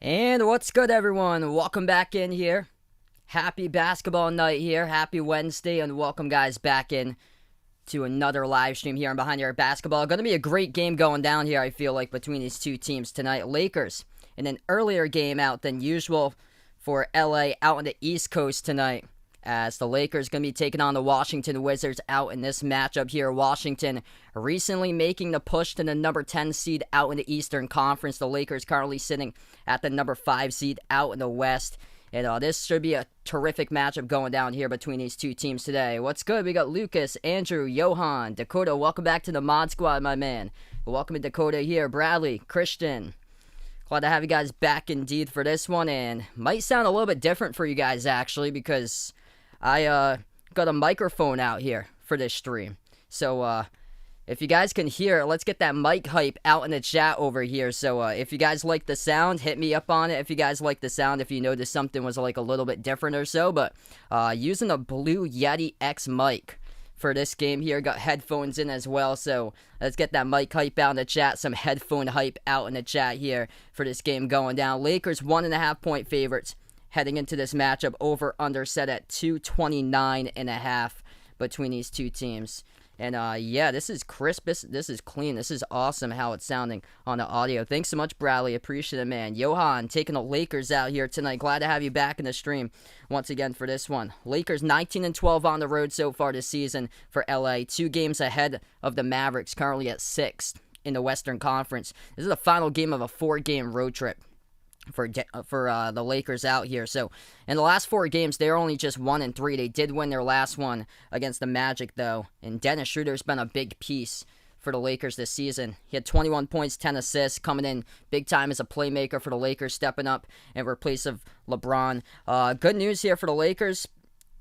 And what's good, everyone? Welcome back in here. Happy basketball night here. Happy Wednesday, and welcome, guys, back in to another live stream here on Behind Your Basketball. Going to be a great game going down here, I feel like, between these two teams tonight. Lakers in an earlier game out than usual for LA out on the East Coast tonight, as the Lakers going to be taking on the Washington Wizards out in this matchup here. Washington recently making the push to the number 10 seed out in the Eastern Conference. The Lakers currently sitting at the number 5 seed out in the West. And this should be a terrific matchup going down here between these two teams today. What's good? We got Lucas, Andrew, Johan, Dakota. Welcome back to the Mod Squad, my man. Welcome to Dakota here. Bradley, Christian. Glad to have you guys back indeed for this one. And might sound a little bit different for you guys, actually, because I got a microphone out here for this stream. So if you guys can hear, let's get that mic hype out in the chat over here. So if you guys like the sound, hit me up on it. If you guys like the sound, if you noticed something was like a little bit different or so. But using a Blue Yeti X mic for this game here. Got headphones in as well. So let's get that mic hype out in the chat. Some headphone hype out in the chat here for this game going down. Lakers 1.5 point favorites heading into this matchup. Over under set at 229.5 between these two teams. And yeah, this is crisp. This is clean. This is awesome how it's sounding on the audio. Thanks so much, Bradley. Appreciate it, man. Johan taking the Lakers out here tonight. Glad to have you back in the stream once again for this one. Lakers 19-12 on the road so far this season for LA. 2 games ahead of the Mavericks, currently at 6th in the Western Conference. This is the final game of a 4-game road trip for the Lakers out here. So in the last 4 games, they're only just 1-3. They did win their last one against the Magic, though, and Dennis Schroeder's been a big piece for the Lakers this season. He had 21 points, 10 assists, coming in big time as a playmaker for the Lakers, stepping up in replace of LeBron. Good news here for the Lakers.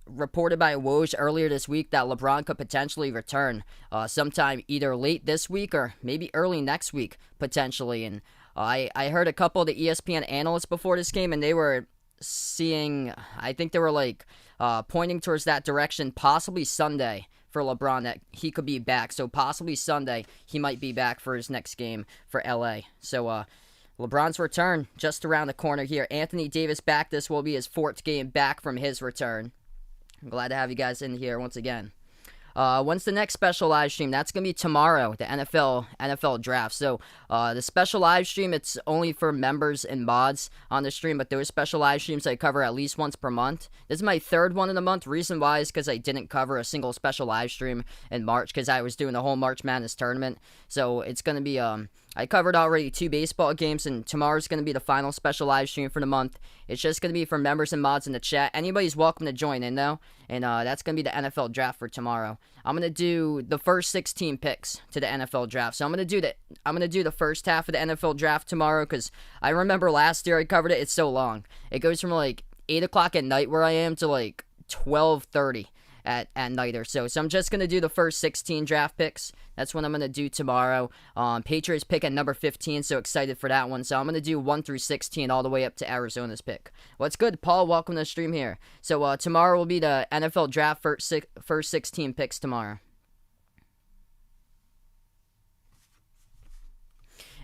Reported by Woj earlier this week that LeBron could potentially return sometime either late this week or maybe early next week, potentially. And I heard a couple of the ESPN analysts before this game, and they were seeing, I think they were pointing towards that direction, possibly Sunday for LeBron, that he could be back. So possibly Sunday, he might be back for his next game for LA. So LeBron's return just around the corner here. Anthony Davis back. This will be his 4th game back from his return. I'm glad to have you guys in here once again. When's the next special live stream? That's going to be tomorrow, the NFL draft. So the special live stream, it's only for members and mods on the stream, but those special live streams I cover at least once per month. This is my 3rd one in the month. Reason why is because I didn't cover a single special live stream in March because I was doing the whole March Madness tournament. So it's going to be, I covered already 2 baseball games, and tomorrow's going to be the final special live stream for the month. It's just going to be for members and mods in the chat. Anybody's welcome to join in, though. And that's going to be the NFL draft for tomorrow. I'm going to do the first 16 picks to the NFL draft. So I'm going to do the first half of the NFL draft tomorrow because I remember last year I covered it. It's so long. It goes from 8 o'clock at night where I am to 12:30 at night or so. So I'm just going to do the first 16 draft picks. That's what I'm going to do tomorrow. Patriots pick at number 15, so excited for that one. So I'm going to do 1 through 16 all the way up to Arizona's pick. What's good, Paul? Welcome to the stream here. So tomorrow will be the NFL draft first 16 picks tomorrow.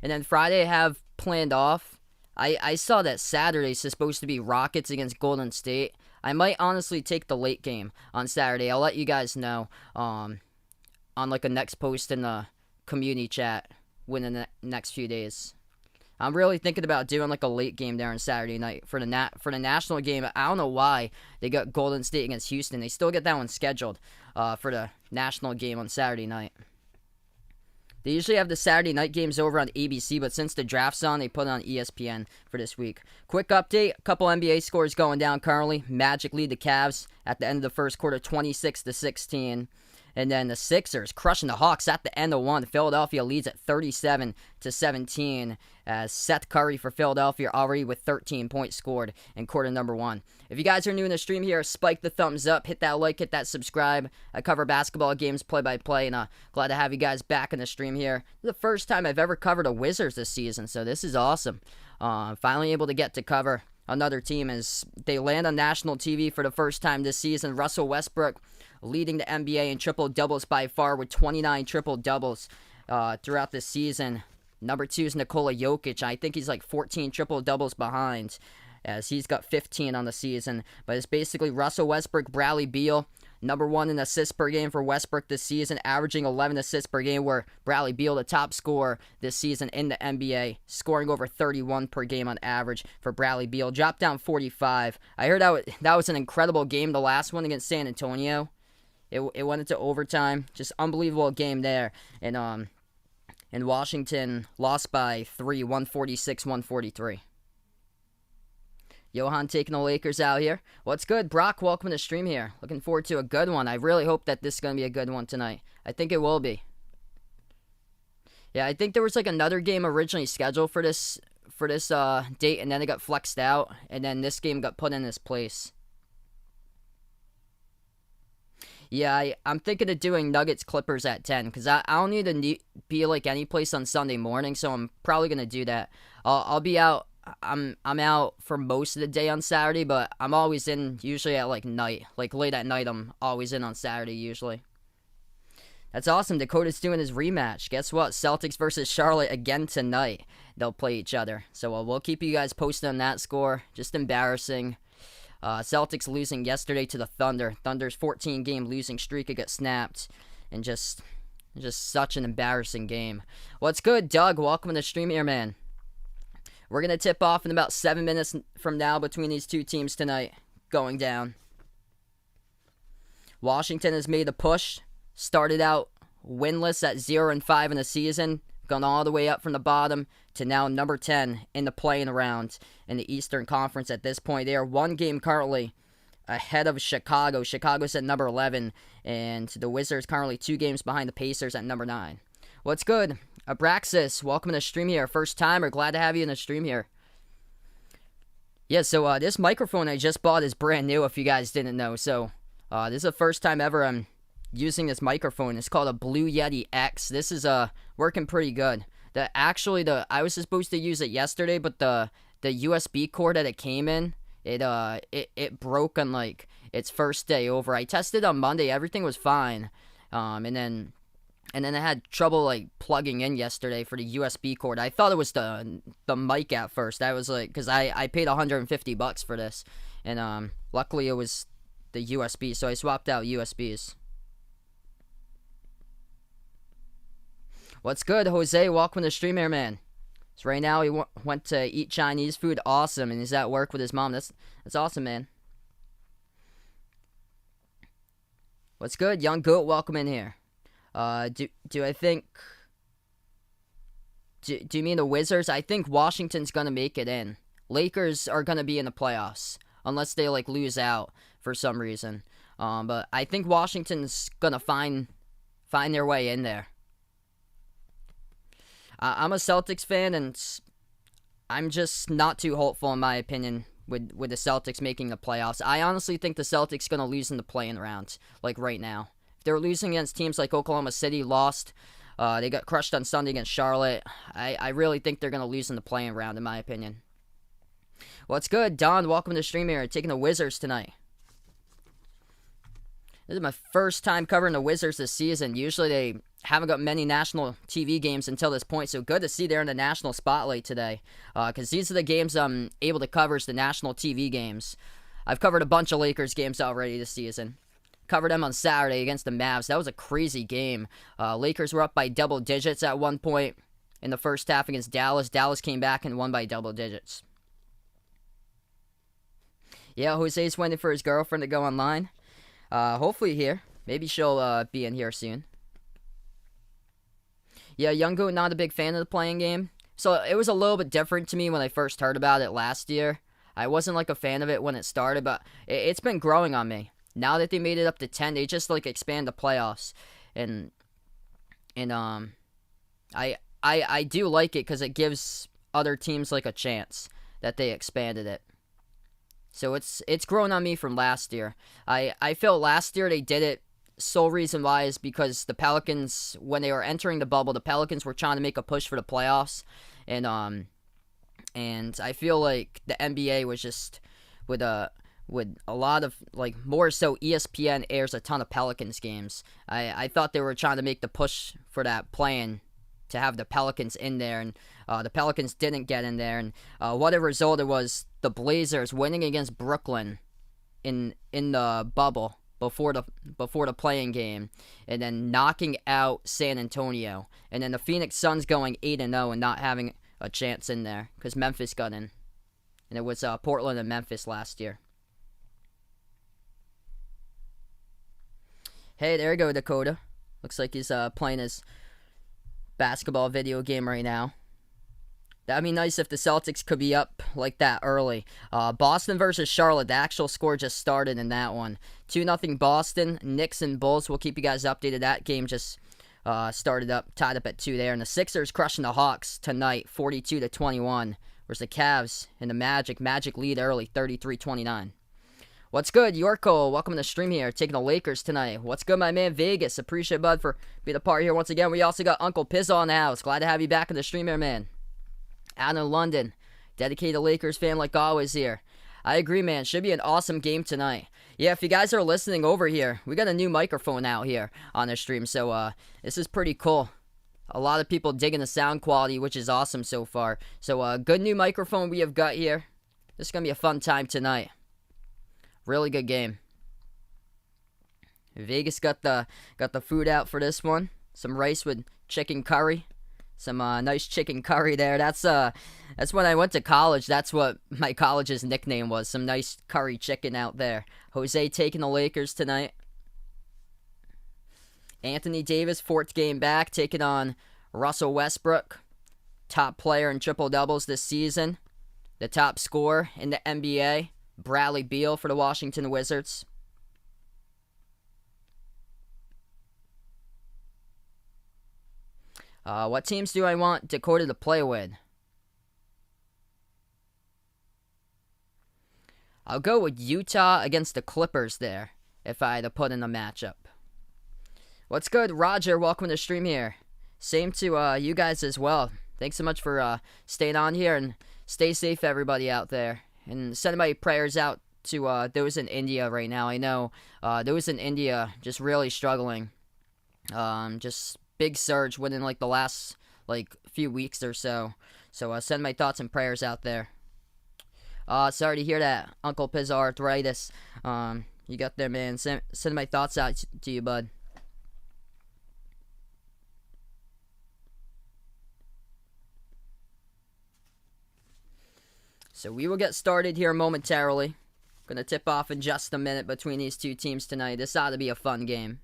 And then Friday I have planned off. I saw that Saturday's supposed to be Rockets against Golden State. I might honestly take the late game on Saturday. I'll let you guys know on a next post in the community chat within the next few days. I'm really thinking about doing a late game there on Saturday night for the national game. I don't know why they got Golden State against Houston. They still get that one scheduled for the national game on Saturday night. They usually have the Saturday night games over on ABC, but since the draft's on, they put it on ESPN for this week. Quick update, a couple NBA scores going down currently. Magic lead the Cavs at the end of the first quarter, 26-16. And then the Sixers crushing the Hawks at the end of one. Philadelphia leads at 37-17 as Seth Curry for Philadelphia already with 13 points scored in quarter number 1. If you guys are new in the stream here, spike the thumbs up, hit that like, hit that subscribe. I cover basketball games play-by-play, and glad to have you guys back in the stream here. This is the first time I've ever covered a Wizards this season, so this is awesome. Finally able to get to cover another team as they land on national TV for the first time this season. Russell Westbrook leading the NBA in triple-doubles by far with 29 triple-doubles throughout the season. Number 2 is Nikola Jokic. I think he's like 14 triple-doubles behind, as he's got 15 on the season. But it's basically Russell Westbrook, Bradley Beal. Number 1 in assists per game for Westbrook this season, averaging 11 assists per game, where Bradley Beal, the top scorer this season in the NBA, scoring over 31 per game on average for Bradley Beal. Dropped down 45. I heard that was an incredible game, the last one against San Antonio. It went into overtime. Just unbelievable game there. And Washington lost by 3, 146-143. Johan taking the Lakers out here. What's good? Brock, welcome to the stream here. Looking forward to a good one. I really hope that this is going to be a good one tonight. I think it will be. Yeah, I think there was like another game originally scheduled for this date, and then it got flexed out, and then this game got put in its place. Yeah, I'm thinking of doing Nuggets Clippers at 10, because I don't need to be like any place on Sunday morning, so I'm probably going to do that. I'll be out. I'm out for most of the day on Saturday, but I'm always in usually at like night. Like late at night, I'm always in on Saturday usually. That's awesome. Dakota's doing his rematch. Guess what? Celtics versus Charlotte again tonight. They'll play each other. So we'll keep you guys posted on that score. Just embarrassing. Celtics losing yesterday to the Thunder. Thunder's 14-game losing streak got snapped. And just such an embarrassing game. What's good, Doug? Welcome to the stream here, man. We're going to tip off in about 7 minutes from now between these two teams tonight going down. Washington has made a push. Started out winless at 0-5 in the season. Gone all the way up from the bottom to now number 10 in the play-in round in the Eastern Conference at this point. They are 1 game currently ahead of Chicago. Chicago's at number 11. And the Wizards currently 2 games behind the Pacers at number 9. What's good? Abraxas, welcome to the stream here. First timer, glad to have you in the stream here. Yeah, so this microphone I just bought is brand new, if you guys didn't know. So this is the first time ever I'm using this microphone. It's called a Blue Yeti X. This is working pretty good. I was supposed to use it yesterday, but the USB cord that it came in, it broke on like its first day over. I tested on Monday, everything was fine, and then I had trouble like plugging in yesterday for the USB cord. I thought it was the mic at first. I was like, because I paid $150 for this, and luckily it was the USB, so I swapped out USBs. What's good, Jose? Welcome to the stream here, man. So right now he went to eat Chinese food. Awesome, and he's at work with his mom. That's awesome, man. What's good, Young Goat? Welcome in here. Do I think... Do you mean the Wizards? I think Washington's going to make it in. Lakers are going to be in the playoffs. Unless they, like, lose out for some reason. But I think Washington's going to find their way in there. I'm a Celtics fan, and I'm just not too hopeful, in my opinion, with the Celtics making the playoffs. I honestly think the Celtics going to lose in the play-in round, like right now. If they're losing against teams like Oklahoma City, lost. They got crushed on Sunday against Charlotte. I really think they're going to lose in the play-in round, in my opinion. What's good? Don, welcome to the stream here. Taking the Wizards tonight. This is my first time covering the Wizards this season. Usually they haven't got many national TV games until this point, so good to see they're in the national spotlight today. Because these are the games I'm able to cover, is the national TV games. I've covered a bunch of Lakers games already this season. Covered them on Saturday against the Mavs. That was a crazy game. Lakers were up by double digits at one point in the first half against Dallas. Dallas came back and won by double digits. Yeah, Jose's waiting for his girlfriend to go online. Hopefully here. Maybe she'll be in here soon. Yeah, Youngo, not a big fan of the playing game. So it was a little bit different to me when I first heard about it last year. I wasn't like a fan of it when it started, but it's been growing on me. Now that they made it up to 10, they just like expand the playoffs. And I do like it because it gives other teams like a chance that they expanded it. So it's grown on me from last year. I felt last year they did it. Sole reason why is because the Pelicans, when they were entering the bubble, the Pelicans were trying to make a push for the playoffs, and I feel like the NBA was just with a lot of, like, more so ESPN airs a ton of Pelicans games. I thought they were trying to make the push for that play-in to have the Pelicans in there, and the Pelicans didn't get in there, and what it resulted was the Blazers winning against Brooklyn in the bubble before the playing game, and then knocking out San Antonio, and then the Phoenix Suns going 8-0 and not having a chance in there because Memphis got in, and it was Portland and Memphis last year. Hey, there you go, Dakota. Looks like he's playing his basketball video game right now. That'd be nice if the Celtics could be up like that early. Boston versus Charlotte. The actual score just started in that one. 2-0 Boston. Knicks and Bulls. We'll keep you guys updated. That game just tied up at 2 there. And the Sixers crushing the Hawks tonight, 42-21. Whereas the Cavs and the Magic lead early, 33-29. What's good, Yorko? Welcome to the stream here. Taking the Lakers tonight. What's good, my man, Vegas? Appreciate it, bud, for being a part here once again. We also got Uncle Piz on the house. Glad to have you back in the stream here, man. Out in London. Dedicated Lakers fan like always here. I agree, man. Should be an awesome game tonight. Yeah, if you guys are listening over here, we got a new microphone out here on the stream, so this is pretty cool. A lot of people digging the sound quality, which is awesome so far. So, good new microphone we have got here. This is going to be a fun time tonight. Really good game. Vegas got the food out for this one. Some rice with chicken curry. Some nice chicken curry there. That's when I went to college. That's what my college's nickname was. Some nice curry chicken out there. Jose taking the Lakers tonight. Anthony Davis, 4th game back, taking on Russell Westbrook. Top player in triple doubles this season. The top scorer in the NBA. Bradley Beal for the Washington Wizards. What teams do I want Dakota to play with? I'll go with Utah against the Clippers there, if I had to put in a matchup. What's good, Roger? Welcome to the stream here. Same to you guys as well. Thanks so much for staying on here, and stay safe, everybody out there. And send my prayers out to those in India right now. I know those in India just really struggling. Just big surge within like the last few weeks or so. So send my thoughts and prayers out there. Sorry to hear that, Uncle Piz arthritis. You got there, man. Send my thoughts out to you, bud. So we will get started here momentarily. Gonna tip off in just a minute between these two teams tonight. This ought to be a fun game.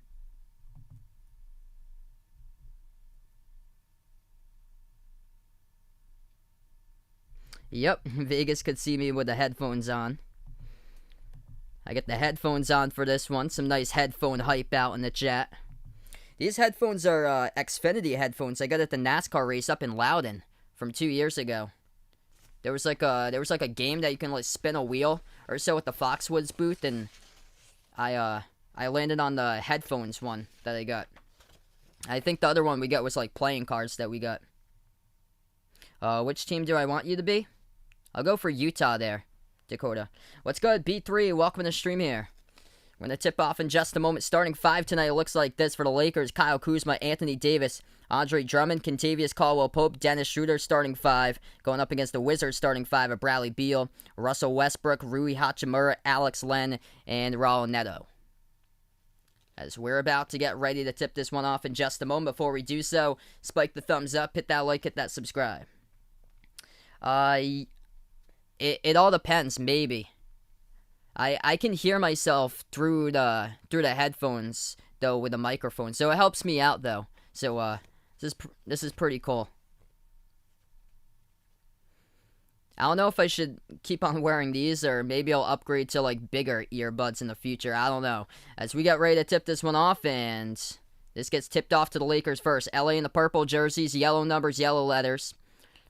Yep, Vegas could see me with the headphones on. I get the headphones on for this one. Some nice headphone hype out in the chat. These headphones are Xfinity headphones I got at the NASCAR race up in Loudon from 2 years ago. There was like a game that you can spin a wheel or so at the Foxwoods booth, and I landed on the headphones one that I got. I think the other one we got was playing cards that we got. Which team do I want you to be? I'll go for Utah there, Dakota. What's good, B3? Welcome to the stream here. We're going to tip off in just a moment. Starting 5 tonight, it looks like this for the Lakers. Kyle Kuzma, Anthony Davis, Andre Drummond, Kentavious Caldwell-Pope, Dennis Schroeder starting 5. Going up against the Wizards starting 5 of Bradley Beal, Russell Westbrook, Rui Hachimura, Alex Len, and Raul Neto. As we're about to get ready to tip this one off in just a moment. Before we do so, spike the thumbs up, hit that like, hit that subscribe. It all depends, maybe. I can hear myself through the headphones though with the microphone, so it helps me out though. So this is pretty cool. I don't know if I should keep on wearing these or maybe I'll upgrade to bigger earbuds in the future. I don't know. As we get ready to tip this one off, and this gets tipped off to the Lakers first. LA in the purple jerseys, yellow numbers, yellow letters.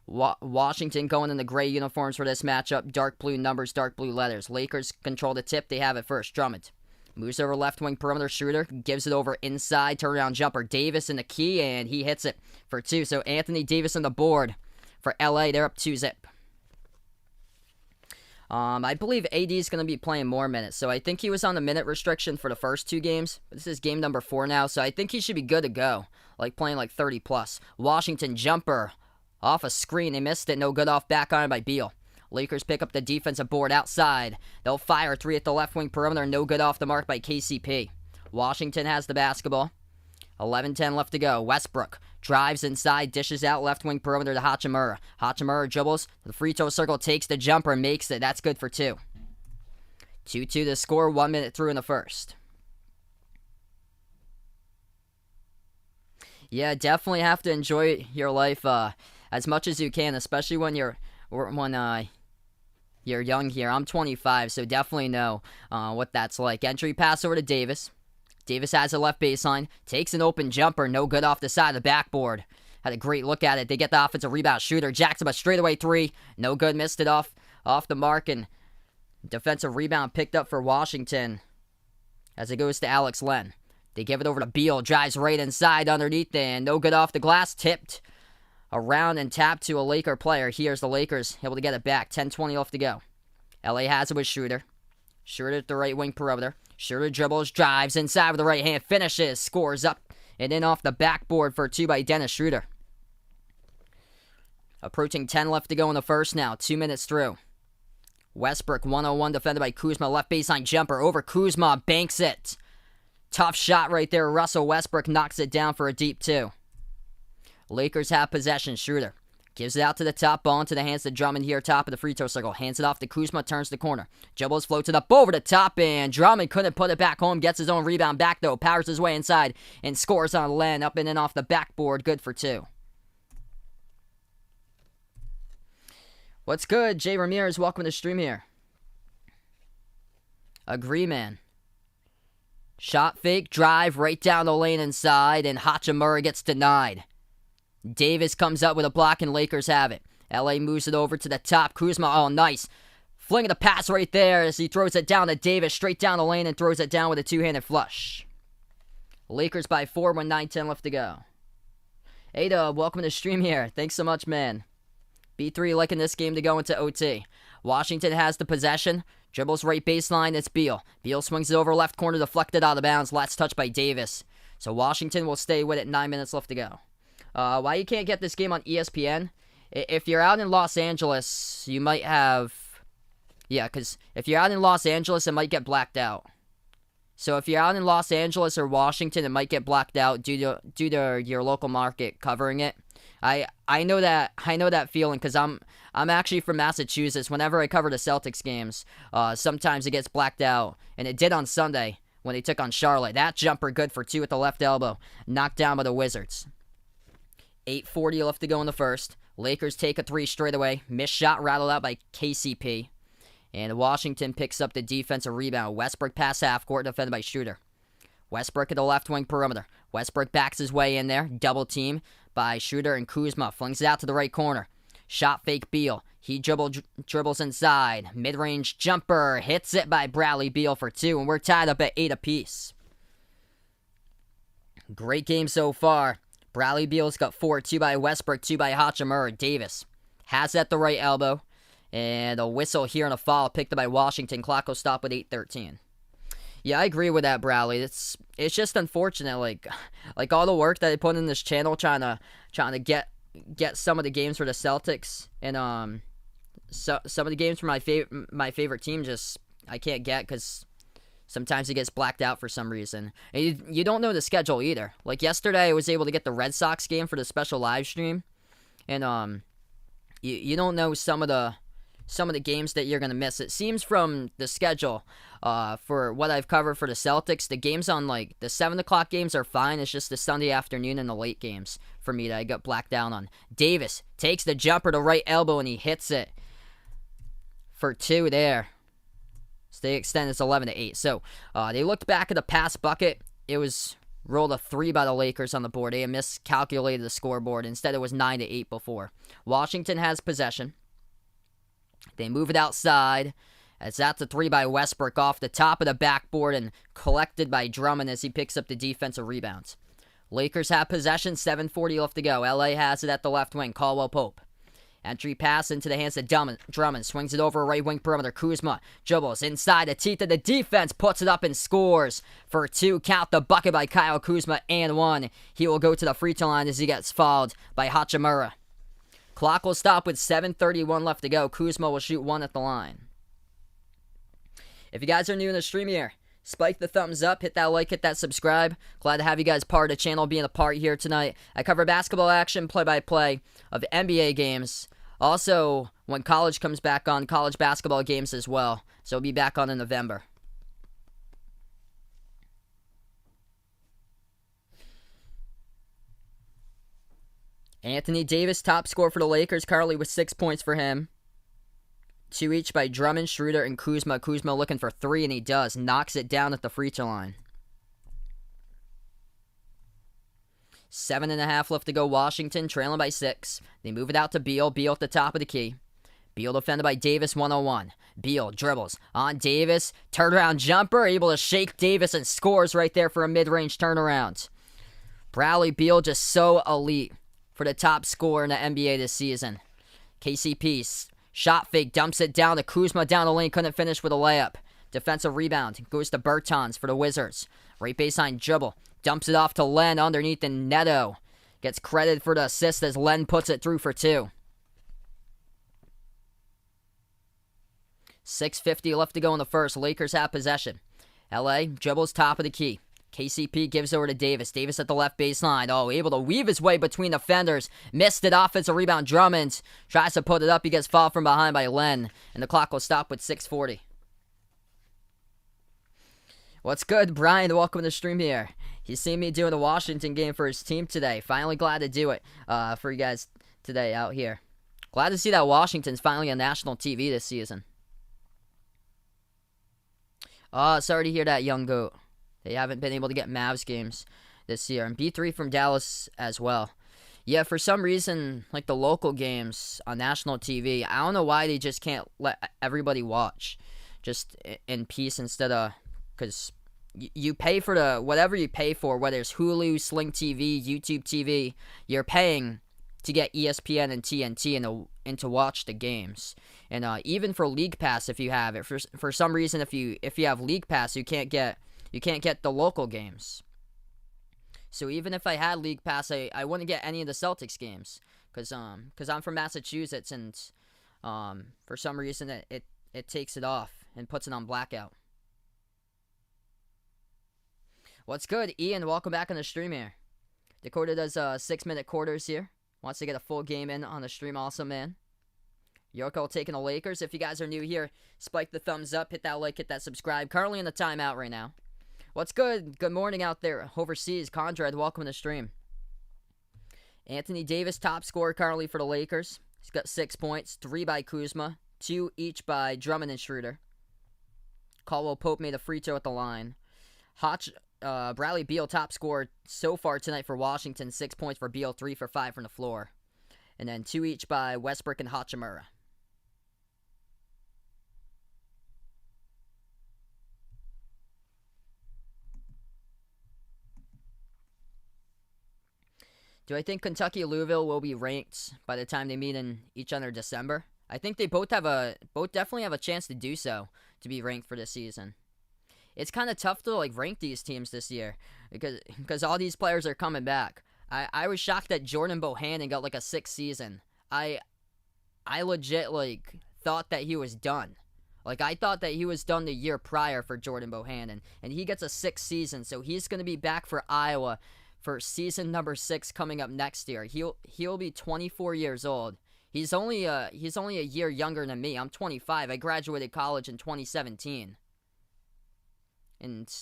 Washington going in the gray uniforms for this matchup. Dark blue numbers, dark blue letters. Lakers control the tip. They have it first. Drummond moves over left wing perimeter. Schroeder gives it over inside. Turnaround jumper. Davis in the key, and he hits it for 2. So Anthony Davis on the board for LA. They're up 2-zip. I believe AD is going to be playing more minutes. So I think he was on the minute restriction for the first 2 games. But this is game number 4 now. So I think he should be good to go. like playing like 30 plus. Washington jumper off a screen. They missed it. No good off back iron by Beal. Lakers pick up the defensive board outside. They'll fire 3 at the left wing perimeter. No good off the mark by KCP. Washington has the basketball. 11-10 left to go. Westbrook drives inside, dishes out left wing perimeter to Hachimura. Hachimura dribbles to the free throw circle, takes the jumper, and makes it. That's good for 2. 2-2 to score, 1 minute through in the first. Yeah, definitely have to enjoy your life as much as you can, especially when you're young here. I'm 25, so definitely know what that's like. Entry pass over to Davis. Davis has a left baseline, takes an open jumper, no good off the side of the backboard. Had a great look at it. They get the offensive rebound. Shooter jacks up a straightaway 3, no good, missed it off the mark, and defensive rebound picked up for Washington as it goes to Alex Len. They give it over to Beal, drives right inside underneath, and no good off the glass, tipped around and tapped to a Laker player. Here's the Lakers able to get it back. 10-20 left to go. LA has it with Shooter. Shooter at the right wing perimeter. Shooter dribbles, drives inside with the right hand, finishes, scores up, and in off the backboard for 2 by Dennis Schroeder. Approaching 10 left to go in the first now, 2 minutes through. Westbrook 101 defended by Kuzma, left baseline jumper over Kuzma, banks it. Tough shot right there. Russell Westbrook knocks it down for a deep 2. Lakers have possession. Schroeder gives it out to the top, ball into the hands of Drummond here, top of the free throw circle. Hands it off to Kuzma, turns the corner. Dribbles, floats it up over the top, and Drummond couldn't put it back home. Gets his own rebound back, though. Powers his way inside and scores on Len, up and in off the backboard. Good for 2. What's good? Jay Ramirez, welcome to the stream here. Agree, man. Shot fake, drive right down the lane inside, and Hachimura gets denied. Davis comes up with a block, and Lakers have it. LA moves it over to the top. Kuzma, oh, nice. Flinging the pass right there as he throws it down to Davis, straight down the lane, and throws it down with a two-handed flush. Lakers by 4 when 9-10 left to go. Ada, welcome to the stream here. Thanks so much, man. B3 liking this game to go into OT. Washington has the possession. Dribbles right baseline, it's Beal. Beal swings it over left corner, deflected out of bounds. Last touch by Davis. So Washington will stay with it, 9 minutes left to go. Why you can't get this game on ESPN? If you're out in Los Angeles, you might have... Yeah, because if you're out in Los Angeles, it might get blacked out. So if you're out in Los Angeles or Washington, it might get blacked out due to your local market covering it. I know that feeling because I'm actually from Massachusetts. Whenever I cover the Celtics games, sometimes it gets blacked out, and it did on Sunday when they took on Charlotte. That jumper good for 2 at the left elbow, knocked down by the Wizards. 8:40 left to go in the first. Lakers take a 3 straight away. Missed shot rattled out by KCP. And Washington picks up the defensive rebound. Westbrook pass half court, defended by Schroeder. Westbrook at the left wing perimeter. Westbrook backs his way in there. Double team by Schroeder and Kuzma. Flings it out to the right corner. Shot fake Beal. He dribbles inside. Mid-range jumper. Hits it by Bradley Beal for 2. And we're tied up at 8 apiece. Great game so far. Bradley Beal's got 4. 2 by Westbrook. 2 by Hachimura. Davis has at the right elbow. And a whistle here and a foul picked up by Washington. Clock will stop with 8:13. Yeah, I agree with that, Bradley. It's just unfortunate, like all the work that I put in this channel trying to get some of the games for the Celtics and some of the games for my favorite team. Just I can't get because sometimes it gets blacked out for some reason. And you don't know the schedule either. Like yesterday, I was able to get the Red Sox game for the special live stream, and you don't know some of the games that you're going to miss. It seems from the schedule, for what I've covered for the Celtics, the games on, like, the 7 o'clock games are fine. It's just the Sunday afternoon and the late games for me that I got blacked out on. Davis takes the jumper to right elbow, and he hits it for 2 there. So they extend this 11-8. So they looked back at the pass bucket. It was rolled a 3 by the Lakers on the board. They had miscalculated the scoreboard. Instead, it was 9-8 before. Washington has possession. They move it outside. As that's a 3 by Westbrook off the top of the backboard and collected by Drummond as he picks up the defensive rebounds. Lakers have possession, 7:40 left to go. LA has it at the left wing. Caldwell Pope Entry pass into the hands of Drummond. Swings it over right wing perimeter. Kuzma dribbles inside the teeth of the defense. Puts it up and scores for 2. Count the bucket by Kyle Kuzma and 1. He will go to the free throw line as he gets fouled by Hachimura. Clock will stop with 7:31 left to go. Kuzma will shoot 1 at the line. If you guys are new in the stream here, spike the thumbs up, hit that like, hit that subscribe. Glad to have you guys part of the channel, being a part here tonight. I cover basketball action, play-by-play of NBA games. Also, when college comes back on, college basketball games as well. So we'll be back on in November. Anthony Davis, top scorer for the Lakers, currently with 6 points for him. 2 each by Drummond, Schroeder, and Kuzma. Kuzma looking for 3, and he does. Knocks it down at the free throw line. 7.5 left to go. Washington trailing by 6. They move it out to Beal. Beal at the top of the key. Beal defended by Davis, 101. Beal dribbles on Davis. Turnaround jumper. Able to shake Davis and scores right there for a mid-range turnaround. Bradley Beal just so elite for the top scorer in the NBA this season. KCP shot fake, dumps it down to Kuzma down the lane, couldn't finish with a layup. Defensive rebound, goes to Bertans for the Wizards. Right baseline dribble, dumps it off to Len underneath, and Neto gets credit for the assist as Len puts it through for 2. 6:50 left to go in the first. Lakers have possession. LA dribbles top of the key. KCP gives over to Davis. Davis at the left baseline. Oh, able to weave his way between defenders. Missed it. Offensive rebound. Drummond tries to put it up. He gets fouled from behind by Len. And the clock will stop with 6:40. What's good, Brian? Welcome to the stream here. He's seen me doing the Washington game for his team today. Finally glad to do it for you guys today out here. Glad to see that Washington's finally on national TV this season. Oh, sorry to hear that, young goat. They haven't been able to get Mavs games this year. And B3 from Dallas as well. Yeah, for some reason, like the local games on national TV, I don't know why they just can't let everybody watch just in peace instead of, because you pay for the, whatever you pay for, whether it's Hulu, Sling TV, YouTube TV, you're paying to get ESPN and TNT and to watch the games. And even for League Pass, if you have it, for some reason, if you have League Pass, you can't get the local games. So even if I had League Pass, I wouldn't get any of the Celtics games. Because I'm from Massachusetts, and for some reason it takes it off and puts it on blackout. What's good, Ian? Welcome back on the stream here. Dakota does 6-minute quarters here. Wants to get a full game in on the stream also, man. Yoko taking the Lakers. If you guys are new here, spike the thumbs up, hit that like, hit that subscribe. Currently in the timeout right now. What's good? Good morning out there overseas. Conrad, welcome to the stream. Anthony Davis, top scorer currently for the Lakers. He's got 6 points, 3 by Kuzma, 2 each by Drummond and Schroeder. Caldwell Pope made a free throw at the line. Bradley Beal, top scorer so far tonight for Washington. 6 points for Beal, 3 for 5 from the floor. And then 2 each by Westbrook and Hachimura. Do I think Kentucky-Louisville will be ranked by the time they meet in each other in December? I think they both definitely have a chance to do so, to be ranked for this season. It's kind of tough to rank these teams this year because all these players are coming back. I was shocked that Jordan Bohannon got a 6th season. I legit thought that he was done. I thought that he was done the year prior for Jordan Bohannon, and he gets a 6th season, so he's going to be back for Iowa for season number 6 coming up next year. He'll be 24 years old. He's only a year younger than me. I'm 25. I graduated college in 2017. And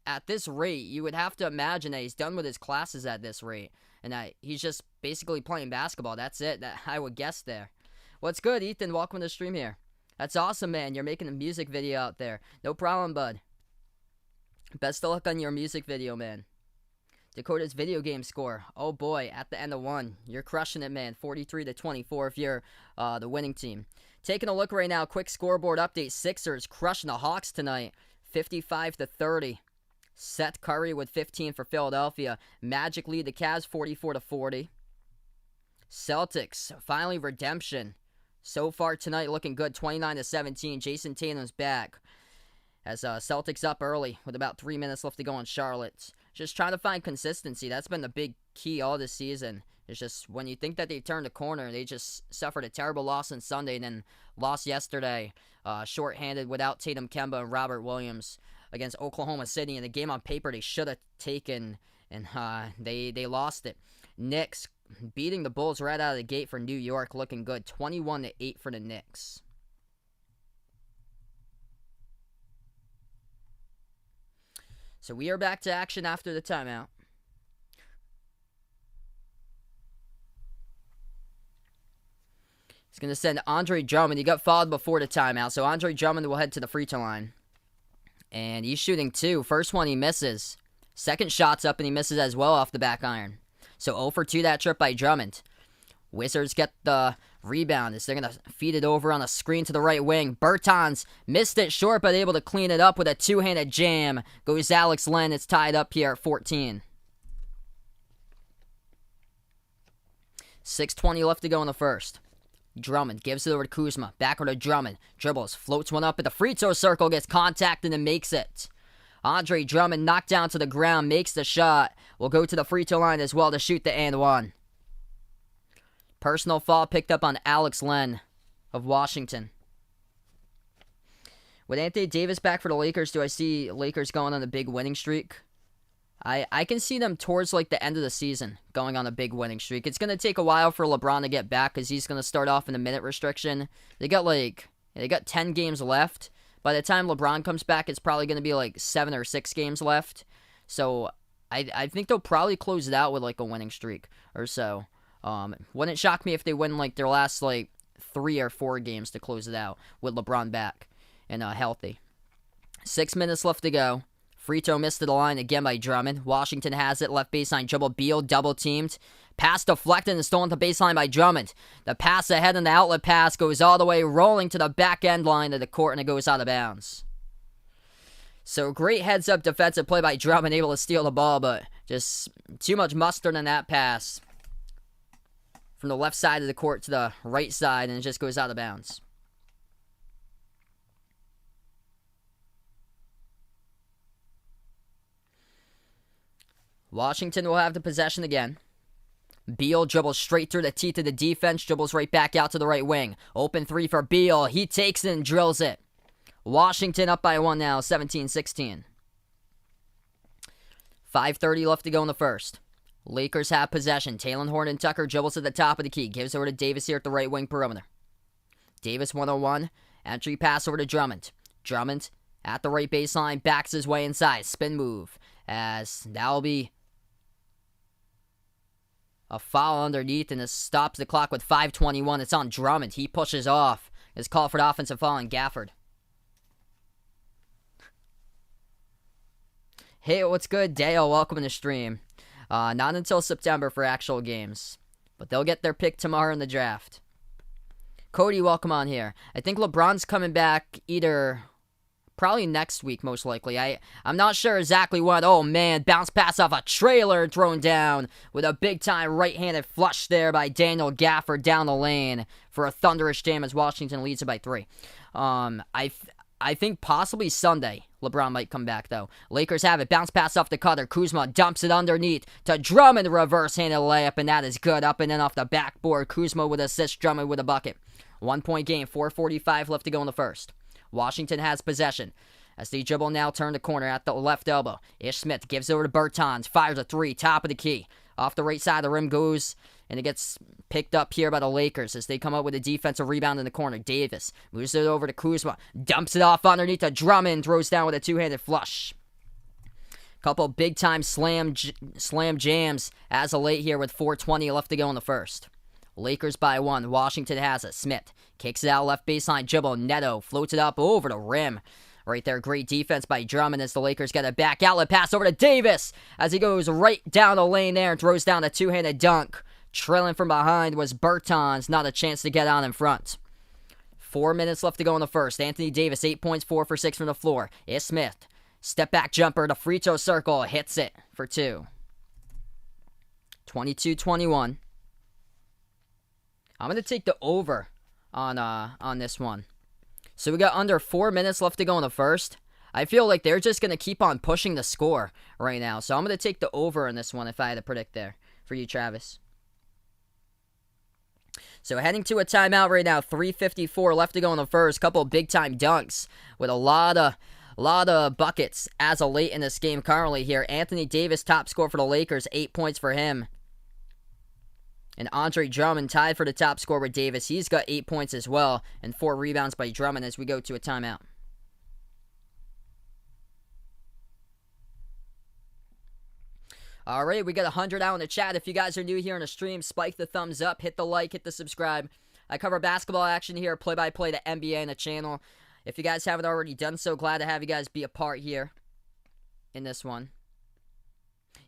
at this rate, you would have to imagine that he's done with his classes at this rate, and that he's just basically playing basketball. That's it. That I would guess there. What's good, Ethan? Welcome to the stream here. That's awesome, man. You're making a music video out there. No problem, bud. Best of luck on your music video, man. Dakota's video game score. Oh boy, at the end of one. You're crushing it, man. 43-24 if you're the winning team. Taking a look right now. Quick scoreboard update. Sixers crushing the Hawks tonight. 55-30. Seth Curry with 15 for Philadelphia. Magic lead the Cavs 44-40. Celtics, finally redemption. So far tonight looking good, 29-17. Jason Tatum's back. As Celtics up early with about 3 minutes left to go on Charlotte. Just trying to find consistency. That's been the big key all this season. It's just when you think that they turned the corner, they just suffered a terrible loss on Sunday and then lost yesterday, shorthanded without Tatum, Kemba, and Robert Williams against Oklahoma City. In a game on paper they should have taken, and they lost it. Knicks beating the Bulls right out of the gate for New York, looking good, 21-8 for the Knicks. So we are back to action after the timeout. He's going to send Andre Drummond. He got fouled before the timeout, so Andre Drummond will head to the free throw line. And he's shooting 2. First one he misses. Second shot's up and he misses as well off the back iron. So 0 for 2 that trip by Drummond. Wizards get the rebound as they're going to feed it over on a screen to the right wing. Bertans missed it short but able to clean it up with a two-handed jam. Goes Alex Len. It's tied up here at 14. 6:20 left to go in the first. Drummond gives it over to Kuzma. Backward to Drummond. Dribbles. Floats one up at the free throw circle. Gets contact and then makes it. Andre Drummond knocked down to the ground. Makes the shot. Will go to the free throw line as well to shoot the and one. Personal foul picked up on Alex Len of Washington. With Anthony Davis back for the Lakers, do I see Lakers going on a big winning streak? I can see them towards like the end of the season going on a big winning streak. It's going to take a while for LeBron to get back because he's going to start off in the minute restriction. They got 10 games left. By the time LeBron comes back, it's probably going to be like 7 or 6 games left. So I think they'll probably close it out with like a winning streak or so. Wouldn't shock me if they win like their last like 3 or 4 games to close it out with LeBron back and healthy. 6 minutes left to go. Free throw missed to the line again by Drummond. Washington has it. Left baseline dribble. Beal double teamed. Pass deflected and stolen to baseline by Drummond. The pass ahead and the outlet pass goes all the way rolling to the back end line of the court and it goes out of bounds. So great heads up defensive play by Drummond, able to steal the ball, but just too much mustard in that pass. From the left side of the court to the right side and it just goes out of bounds. Washington will have the possession again. Beal dribbles straight through the teeth of the defense, dribbles right back out to the right wing. Open 3 for Beal. He takes it and drills it. Washington up by 1 now, 17-16. 5:30 left to go in the first. Lakers have possession. Talen Horton-Tucker dribbles at the top of the key. Gives over to Davis here at the right wing perimeter. Davis 1-on-1. Entry pass over to Drummond. Drummond at the right baseline. Backs his way inside. Spin move. As that will be a foul underneath, and this stops the clock with 5:21. It's on Drummond. He pushes off. It's called for the offensive foul on Gafford. Hey, what's good? Dale, welcome to the stream. Not until September for actual games, but they'll get their pick tomorrow in the draft. Cody, welcome on here. I think LeBron's coming back probably next week, most likely. I'm not sure exactly what. Oh, man, bounce pass off a trailer thrown down with a big-time right-handed flush there by Daniel Gafford down the lane for a thunderous jam as Washington leads it by 3. I think possibly Sunday LeBron might come back, though. Lakers have it. Bounce pass off the cutter. Kuzma dumps it underneath to Drummond. Reverse-handed layup, and that is good. Up and in off the backboard. Kuzma with assist. Drummond with a bucket. 1-point game. 4:45 left to go in the first. Washington has possession. As they dribble now, turn the corner at the left elbow. Ish Smith gives it over to Bertans. Fires a 3. Top of the key. Off the right side of the rim goes, and it gets picked up here by the Lakers as they come up with a defensive rebound in the corner. Davis moves it over to Kuzma. Dumps it off underneath to Drummond. Throws down with a two-handed flush. Couple big-time slam jams as of late here with 4:20 left to go in the first. Lakers by 1. Washington has it. Smith kicks it out left baseline. Dribble. Neto floats it up over the rim. Right there, great defense by Drummond as the Lakers get a back outlet pass over to Davis as he goes right down the lane there and throws down a two-handed dunk. Trailing from behind was Bertans, not a chance to get out in front. 4 minutes left to go in the first. Anthony Davis, 8 points, 4 for 6 from the floor. Is Smith, step back jumper to free throw circle, hits it for 2. 22-21. I'm going to take the over on this one. So we got under 4 minutes left to go in the first. I feel like they're just going to keep on pushing the score right now. So I'm going to take the over on this one if I had to predict there for you, Travis. So heading to a timeout right now. 3:54 left to go in the first. Couple of big-time dunks with a lot of buckets as of late in this game currently here. Anthony Davis, top scorer for the Lakers, 8 points for him. And Andre Drummond tied for the top scorer with Davis. He's got 8 points as well, and 4 rebounds by Drummond as we go to a timeout. All right, we got 100 out in the chat. If you guys are new here in the stream, spike the thumbs up, hit the like, hit the subscribe. I cover basketball action here, play-by-play the NBA on the channel. If you guys haven't already done so, glad to have you guys be a part here in this one.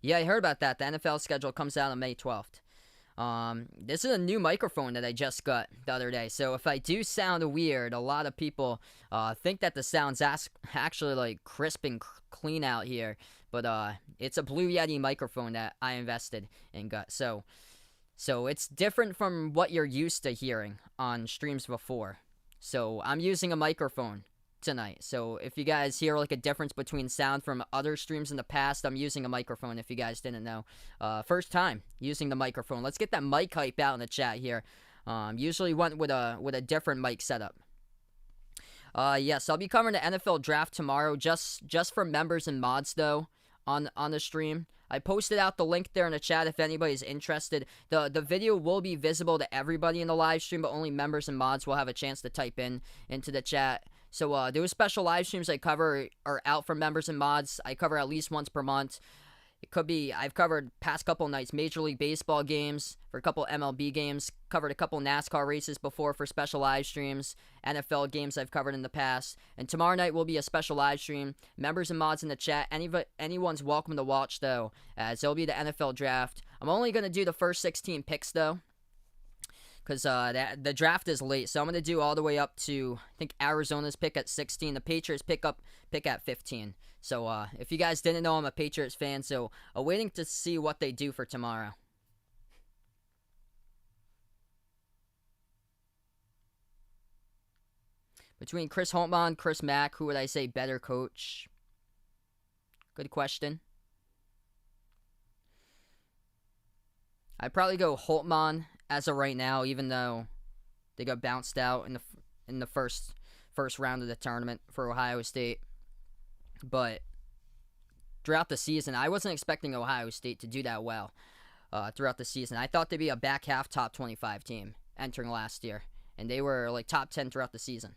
Yeah, I heard about that. The NFL schedule comes out on May 12th. This is a new microphone that I just got the other day. So if I do sound weird, a lot of people think that the sound's actually like crisp and clean out here. But it's a Blue Yeti microphone that I invested and got. So it's different from what you're used to hearing on streams before. So I'm using a microphone tonight. So if you guys hear like a difference between sound from other streams in the past, I'm using a microphone if you guys didn't know. First time using the microphone. Let's get that mic hype out in the chat here. Usually went with a different mic setup. Yes, I'll be covering the NFL draft tomorrow just for members and mods though on the stream. I posted out the link there in the chat if anybody's interested. The video will be visible to everybody in the live stream, but only members and mods will have a chance to type into the chat. So those special live streams I cover are out for members and mods. I cover at least once per month. It could be, I've covered past couple nights, Major League Baseball games, for a couple MLB games, covered a couple NASCAR races before for special live streams, NFL games I've covered in the past, and tomorrow night will be a special live stream. Members and mods in the chat, anyone's welcome to watch though, as it'll be the NFL draft. I'm only going to do the first 16 picks though, because the draft is late, so I'm going to do all the way up to, I think, Arizona's pick at 16, the Patriots pick at 15. So if you guys didn't know, I'm a Patriots fan, so waiting to see what they do for tomorrow. Between Chris Holtmann, Chris Mack, who would I say better coach? Good question. I'd probably go Holtmann as of right now, even though they got bounced out in the first round of the tournament for Ohio State. But throughout the season, I wasn't expecting Ohio State to do that well throughout the season. I thought they'd be a back half top 25 team entering last year, and they were like top 10 throughout the season.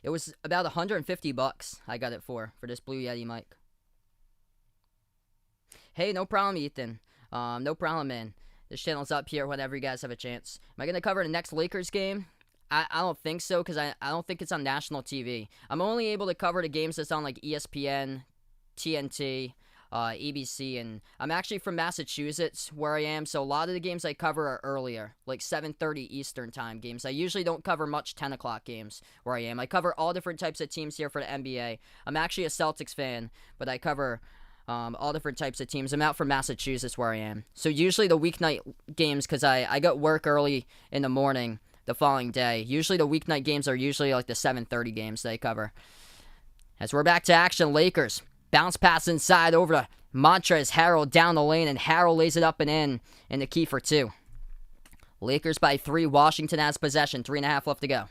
It was about $150 I got it for this Blue Yeti mic. Hey, no problem, Ethan. No problem, man. This channel's up here whenever you guys have a chance. Am I going to cover the next Lakers game? I don't think so, because I don't think it's on national TV. I'm only able to cover the games that's on like ESPN, TNT, ABC, and I'm actually from Massachusetts where I am, so a lot of the games I cover are earlier, like 7:30 Eastern time games. I usually don't cover much 10 o'clock games where I am. I cover all different types of teams here for the NBA. I'm actually a Celtics fan, but I cover all different types of teams. I'm out from Massachusetts where I am. So usually the weeknight games, because I got work early in the morning the following day. Usually the weeknight games are usually like the 7:30 games they cover. As we're back to action, Lakers. Bounce pass inside over to Montrezl Harrell down the lane, and Harrell lays it up and in the key for 2. Lakers by 3. Washington has possession. 3.5 left to go.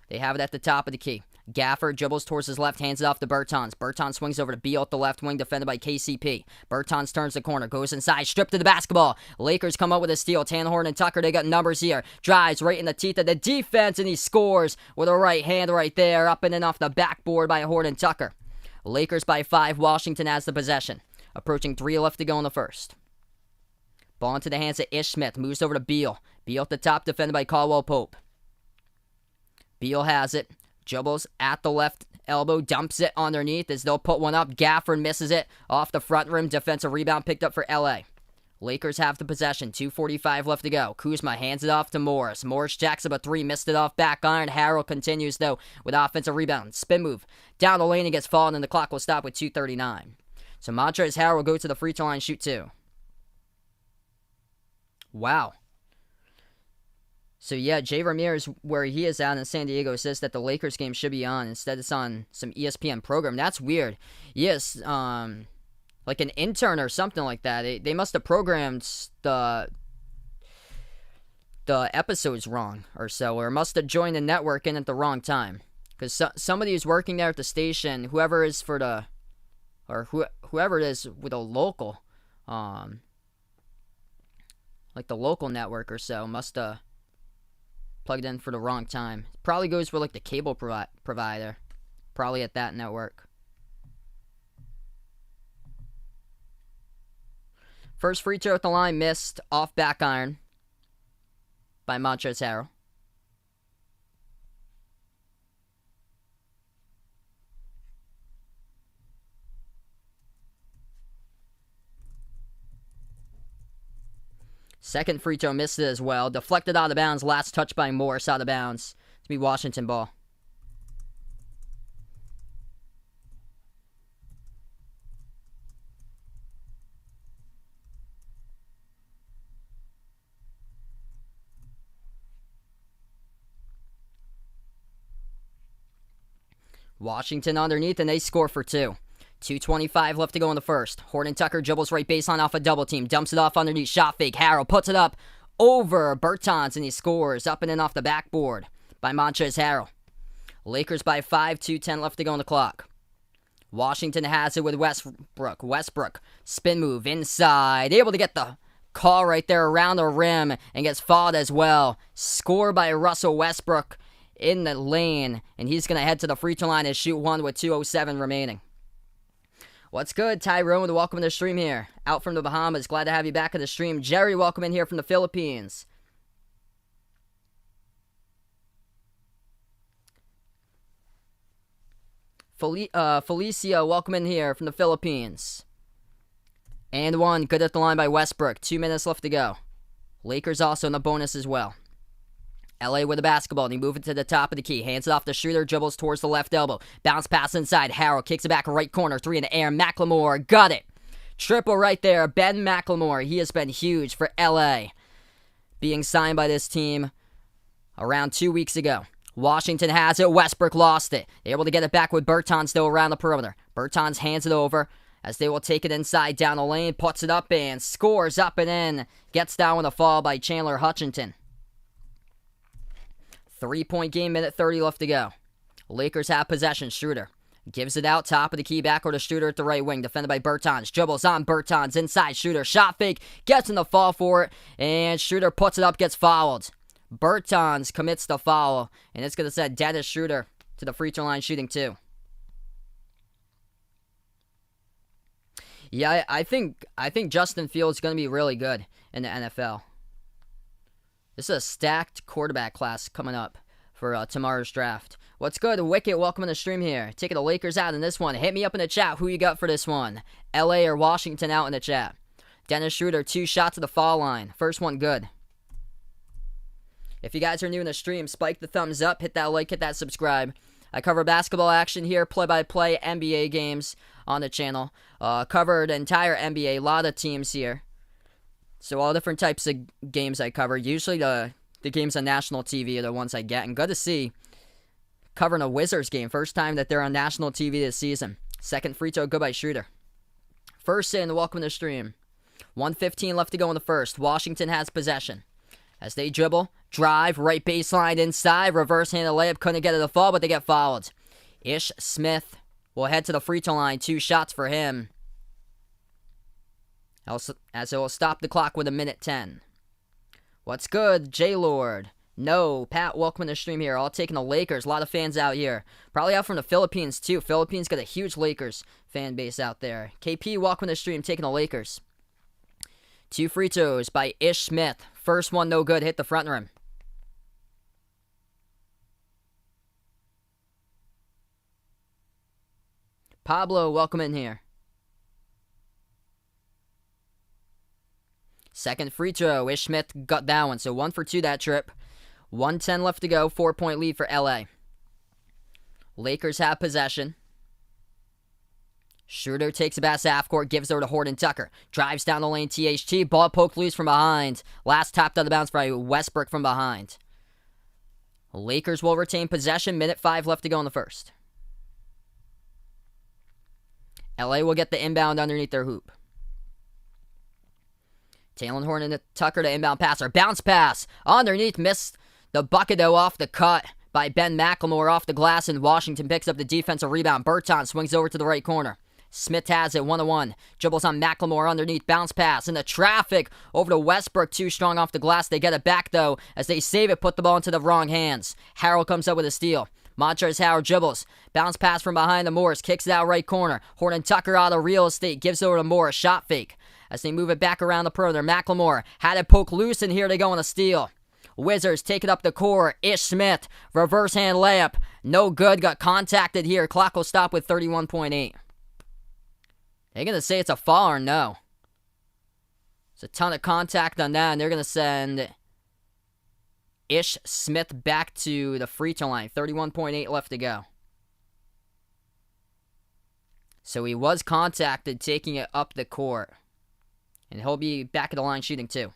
They have it at the top of the key. Gafford dribbles towards his left, hands it off to Bertans. Bertans swings over to Beal at the left wing, defended by KCP. Bertans turns the corner, goes inside, stripped to the basketball. Lakers come up with a steal. Tanhorn and Tucker, they got numbers here. Drives right in the teeth of the defense, and he scores with a right hand right there, up and in off the backboard by Horton Tucker. Lakers by 5. Washington has the possession. Approaching 3 left to go in the first. Ball into the hands of Ish Smith. Moves over to Beal. Beal at the top, defended by Caldwell Pope. Beal has it. Dribbles at the left elbow, dumps it underneath as they'll put one up. Gafford misses it off the front rim. Defensive rebound picked up for LA. Lakers have the possession. 2:45 left to go. Kuzma hands it off to Morris. Morris jacks up a 3, missed it off back iron. Harrell continues though with offensive rebound. Spin move down the lane and gets fallen, and the clock will stop with 2:39. So Montrezl Harrell will go to the free throw line, shoot 2. Wow. So yeah, Jay Ramirez, where he is out in San Diego, says that the Lakers game should be on. Instead, it's on some ESPN program. That's weird. Yes, like an intern or something like that. They must have programmed the episodes wrong or so, or must have joined the network in at the wrong time. Because somebody who's working there at the station, whoever is for the, or whoever it is with a local, like the local network or so, must have plugged in for the wrong time. Probably goes for like the cable provider, probably at that network. First free throw at the line missed off back iron by Montrezl Harrell. Second free throw missed it as well. Deflected out of bounds. Last touch by Morris out of bounds. To be Washington ball. Washington underneath, and they score for two. 2:25 left to go in the first. Horton Tucker dribbles right baseline off a double team. Dumps it off underneath. Shot fake. Harrell puts it up over Bertans, and he scores. Up and in off the backboard by Montrezl Harrell. Lakers by 5. 2:10 left to go on the clock. Washington has it with Westbrook. Westbrook, spin move inside. Able to get the call right there around the rim and gets fouled as well. Score by Russell Westbrook in the lane, and he's going to head to the free throw line and shoot one with 2:07 remaining. What's good, Tyrone? Welcome to the stream here. Out from the Bahamas. Glad to have you back in the stream. Jerry, welcome in here from the Philippines. Felicia, welcome in here from the Philippines. And one, good at the line by Westbrook. 2 minutes left to go. Lakers also in the bonus as well. LA with the basketball. They move it to the top of the key. Hands it off to Schroeder. Dribbles towards the left elbow. Bounce pass inside. Harrell kicks it back right corner. 3 in the air. McLemore got it. Triple right there. Ben McLemore. He has been huge for LA. Being signed by this team around 2 weeks ago. Washington has it. Westbrook lost it. Able to get it back with Bertans still around the perimeter. Bertans hands it over as they will take it inside down the lane. Puts it up and scores up and in. Gets down with a fall by Chandler Hutchinson. 3-point game, minute 30 left to go. Lakers have possession. Schroeder gives it out, top of the key, backward to Schroeder at the right wing, defended by Bertans. Dribbles on Bertans, inside Schroeder, shot fake, gets in the fall for it, and Schroeder puts it up, gets fouled. Bertans commits the foul, and it's going to send Dennis Schroeder to the free throw line shooting two. Yeah, I think Justin Fields is going to be really good in the NFL. This is a stacked quarterback class coming up for tomorrow's draft. What's good, Wicket? Welcome to the stream here. Taking the Lakers out in this one. Hit me up in the chat. Who you got for this one? LA or Washington out in the chat. Dennis Schroeder, 2 shots at the foul line. First one good. If you guys are new in the stream, spike the thumbs up. Hit that like, hit that subscribe. I cover basketball action here, play-by-play NBA games on the channel. Covered entire NBA, a lot of teams here. So all different types of games I cover. Usually the games on national TV are the ones I get. And good to see covering a Wizards game. First time that they're on national TV this season. Second free throw, good by Schroeder. First in, welcome to the stream. 1:15 left to go in the first. Washington has possession. As they dribble, drive, right baseline inside. Reverse-handed layup, couldn't get it to fall, but they get fouled. Ish Smith will head to the free throw line. 2 shots for him. As it will stop the clock with 1:10. What's good, J-Lord? No, Pat, welcome to the stream here. All taking the Lakers. A lot of fans out here. Probably out from the Philippines, too. Philippines got a huge Lakers fan base out there. KP, welcome to the stream, taking the Lakers. 2 free throws by Ish Smith. First one, no good. Hit the front rim. Pablo, welcome in here. Second free throw. Ish Smith got that one. So 1 for 2 that trip. 1:10 left to go. 4-point lead for LA. Lakers have possession. Schroeder takes a pass half court, gives over to Horton Tucker. Drives down the lane, THT. Ball poked loose from behind. Last tapped out of bounds by Westbrook from behind. Lakers will retain possession. Minute 5 left to go in the first. LA will get the inbound underneath their hoop. Talen Horton Tucker to inbound passer. Bounce pass. Underneath, missed the bucket though off the cut by Ben McLemore off the glass, and Washington picks up the defensive rebound. Berton swings over to the right corner. Smith has it 1-1. Dribbles on McLemore underneath. Bounce pass. In the traffic over to Westbrook. Too strong off the glass. They get it back though as they save it. Put the ball into the wrong hands. Harrell comes up with a steal. Montrezl Harrell dribbles. Bounce pass from behind the Morris. Kicks it out right corner. Horton Tucker out of real estate. Gives it over to Morris. Shot fake. As they move it back around the perimeter. McLemore had it poke loose, and here they go on a steal. Wizards take it up the court. Ish Smith. Reverse hand layup. No good. Got contacted here. Clock will stop with 31.8. They're going to say it's a foul or no? There's a ton of contact on that, and they're going to send Ish Smith back to the free throw line. 31.8 left to go. So he was contacted taking it up the court. And he'll be back at the line shooting too.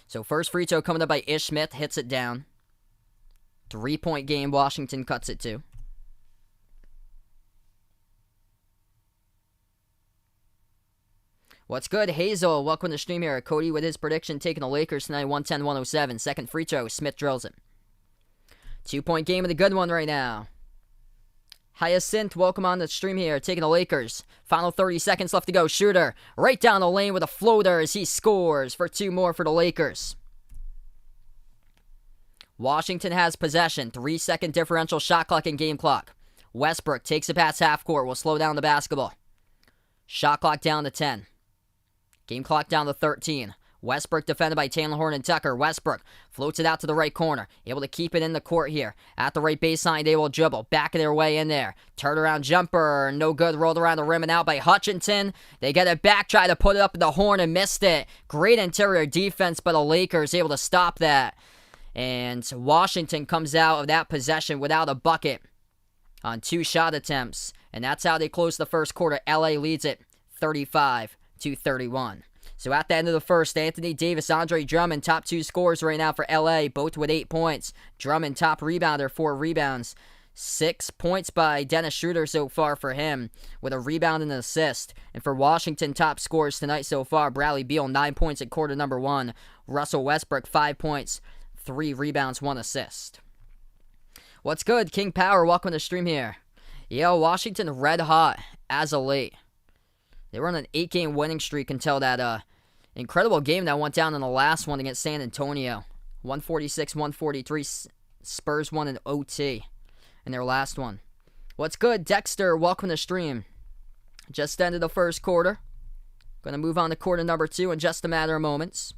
So first free throw coming up by Ish Smith. Hits it down. 3-point game. Washington cuts it to. What's good? Hazel, welcome to the stream here. Cody with his prediction, taking the Lakers tonight, 110-107. Second free throw, Smith drills it. 2-point game of the good one right now. Hyacinth, welcome on the stream here, taking the Lakers. Final 30 seconds left to go. Schroeder right down the lane with a floater as he scores for 2 more for the Lakers. Washington has possession. 3-second differential shot clock and game clock. Westbrook takes it past half court. Will slow down the basketball. Shot clock down to 10. Game clock down to 13. Westbrook defended by Talen Horton Tucker. Westbrook floats it out to the right corner. Able to keep it in the court here. At the right baseline, they will dribble. Back of their way in there. Turnaround jumper. No good. Rolled around the rim and out by Hutchinson. They get it back. Try to put it up in the horn and missed it. Great interior defense by the Lakers. Able to stop that. And Washington comes out of that possession without a bucket on 2 shot attempts. And that's how they close the first quarter. LA leads it 35-31. So at the end of the first, Anthony Davis, Andre Drummond, top 2 scorers right now for LA, both with 8 points. Drummond, top rebounder, 4 rebounds. 6 points by Dennis Schroeder so far for him, with a rebound and an assist. And for Washington, top scorers tonight so far, Bradley Beal, 9 points at quarter number 1. Russell Westbrook, 5 points, 3 rebounds, 1 assist. What's good? King Power, welcome to the stream here. Yo, Washington red hot as of late. They were on an 8-game winning streak until that incredible game that went down in the last one against San Antonio. 146-143. Spurs won in OT in their last one. What's good? Dexter, welcome to the stream. Just ended the first quarter. Going to move on to quarter number 2 in just a matter of moments.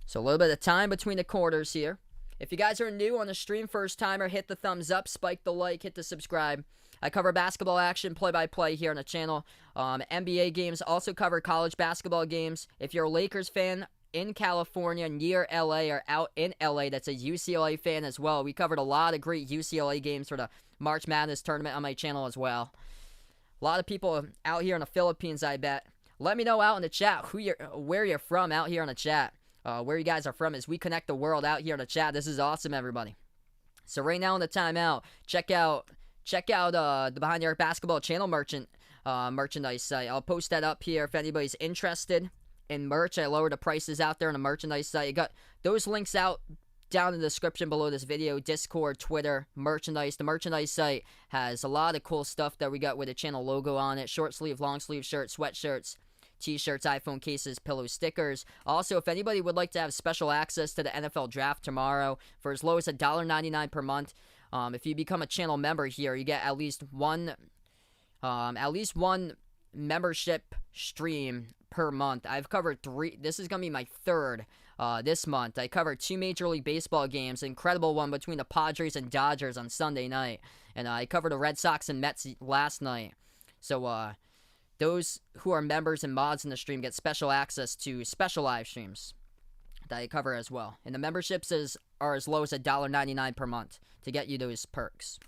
So a little bit of time between the quarters here. If you guys are new on the stream, first timer, hit the thumbs up, spike the like, hit the subscribe. I cover basketball action, play-by-play here on the channel. NBA games, also cover college basketball games. If you're a Lakers fan in California, near LA, or out in LA, that's a UCLA fan as well. We covered a lot of great UCLA games for the March Madness tournament on my channel as well. A lot of people out here in the Philippines, I bet. Let me know out in the chat where you're from out here in the chat. Where you guys are from, as we connect the world out here in the chat. This is awesome, everybody. So right now in the timeout, check out the Behind the Arc Basketball channel merchandise site. I'll post that up here if anybody's interested in merch. I lowered the prices out there on the merchandise site. You got those links out down in the description below this video. Discord, Twitter, merchandise. The merchandise site has a lot of cool stuff that we got with the channel logo on it. Short sleeve, long sleeve shirts, sweatshirts, T-shirts, iPhone cases, pillow stickers. Also, if anybody would like to have special access to the NFL Draft tomorrow for as low as $1.99 per month, if you become a channel member here, you get at least one membership stream per month. I've covered 3. This is gonna be my 3rd this month. I covered 2 Major League Baseball games. Incredible one between the Padres and Dodgers on Sunday night, and I covered the Red Sox and Mets last night. So, those who are members and mods in the stream get special access to special live streams that I cover as well. And the memberships is are as low as $1.99 per month to get you those perks.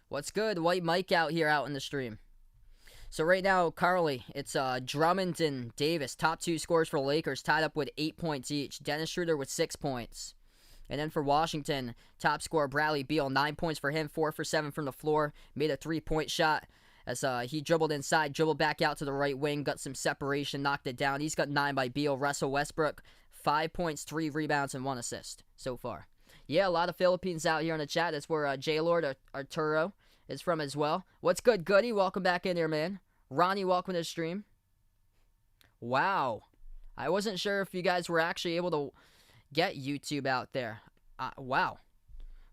What's good? White Mike out here out in the stream. So right now, Carly, it's Drummond and Davis, top 2 scorers for the Lakers, tied up with 8 points each. Dennis Schroeder with 6 points. And then for Washington, top scorer Bradley Beal, 9 points for him, 4 for 7 from the floor. Made a 3-point shot as he dribbled inside, dribbled back out to the right wing, got some separation, knocked it down. He's got 9 by Beal. Russell Westbrook, 5 points, 3 rebounds, and 1 assist so far. Yeah, a lot of Philippines out here in the chat. That's where J-Lord Arturo is from as well. What's good, Goody? Welcome back in here, man. Ronnie, welcome to the stream. Wow. I wasn't sure if you guys were actually able to get YouTube out there. Wow.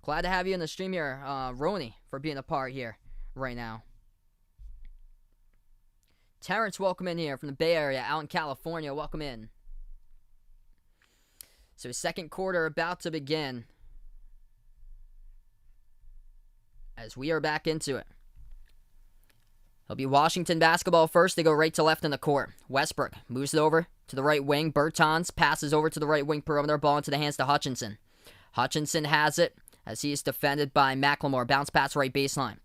Glad to have you in the stream here, Roni, for being a part here right now. Terrence, welcome in here from the Bay Area, out in California. Welcome in. So second quarter about to begin, as we are back into it. It'll be Washington basketball first. They go right to left in the court. Westbrook moves it over to the right wing. Bertans passes over to the right wing perimeter. Ball into the hands to Hutchinson. Hutchinson has it as he is defended by McLemore. Bounce pass right baseline.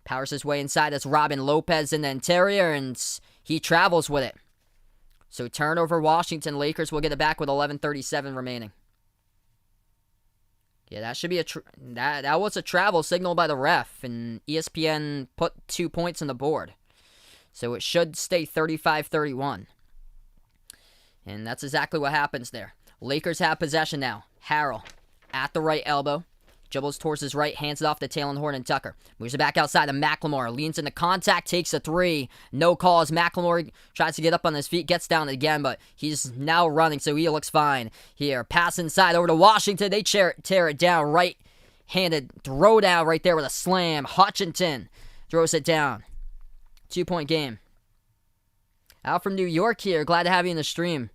Powers his way inside as Robin Lopez in the interior, and he travels with it. So turnover Washington. Lakers will get it back with 11:37 remaining. Yeah, that should be that was a travel signal by the ref, and ESPN put 2 points on the board. So it should stay 35-31. And that's exactly what happens there. Lakers have possession now. Harrell at the right elbow. Dribbles towards his right, hands it off to Talen Horton Tucker. Moves it back outside to McLemore. Leans into contact, takes a 3. No call as McLemore tries to get up on his feet, gets down again, but he's now running, so he looks fine here. Pass inside over to Washington. They tear it down. Right-handed throw down right there with a slam. Hutchinson throws it down. 2-point game. Out from New York here. Glad to have you in the stream.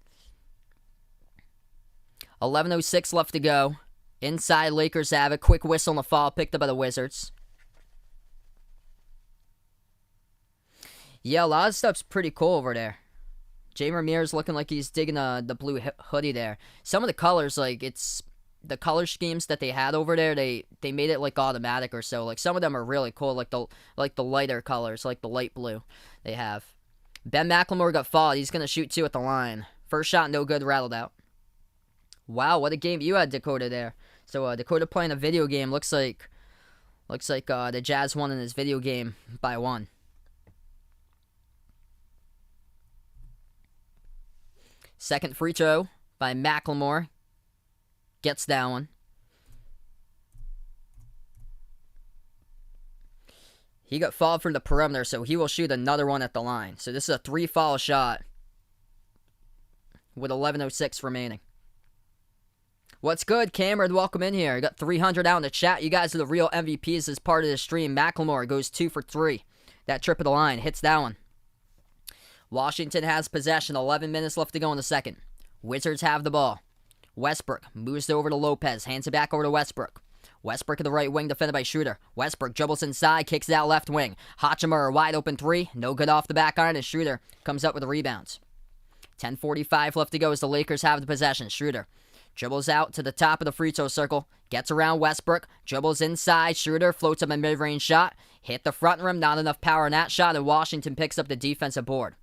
11:06 left to go. Inside, Lakers have it. Quick whistle on the foul, picked up by the Wizards. Yeah, a lot of stuff's pretty cool over there. Jay Ramirez looking like he's digging the blue hoodie there. Some of the colors, like, it's the color schemes that they had over there, they made it like automatic or so. Like, some of them are really cool, like the lighter colors, like the light blue they have. Ben McLemore got fouled. He's going to shoot 2 at the line. First shot, no good, rattled out. Wow, what a game you had, Dakota, there. So Dakota playing a video game. Looks like the Jazz won in his video game by 1. Second free throw by McLemore. Gets that one. He got fouled from the perimeter, so he will shoot another one at the line. So this is a 3-foul shot with 11:06 remaining. What's good, Cameron? Welcome in here. I got 300 out in the chat. You guys are the real MVPs as part of the stream. McLemore goes 2 for 3. That trip of the line hits that one. Washington has possession. 11 minutes left to go in the second. Wizards have the ball. Westbrook moves it over to Lopez. Hands it back over to Westbrook. Westbrook at the right wing, defended by Schroeder. Westbrook dribbles inside, kicks it out left wing. Hachimura, wide open 3. No good off the back iron, and Schroeder comes up with the rebounds. 10:45 left to go as the Lakers have the possession. Schroeder dribbles out to the top of the free throw circle. Gets around Westbrook. Dribbles inside. Schroeder floats up a mid-range shot. Hit the front rim. Not enough power in that shot, and Washington picks up the defensive board.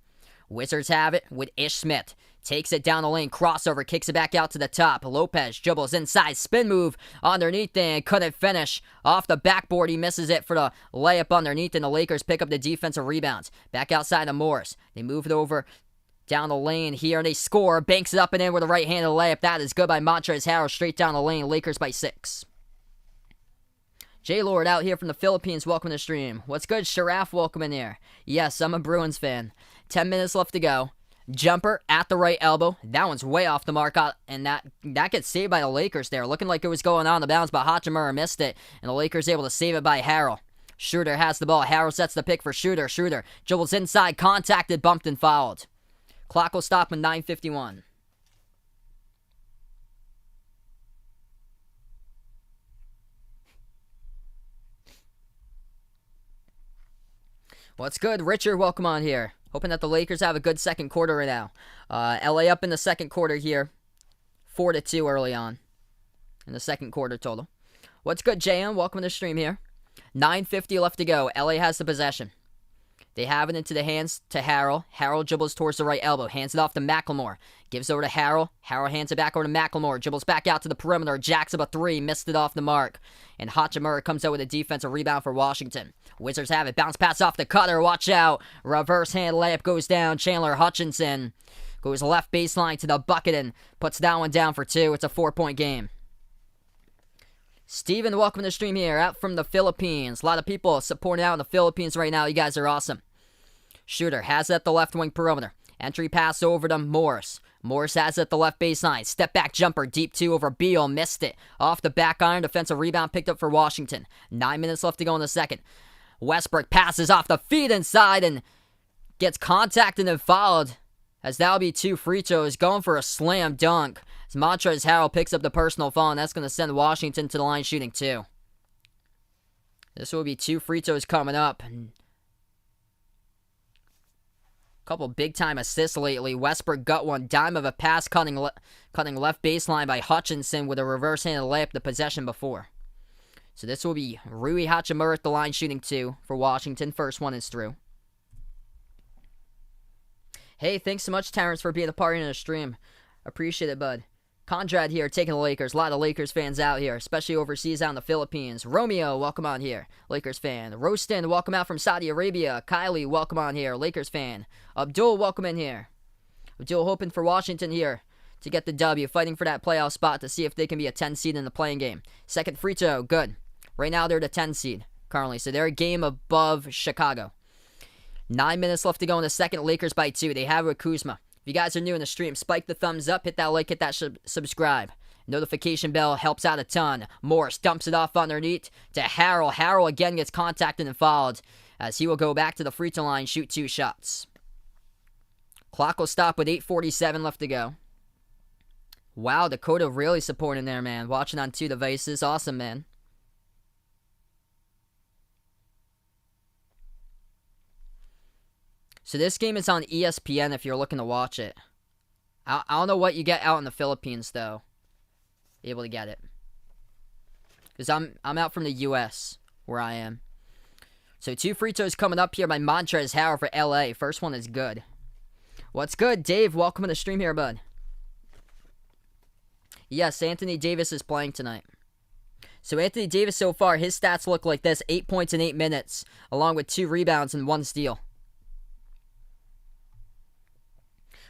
Wizards have it with Ish Smith. Takes it down the lane. Crossover. Kicks it back out to the top. Lopez dribbles inside. Spin move underneath and couldn't finish. Off the backboard. He misses it for the layup underneath, and the Lakers pick up the defensive rebounds. Back outside to Morris. They move it over down the lane here, and they score. Banks it up and in with a right-handed layup. That is good by Montrezl Harrell. Straight down the lane. Lakers by 6. J-Lord out here from the Philippines. Welcome to the stream. What's good, Sharaf? Welcome in here. Yes, I'm a Bruins fan. 10 minutes left to go. Jumper at the right elbow. That one's way off the mark, and that gets saved by the Lakers there. Looking like it was going on the bounds, but Hachimura missed it, and the Lakers able to save it by Harrell. Schroeder has the ball. Harrell sets the pick for Schroeder. Schroeder dribbles inside, contacted, bumped, and fouled. Clock will stop with 9:51. What's good, Richard? Welcome on here. Hoping that the Lakers have a good second quarter right now. LA up in the second quarter here. 4-2 early on in the second quarter total. What's good, JM? Welcome to the stream here. 9:50 left to go. LA has the possession. They have it into the hands to Harrell. Harrell dribbles towards the right elbow. Hands it off to McLemore. Gives over to Harrell. Harrell hands it back over to McLemore. Dribbles back out to the perimeter. Jacks up a three. Missed it off the mark. And Hachimura comes out with a defensive rebound for Washington. Wizards have it. Bounce pass off the cutter. Watch out. Reverse hand layup goes down. Chandler Hutchinson goes left baseline to the bucket and puts that one down for two. It's a 4-point game. Steven, welcome to the stream here. Out from the Philippines. A lot of people supporting out in the Philippines right now. You guys are awesome. Shooter has it at the left wing perimeter. Entry pass over to Morris. Morris has it at the left baseline. Step back jumper. Deep two over Beal. Missed it. Off the back iron. Defensive rebound picked up for Washington. 9 minutes left to go in the second. Westbrook passes off the feet inside and gets contacted and fouled. As that'll be two free throws. Going for a slam dunk. As Montrezl Harrell picks up the personal foul, and that's going to send Washington to the line shooting two. This will be two free throws coming up. Couple big-time assists lately. Westbrook got one. Dime of a pass cutting left baseline by Hutchinson with a reverse-handed layup the possession before. So this will be Rui Hachimura at the line shooting two for Washington. First one is through. Hey, thanks so much, Terrence, for being a part in the stream. Appreciate it, bud. Conrad here, taking the Lakers. A lot of Lakers fans out here, especially overseas out in the Philippines. Romeo, welcome on here. Lakers fan. Rostin, welcome out from Saudi Arabia. Kylie, welcome on here. Lakers fan. Abdul, welcome in here. Abdul hoping for Washington here to get the W, fighting for that playoff spot to see if they can be a 10 seed in the playing game. Second free throw, good. Right now they're the 10 seed currently, so they're a game above Chicago. 9 minutes left to go in the second. Lakers by 2. They have it with Kuzma. If you guys are new in the stream, spike the thumbs up, hit that like, hit that subscribe. Notification bell helps out a ton. Morris dumps it off underneath to Harrell. Harrell again gets contacted and fouled as he will go back to the free throw line, shoot 2 shots. Clock will stop with 8:47 left to go. Wow, Dakota really supporting there, man. Watching on 2 devices. Awesome, man. So this game is on ESPN if you're looking to watch it. I don't know what you get out in the Philippines, though. Able to get it. Because I'm out from the U.S., where I am. So 2 free throws coming up here by Montrezl Harrell for L.A. First one is good. What's good, Dave? Welcome to the stream here, bud. Yes, Anthony Davis is playing tonight. So Anthony Davis so far, his stats look like this. 8 points in 8 minutes, along with 2 rebounds and 1 steal.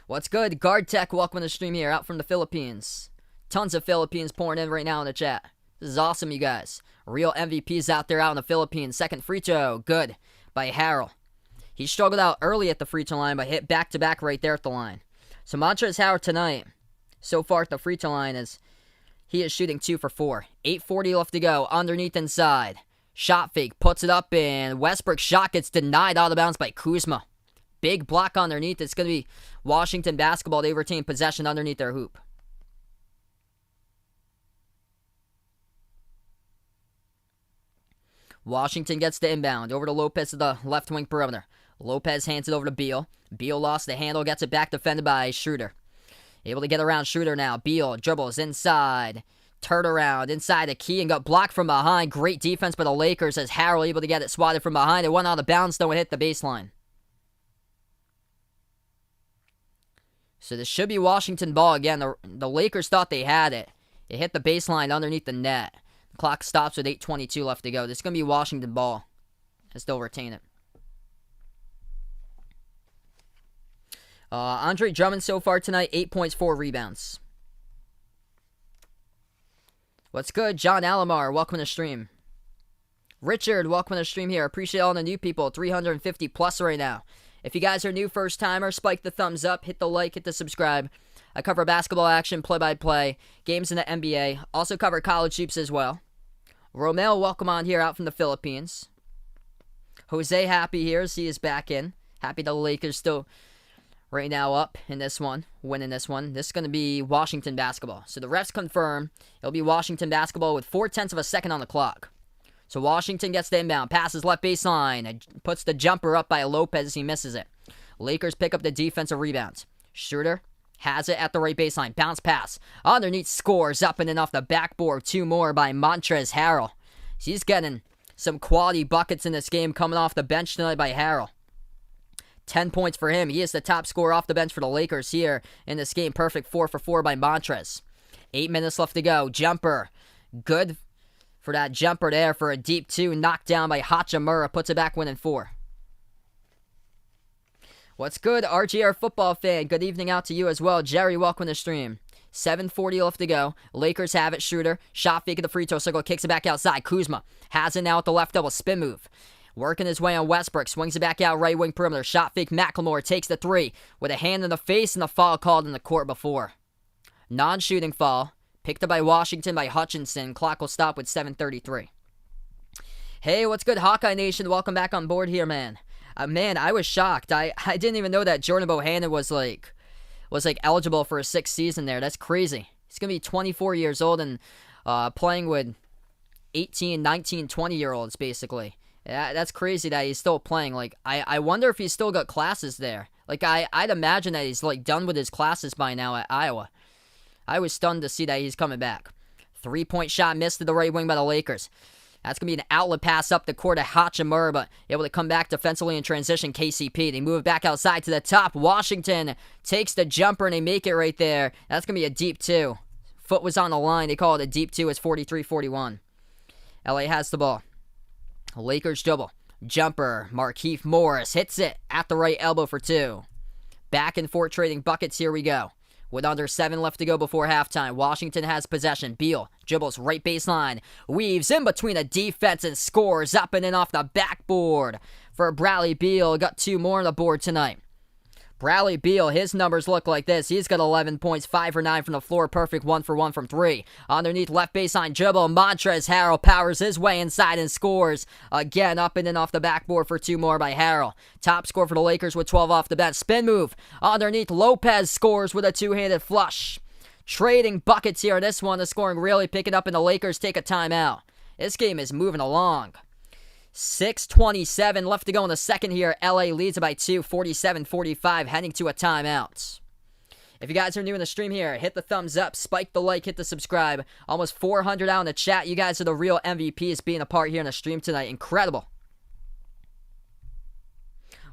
What's good? Guard Tech, welcome to the stream here, out from the Philippines. Tons of Philippines pouring in right now in the chat. This is awesome, you guys. Real MVPs out there out in the Philippines. Second free throw, good, by Harrell. He struggled out early at the free throw line, but hit back-to-back right there at the line. So Montrezl Harrell tonight, so far at the free throw line, he is shooting 2 for 4. 8:40 left to go, underneath inside. Shot fake, puts it up, and Westbrook's shot gets denied out of bounds by Kuzma. Big block underneath. It's going to be Washington basketball. They retain possession underneath their hoop. Washington gets the inbound. Over to Lopez to the left wing perimeter. Lopez hands it over to Beal. Beal lost the handle. Gets it back defended by Schroeder. Able to get around Schroeder now. Beal dribbles inside. Turn around inside the key and got blocked from behind. Great defense by the Lakers as Harrell able to get it swatted from behind. It went out of bounds though and hit the baseline. So this should be Washington ball again. The Lakers thought they had it. It hit the baseline underneath the net. The clock stops with 8:22 left to go. This is going to be Washington ball. And still retain it. Andre Drummond so far tonight, 8 points, 4 rebounds. What's good? John Alomar, welcome to the stream. Richard, welcome to the stream here. Appreciate all the new people. 350 plus right now. If you guys are new first-timer, spike the thumbs up, hit the like, hit the subscribe. I cover basketball action, play-by-play, games in the NBA. Also cover college hoops as well. Romel, welcome on here out from the Philippines. Jose happy here as he is back in. Happy the Lakers still right now up in this one, winning this one. This is going to be Washington basketball. So the refs confirm it'll be Washington basketball with 0.4 of a second on the clock. So Washington gets the inbound, passes left baseline, puts the jumper up by Lopez as he misses it. Lakers pick up the defensive rebounds. Schroeder Has it at the right baseline. Bounce pass. Underneath, scores up and in off the backboard. 2 more by Montrezl Harrell. He's getting some quality buckets in this game coming off the bench tonight by Harrell. 10 points for him. He is the top scorer off the bench for the Lakers here in this game. Perfect 4 for 4 by Montrezl. 8 minutes left to go. Jumper. Good for that jumper there for a deep 2. Knocked down by Hachimura. Puts it back, winning 4. What's good, RGR football fan? Good evening out to you as well. Jerry, welcome to the stream. 7:40 left to go. Lakers have it. Schroeder. Shot fake at the free throw circle. Kicks it back outside. Kuzma has it now at the left double. Spin move. Working his way on Westbrook. Swings it back out right wing perimeter. Shot fake. McLemore takes the 3 with a hand in the face and the foul called in the court before. Non-shooting foul. Picked up by Washington by Hutchinson. Clock will stop with 7:33. Hey, what's good, Hawkeye Nation? Welcome back on board here, man. Man, I was shocked. I didn't even know that Jordan Bohannon was eligible for a 6th season there. That's crazy. He's going to be 24 years old and playing with 18, 19, 20-year-olds, basically. That's crazy that he's still playing. Like, I wonder if he's still got classes there. Like, I'd imagine that he's, like, done with his classes by now at Iowa. I was stunned to see that he's coming back. 3-point shot missed to the right wing by the Lakers. That's going to be an outlet pass up the court to Hachimura, but able to come back defensively in transition, KCP. They move it back outside to the top. Washington takes the jumper, and they make it right there. That's going to be a deep 2. Foot was on the line. They call it a deep 2. It's 43-41. LA has the ball. Lakers dribble. Jumper. Markieff Morris hits it at the right elbow for 2. Back and forth trading buckets. Here we go. With under 7 left to go before halftime, Washington has possession. Beal dribbles right baseline, weaves in between a defense and scores up and in off the backboard for Bradley Beal. Got 2 more on the board tonight. Bradley Beal, his numbers look like this. He's got 11 points, 5 for 9 from the floor, perfect 1 for 1 from 3. Underneath left baseline dribble, Montrezl Harrell powers his way inside and scores. Again, up and in off the backboard for 2 more by Harrell. Top score for the Lakers with 12 off the bench. Spin move. Underneath, Lopez scores with a 2-handed flush. Trading buckets here. This one, the scoring really picking up, and the Lakers take a timeout. This game is moving along. 6:27 left to go in the second here. LA leads it by 2, 47-45, heading to a timeout. If you guys are new in the stream here, hit the thumbs up, spike the like, hit the subscribe. Almost 400 out in the chat. You guys are the real MVPs being a part here in the stream tonight. Incredible.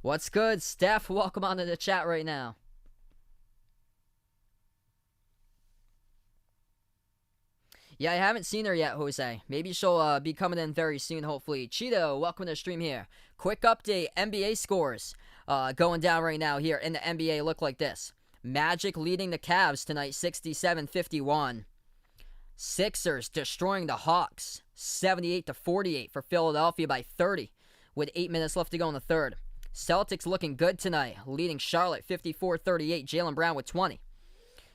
What's good, Steph? Welcome on to the chat right now. Yeah, I haven't seen her yet, Jose. Maybe she'll be coming in very soon, hopefully. Cheeto, welcome to the stream here. Quick update, NBA scores going down right now here in the NBA look like this. Magic leading the Cavs tonight, 67-51. Sixers destroying the Hawks, 78-48 for Philadelphia by 30, with 8 minutes left to go in the third. Celtics looking good tonight, leading Charlotte 54-38. Jaylen Brown with 20.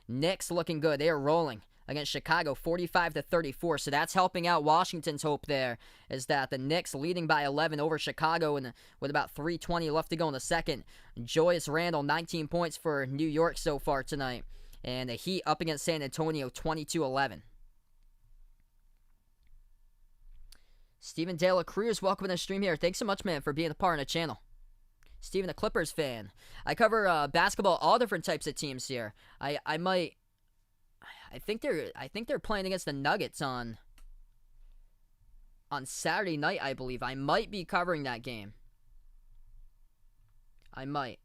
Knicks looking good. They are rolling against Chicago 45-34. So that's helping out Washington's hope there, is that the Knicks leading by 11 over Chicago and with about 3:20 left to go in the second. Julius Randle, 19 points for New York so far tonight. And the Heat up against San Antonio 22-11. Steven De La Cruz, welcome to the stream here. Thanks so much, man, for being a part of the channel. Steven, the Clippers fan. I cover basketball, all different types of teams here. I think they're playing against the Nuggets on Saturday night, I believe. I might be covering that game. I might.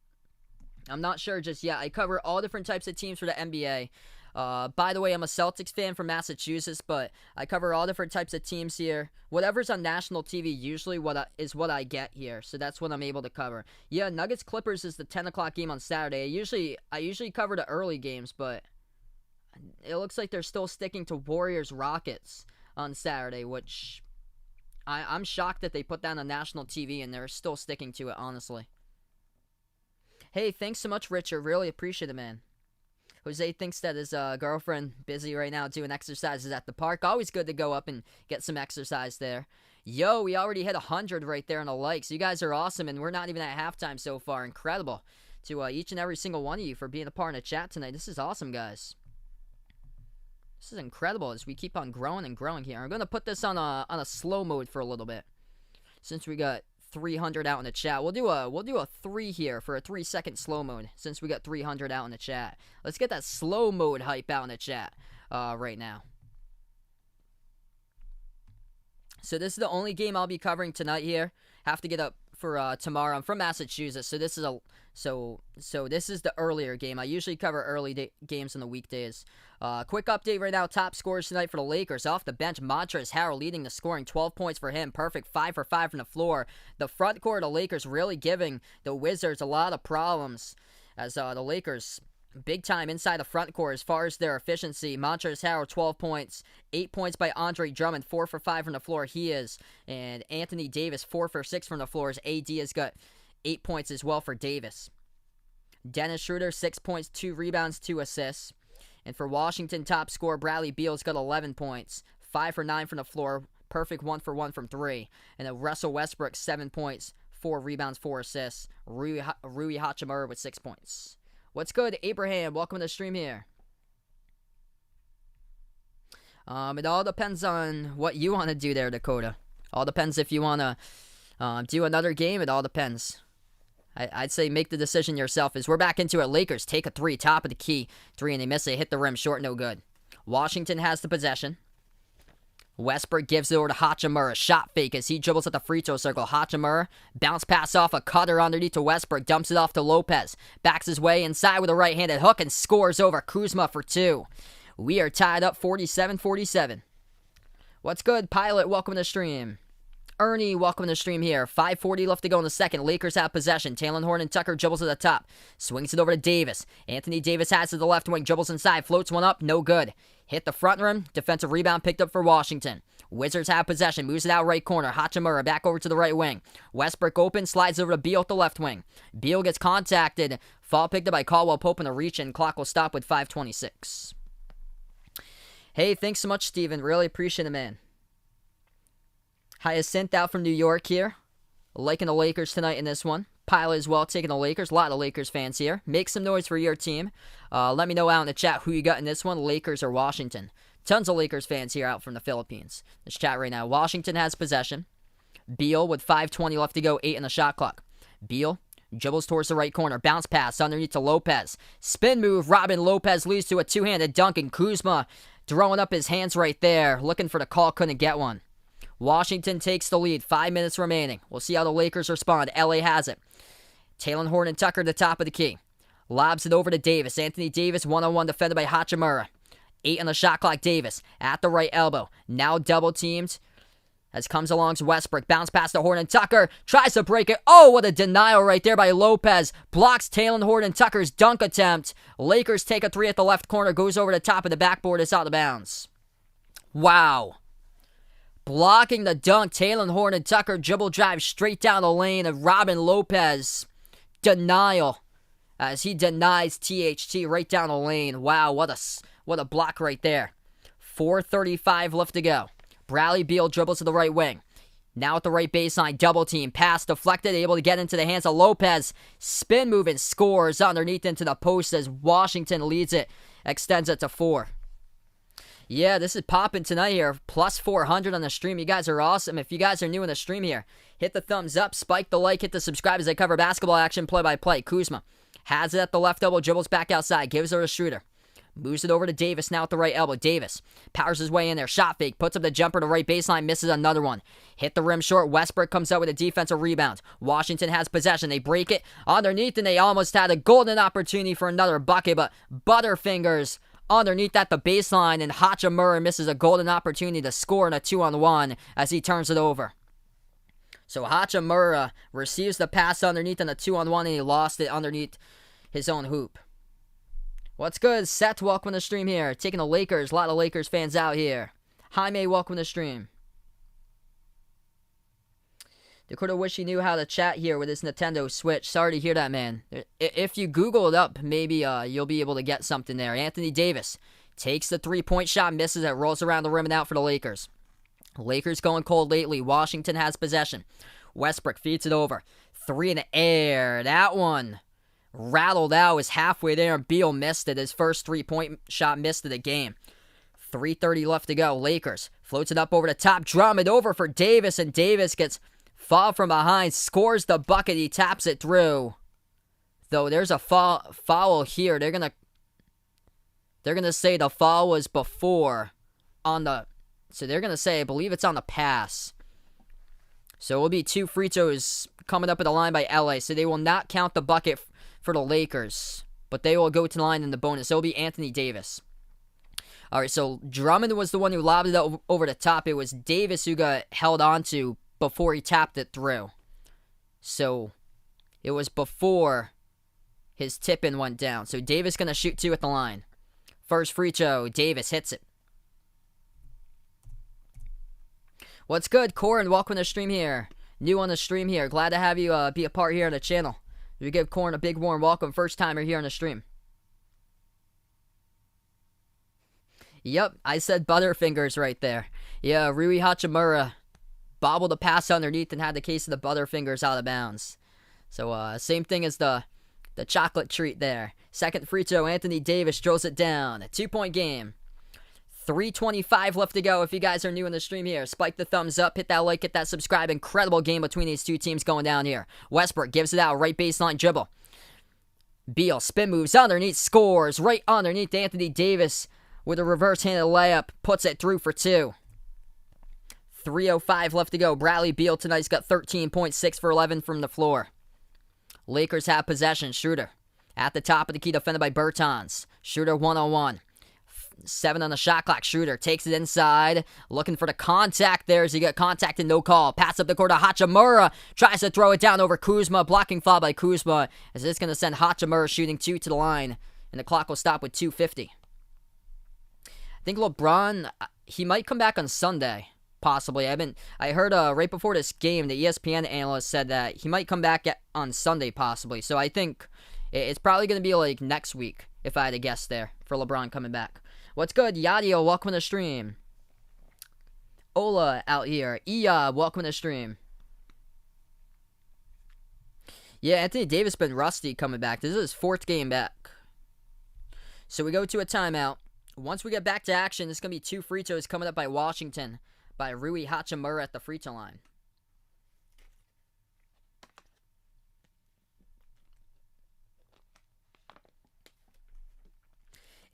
I'm not sure just yet. I cover all different types of teams for the NBA. By the way, I'm a Celtics fan from Massachusetts, but I cover all different types of teams here. Whatever's on national TV usually is what I get here, so that's what I'm able to cover. Yeah, Nuggets Clippers is the 10 o'clock game on Saturday. I usually cover the early games, but it looks like they're still sticking to Warriors Rockets on Saturday, which I'm shocked that they put that on national TV and they're still sticking to it, honestly. Hey, thanks so much, Richard. Really appreciate it, man. Jose thinks that his girlfriend busy right now doing exercises at the park. Always good to go up and get some exercise there. Yo, we already hit 100 right there in the likes. You guys are awesome, and we're not even at halftime so far. Incredible to each and every single one of you for being a part of the chat tonight. This is awesome, guys. This is incredible as we keep on growing and growing here. I'm going to put this on a slow mode for a little bit, since we got 300 out in the chat. We'll do a 3 here for a 3-second slow mode since we got 300 out in the chat. Let's get that slow mode hype out in the chat right now. So this is the only game I'll be covering tonight here. Have to get up for tomorrow. I'm from Massachusetts, so this is this is the earlier game. I usually cover early games on the weekdays. Quick update right now. Top scorers tonight for the Lakers. Off the bench, Montrezl Harrell leading the scoring. 12 points for him. Perfect 5 for 5 from the floor. The front court of the Lakers really giving the Wizards a lot of problems as the Lakers big time inside the front court as far as their efficiency. Montrezl Harrell, 12 points. 8 points by Andre Drummond, 4 for 5 from the floor. He is. And Anthony Davis, 4 for 6 from the floor. As AD has got 8 points as well for Davis. Dennis Schroeder, 6 points, 2 rebounds, 2 assists. And for Washington, top scorer Bradley Beal's got 11 points. 5 for 9 from the floor. Perfect 1 for 1 from 3. And then Russell Westbrook, 7 points, 4 rebounds, 4 assists. Rui Hachimura with 6 points. What's good, Abraham? Welcome to the stream here. It all depends on what you want to do there, Dakota. All depends if you want to do another game. It all depends. I'd say make the decision yourself. As we're back into it, Lakers take a 3, top of the key. 3, and they miss it. Hit the rim, short, no good. Washington has the possession. Westbrook gives it over to Hachimura. Shot fake as he dribbles at the free throw circle. Hachimura, bounce pass off a cutter underneath to Westbrook. Dumps it off to Lopez. Backs his way inside with a right-handed hook and scores over Kuzma for 2. We are tied up 47-47. What's good, Pilot? Welcome to the stream. Ernie, welcome to the stream here. 5:40 left to go in the second. Lakers have possession. Talen Horton-Tucker dribbles to the top. Swings it over to Davis. Anthony Davis has to the left wing. Dribbles inside. Floats one up. No good. Hit the front rim. Defensive rebound picked up for Washington. Wizards have possession. Moves it out right corner. Hachimura back over to the right wing. Westbrook open. Slides over to Beal at the left wing. Beal gets contacted. Foul picked up by Caldwell Pope in the reach, and clock will stop with 5:26. Hey, thanks so much, Steven. Really appreciate it, man. Hyacinth out from New York here. Liking the Lakers tonight in this one. Pilot as well, taking the Lakers. A lot of Lakers fans here. Make some noise for your team. Let me know out in the chat who you got in this one, Lakers or Washington. Tons of Lakers fans here out from the Philippines. Let's chat right now. Washington has possession. Beal with 5:20 left to go, 8 in the shot clock. Beal dribbles towards the right corner. Bounce pass underneath to Lopez. Spin move. Robin Lopez leads to a two-handed dunk, and Kuzma throwing up his hands right there. Looking for the call, couldn't get one. Washington takes the lead. 5 minutes remaining. We'll see how the Lakers respond. LA has it. Talen Horton-Tucker at the top of the key. Lobs it over to Davis. Anthony Davis, one-on-one defended by Hachimura. 8 on the shot clock. Davis at the right elbow. Now double teamed as comes along to Westbrook. Bounce pass to Horton-Tucker. Tries to break it. Oh, what a denial right there by Lopez. Blocks Talen Horton-Tucker's dunk attempt. Lakers take a 3 at the left corner. Goes over the top of the backboard. It's out of bounds. Wow. Blocking the dunk, Talen Horton-Tucker dribble drive straight down the lane of Robin Lopez. Denial as he denies THT right down the lane. Wow, what a block right there. 4:35 left to go. Bradley Beal dribbles to the right wing. Now at the right baseline, double team, pass deflected, able to get into the hands of Lopez. Spin move and scores underneath into the post as Washington leads it, extends it to 4. Yeah, this is popping tonight here. Plus 400 on the stream. You guys are awesome. If you guys are new in the stream here, hit the thumbs up, spike the like, hit the subscribe as I cover basketball action play-by-play. Kuzma has it at the left elbow, dribbles back outside, gives it to Schroeder. Moves it over to Davis now at the right elbow. Davis powers his way in there. Shot fake. Puts up the jumper to right baseline. Misses another one. Hit the rim short. Westbrook comes out with a defensive rebound. Washington has possession. They break it underneath, and they almost had a golden opportunity for another bucket, but Butterfingers underneath at the baseline, and Hachimura misses a golden opportunity to score in a 2-on-1 as he turns it over. So Hachimura receives the pass underneath in a 2-on-1, and he lost it underneath his own hoop. What's good? Seth, welcome to the stream here. Taking the Lakers. A lot of Lakers fans out here. Jaime, welcome to the stream. Dakota wish he knew how to chat here with his Nintendo Switch. Sorry to hear that, man. If you Google it up, maybe you'll be able to get something there. Anthony Davis takes the three-point shot, misses it, rolls around the rim and out for the Lakers. Lakers going cold lately. Washington has possession. Westbrook feeds it over. 3 in the air. That one rattled out, was halfway there, and Beal missed it. His first three-point shot missed of the game. 3:30 left to go. Lakers floats it up over the top. Drum it over for Davis, and Davis gets Fall from behind, scores the bucket. He taps it through. Though there's a foul here. They're gonna say the foul was before on the. So they're gonna say, I believe it's on the pass. So it will be 2 free throws coming up at the line by LA. So they will not count the bucket for the Lakers, but they will go to the line in the bonus. It will be Anthony Davis. All right, so Drummond was the one who lobbed it over the top. It was Davis who got held onto before he tapped it through. So it was before his tip-in went down. So Davis going to shoot 2 at the line. First free throw, Davis hits it. What's good, Corin? Welcome to the stream here. New on the stream here. Glad to have you be a part here on the channel. We give Corin a big warm welcome. First timer here on the stream. Yep, I said Butterfingers right there. Yeah, Rui Hachimura bobbled the pass underneath and had the case of the Butterfingers out of bounds. So, same thing as the chocolate treat there. Second free throw, Anthony Davis drills it down. A 2-point game. 3:25 left to go. If you guys are new in the stream here, spike the thumbs up, hit that like, hit that subscribe. Incredible game between these two teams going down here. Westbrook gives it out, right baseline dribble. Beal spin moves underneath, scores right underneath Anthony Davis with a reverse-handed layup, puts it through for 2. 3:05 left to go. Bradley Beal tonight's got 13 points, 6 for 11 from the floor. Lakers have possession. Schroeder at the top of the key, defended by Bertans. Schroeder 1-on-1. 7 on the shot clock. Schroeder takes it inside, looking for the contact there as he got contact and no call. Pass up the court to Hachimura. Tries to throw it down over Kuzma. Blocking foul by Kuzma as it's going to send Hachimura shooting 2 to the line. And the clock will stop with 2:50. I think LeBron, he might come back on Sunday. Possibly. I heard right before this game, the ESPN analyst said that he might come back on Sunday, possibly. So I think it's probably going to be like next week, if I had to guess there, for LeBron coming back. What's good, Yadio? Welcome to the stream. Ola out here. Iya, welcome to the stream. Yeah, Anthony Davis been rusty coming back. This is his 4th game back. So we go to a timeout. Once we get back to action, it's going to be 2 free throws coming up by Washington by Rui Hachimura at the free throw line.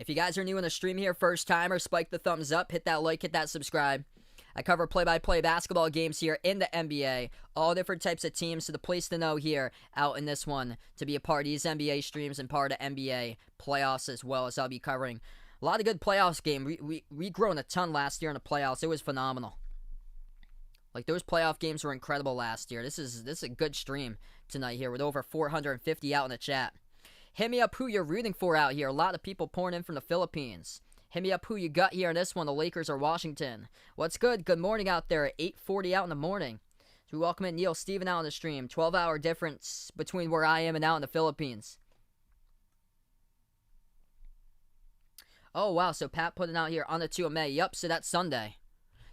If you guys are new in the stream here, first timer, spike the thumbs up, hit that like, hit that subscribe. I cover play-by-play basketball games here in the NBA, all different types of teams, so the place to know here out in this one to be a part of these NBA streams and part of NBA playoffs as well, as I'll be covering a lot of good playoffs game. We grown a ton last year in the playoffs. It was phenomenal. Like, those playoff games were incredible last year. This is a good stream tonight here with over 450 out in the chat. Hit me up who you're rooting for out here. A lot of people pouring in from the Philippines. Hit me up who you got here in this one, the Lakers or Washington. What's good? Good morning out there at 8:40 out in the morning. So we welcome in Neil Steven out on the stream. 12-hour difference between where I am and out in the Philippines. Oh, wow. So Pat put it out here on the 2 of May. Yup, so that's Sunday.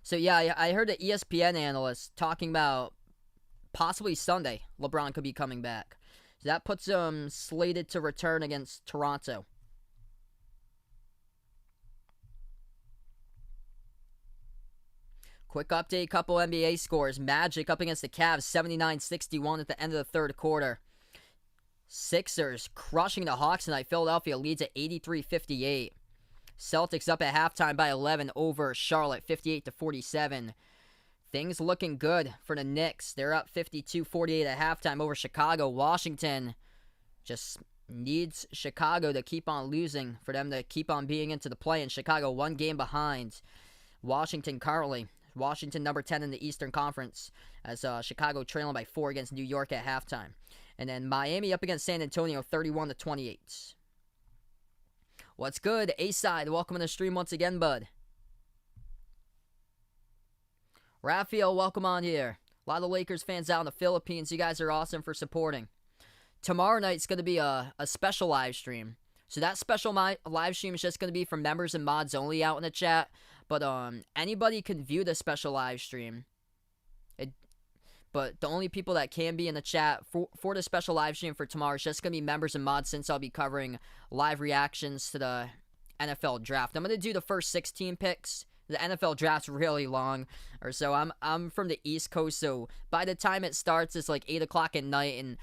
So, yeah, I heard an ESPN analyst talking about possibly Sunday LeBron could be coming back. So that puts him slated to return against Toronto. Quick update, couple NBA scores. Magic up against the Cavs, 79-61 at the end of the 3rd quarter. Sixers crushing the Hawks tonight. Philadelphia leads at 83-58. Celtics up at halftime by 11 over Charlotte, 58-47. Things looking good for the Knicks. They're up 52-48 at halftime over Chicago. Washington just needs Chicago to keep on losing for them to keep on being into the play. And Chicago 1 game behind Washington currently. Washington number 10 in the Eastern Conference as Chicago trailing by 4 against New York at halftime. And then Miami up against San Antonio 31-28. What's good? A-Side, welcome to the stream once again, bud. Raphael, welcome on here. A lot of Lakers fans out in the Philippines. You guys are awesome for supporting. Tomorrow night's going to be a special live stream. So that special live stream is just going to be for members and mods only out in the chat. But anybody can view the special live stream. But the only people that can be in the chat for the special live stream for tomorrow is just going to be members and mods, since I'll be covering live reactions to the NFL draft. I'm going to do the first 16 picks The NFL draft's really long, or so. I'm from the East Coast, so by the time it starts, it's like 8 o'clock at night, and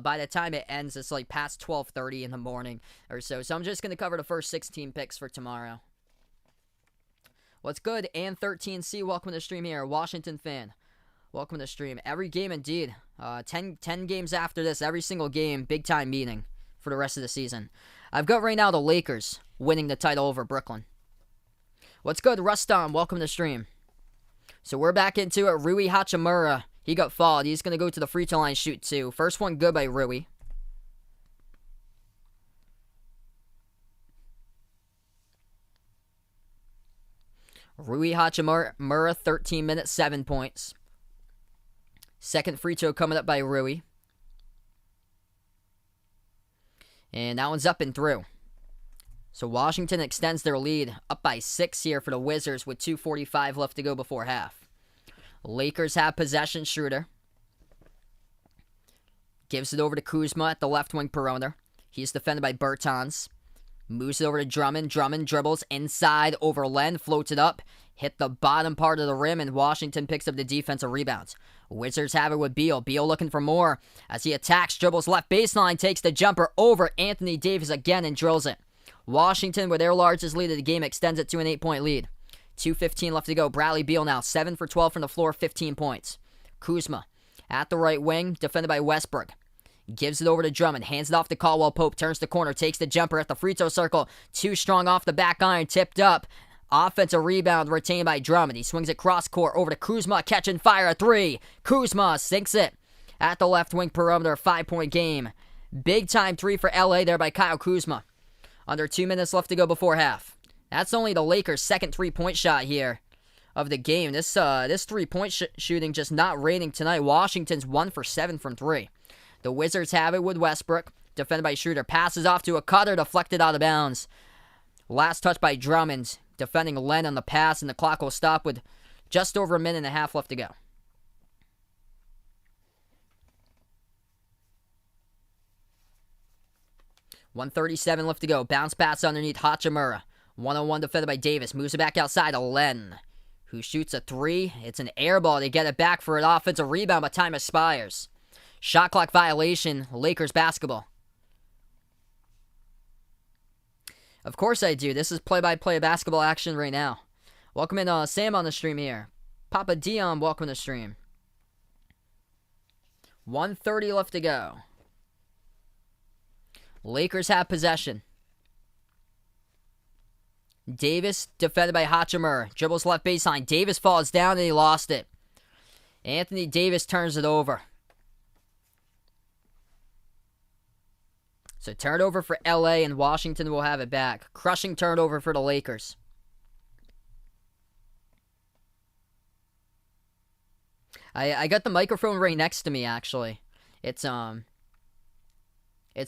by the time it ends, it's like past 12:30 in the morning, or so. So I'm just gonna cover the first 16 picks for tomorrow. What's good? And 13C, welcome to the stream here, Washington fan. Welcome to the stream. Every game, indeed. 10 games after this, every single game, big time meeting for the rest of the season. I've got right now the Lakers winning the title over Brooklyn. What's good, Rustam? Welcome to the stream. So we're back into it. Rui Hachimura, he got fouled. He's going to go to the free throw line, shoot two. First one good by Rui. Rui Hachimura, 13 minutes, 7 points. Second free throw coming up by Rui. And that one's up and through. So Washington extends their lead up by 6 here for the Wizards with 2:45 left to go before half. Lakers have possession. Schroeder gives it over to Kuzma at the left wing perimeter. He's defended by Bertans. Moves it over to Drummond. Drummond dribbles inside over Len. Floats it up. Hit the bottom part of the rim, and Washington picks up the defensive rebounds. Wizards have it with Beal. Beal looking for more as he attacks, dribbles left baseline, takes the jumper over Anthony Davis again and drills it. Washington, with their largest lead of the game, extends it to an 8-point lead. 2:15 left to go. Bradley Beal now 7 for 12 from the floor, 15 points. Kuzma at the right wing, defended by Westbrook. Gives it over to Drummond, hands it off to Caldwell Pope, turns the corner, takes the jumper at the free throw circle. Too strong off the back iron, tipped up. Offensive rebound retained by Drummond. He swings it cross court over to Kuzma, catch and fire a three. Kuzma sinks it at the left wing perimeter, 5-point game. Big time three for LA there by Kyle Kuzma. Under 2 minutes left to go before half. That's only the Lakers' second 3-point shot here of the game. This 3-point shooting just not raining tonight. Washington's 1 for 7 from 3. The Wizards have it with Westbrook, defended by Schroeder. Passes off to a cutter, deflected out of bounds. Last touch by Drummond, defending Len on the pass, and the clock will stop with just over a minute and a half left to go. .137 left to go. Bounce pass underneath Hachimura. 1-on-1 defended by Davis. Moves it back outside to Len, who shoots a three. It's an air ball. They get it back for an offensive rebound, but time expires. Shot clock violation. Lakers basketball. Of course I do. This is play-by-play basketball action right now. Welcome in Sam on the stream here. Papa Dion, welcome to the stream. 1:30 left to go. Lakers have possession. Davis defended by Hachimura. Dribbles left baseline. Davis falls down and he lost it. Anthony Davis turns it over. So turnover for LA, and Washington will have it back. Crushing turnover for the Lakers. I got the microphone right next to me, actually. It's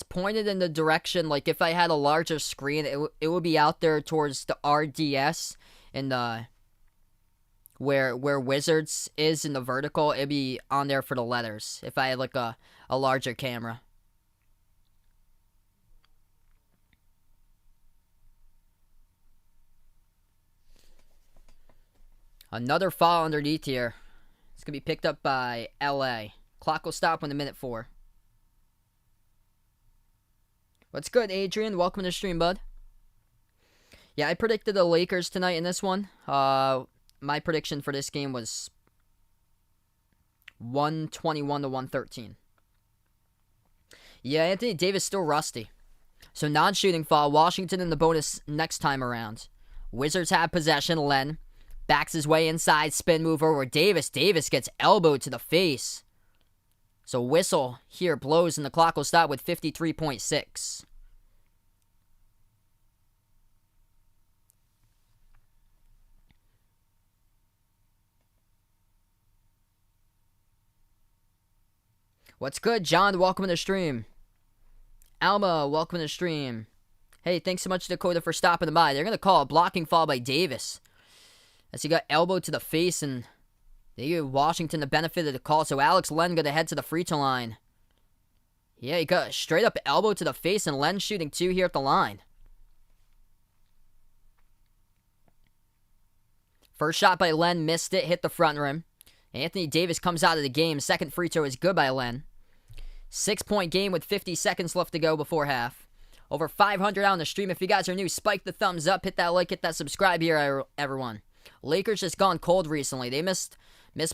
pointed in the direction, like if I had a larger screen, it would be out there towards the RDS and the where Wizards is in the vertical. It'd be on there for the letters if I had like a larger camera. Another foul underneath here. It's going to be picked up by LA. Clock will stop when the minute 4. What's good, Adrian? Welcome to the stream, bud. Yeah, I predicted the Lakers tonight in this one. My prediction for this game was 121 to 113. Yeah, Anthony Davis still rusty. So non-shooting foul. Washington in the bonus next time around. Wizards have possession. Len backs his way inside. Spin move over Davis. Davis gets elbowed to the face. So whistle here blows, and the clock will stop with 53.6. What's good, John? Welcome to the stream. Alma, welcome to the stream. Hey, thanks so much, Dakota, for stopping by. They're going to call a blocking foul by Davis, as he got elbowed to the face, and they give Washington the benefit of the call. So Alex Len got to head to the free throw line. Yeah, he got straight up elbow to the face, and Len shooting 2 here at the line. First shot by Len, missed it, hit the front rim. Anthony Davis comes out of the game. Second free throw is good by Len. 6-point game with 50 seconds left to go before half. Over 500 out on the stream. If you guys are new, spike the thumbs up, hit that like, hit that subscribe here, everyone. Lakers just gone cold recently. They missed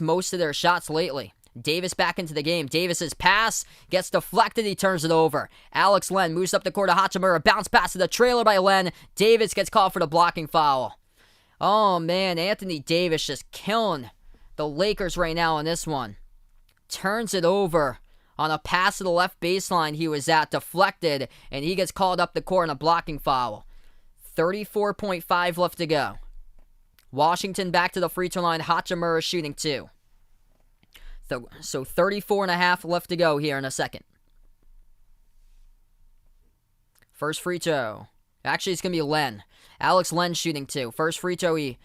most of their shots lately. Davis back into the game. Davis's pass gets deflected. He turns it over. Alex Len moves up the court to Hachimura. Bounce pass to the trailer by Len. Davis gets called for the blocking foul. Oh, man. Anthony Davis just killing the Lakers right now on this one. Turns it over on a pass to the left baseline he was at. Deflected. And he gets called up the court on a blocking foul. 34.5 left to go. Washington back to the free throw line. Hachimura shooting 2. So 34.5 left to go here in a second. First free throw. Actually, it's going to be Len. Alex Len shooting 2. First free throw, he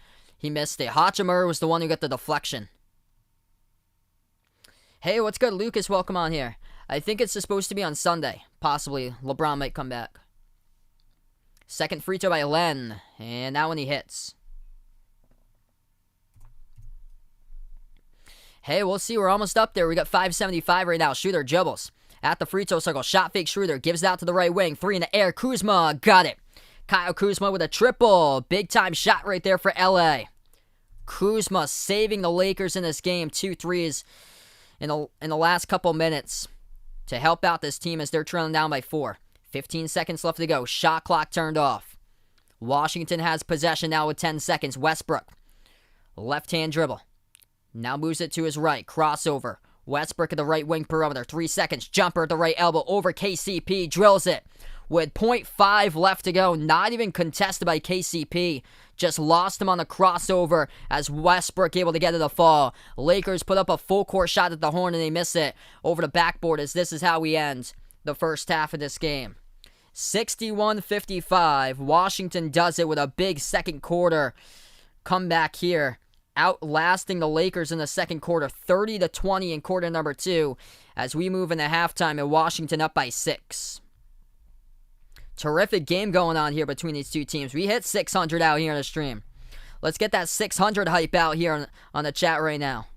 missed it. Hachimura was the one who got the deflection. Hey, what's good? Lucas, welcome on here. I think it's supposed to be on Sunday. Possibly. LeBron might come back. Second free throw by Len. And that one he hits. Hey, we'll see. We're almost up there. We got 575 right now. Schroeder dribbles at the free throw circle. Shot fake Schroeder. Gives it out to the right wing. 3 in the air. Kuzma got it. Kyle Kuzma with a triple. Big time shot right there for LA. Kuzma saving the Lakers in this game. 2 threes in the last couple minutes to help out this team as they're trailing down by 4. 15 seconds left to go. Shot clock turned off. Washington has possession now with 10 seconds. Westbrook. Left-hand dribble. Now moves it to his right. Crossover. Westbrook at the right wing perimeter. 3 seconds. Jumper at the right elbow. Over KCP. Drills it. With 0.5 left to go. Not even contested by KCP. Just lost him on the crossover as Westbrook able to get it a fall. Lakers put up a full court shot at the horn and they miss it over the backboard as this is how we end the first half of this game. 61-55. Washington does it with a big second quarter comeback here. Outlasting the Lakers in the second quarter, 30-20 in quarter number 2, as we move into halftime and Washington up by 6. Terrific game going on here between these two teams. We hit 600 out here on the stream. Let's get that 600 hype out here on the chat right now.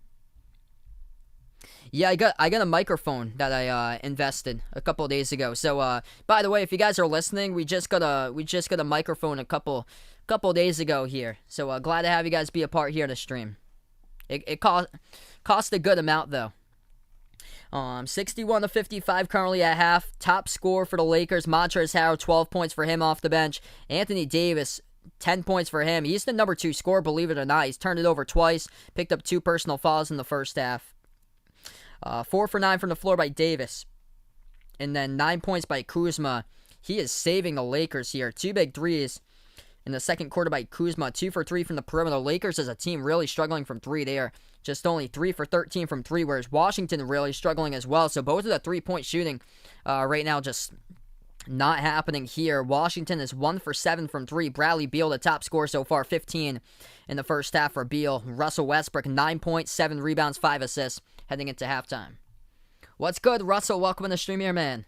Yeah, I got a microphone that I invested a couple of days ago. So, by the way, if you guys are listening, we just got a microphone a couple of days ago here. So, glad to have you guys be a part here of the stream. It cost a good amount though. 61-55 currently at half. Top score for the Lakers. Montrezl Harrell, 12 points for him off the bench. Anthony Davis, 10 points for him. He's the number 2 scorer, believe it or not. He's turned it over twice. Picked up 2 personal fouls in the first half. 4 for 9 from the floor by Davis. And then 9 points by Kuzma. He is saving the Lakers here. 2 big threes in the second quarter by Kuzma. 2 for 3 from the perimeter. Lakers as a team really struggling from 3 there. Just only 3 for 13 from 3, whereas Washington really struggling as well. So both of the 3-point shooting right now just not happening here. Washington is 1 for 7 from 3. Bradley Beal, the top scorer so far, 15 in the first half for Beal. Russell Westbrook, 9 points, 7 rebounds, 5 assists heading into halftime. What's good, Russell? Welcome in the stream here, man.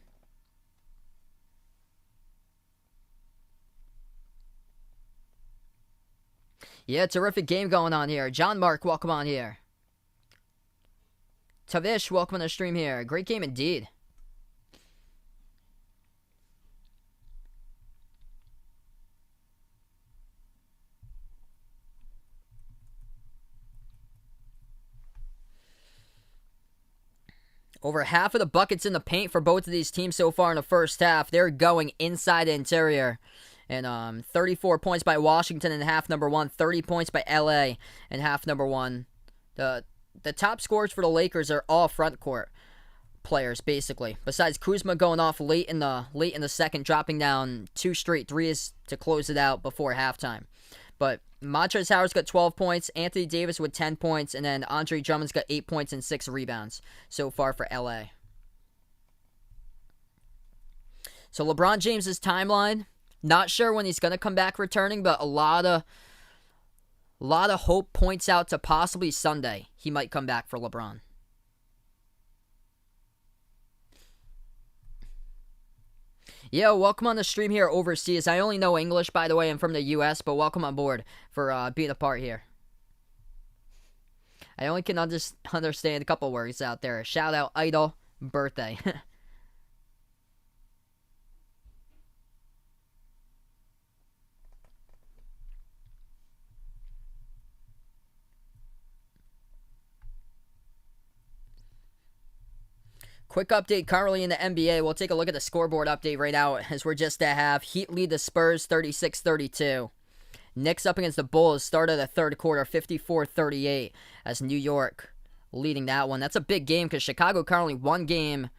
Yeah, terrific game going on here. John Mark, welcome on here. Tavish, welcome on the stream here. Great game indeed. Over half of the buckets in the paint for both of these teams so far in the first half. They're going inside the interior. And 34 points by Washington in half number 1. 30 points by LA in half number 1. The top scorers for the Lakers are all front court players, basically. Besides Kuzma going off late in the second, dropping down 2 straight threes to close it out before halftime. But Montrezl Harrell's got 12 points, Anthony Davis with 10 points, and then Andre Drummond's got 8 points and 6 rebounds so far for LA. So LeBron James's timeline, not sure when he's going to come back returning, but a lot of hope points out to possibly Sunday he might come back for LeBron. Yo, welcome on the stream here overseas. I only know English, by the way. I'm from the U.S., but welcome on board for being a part here. I only can understand a couple words out there. Shout out, idol, birthday. Quick update currently in the NBA. We'll take a look at the scoreboard update right now as we're just at half. Heat lead the Spurs 36-32. Knicks up against the Bulls. Start of the third quarter 54-38 as New York leading that one. That's a big game because Chicago currently one game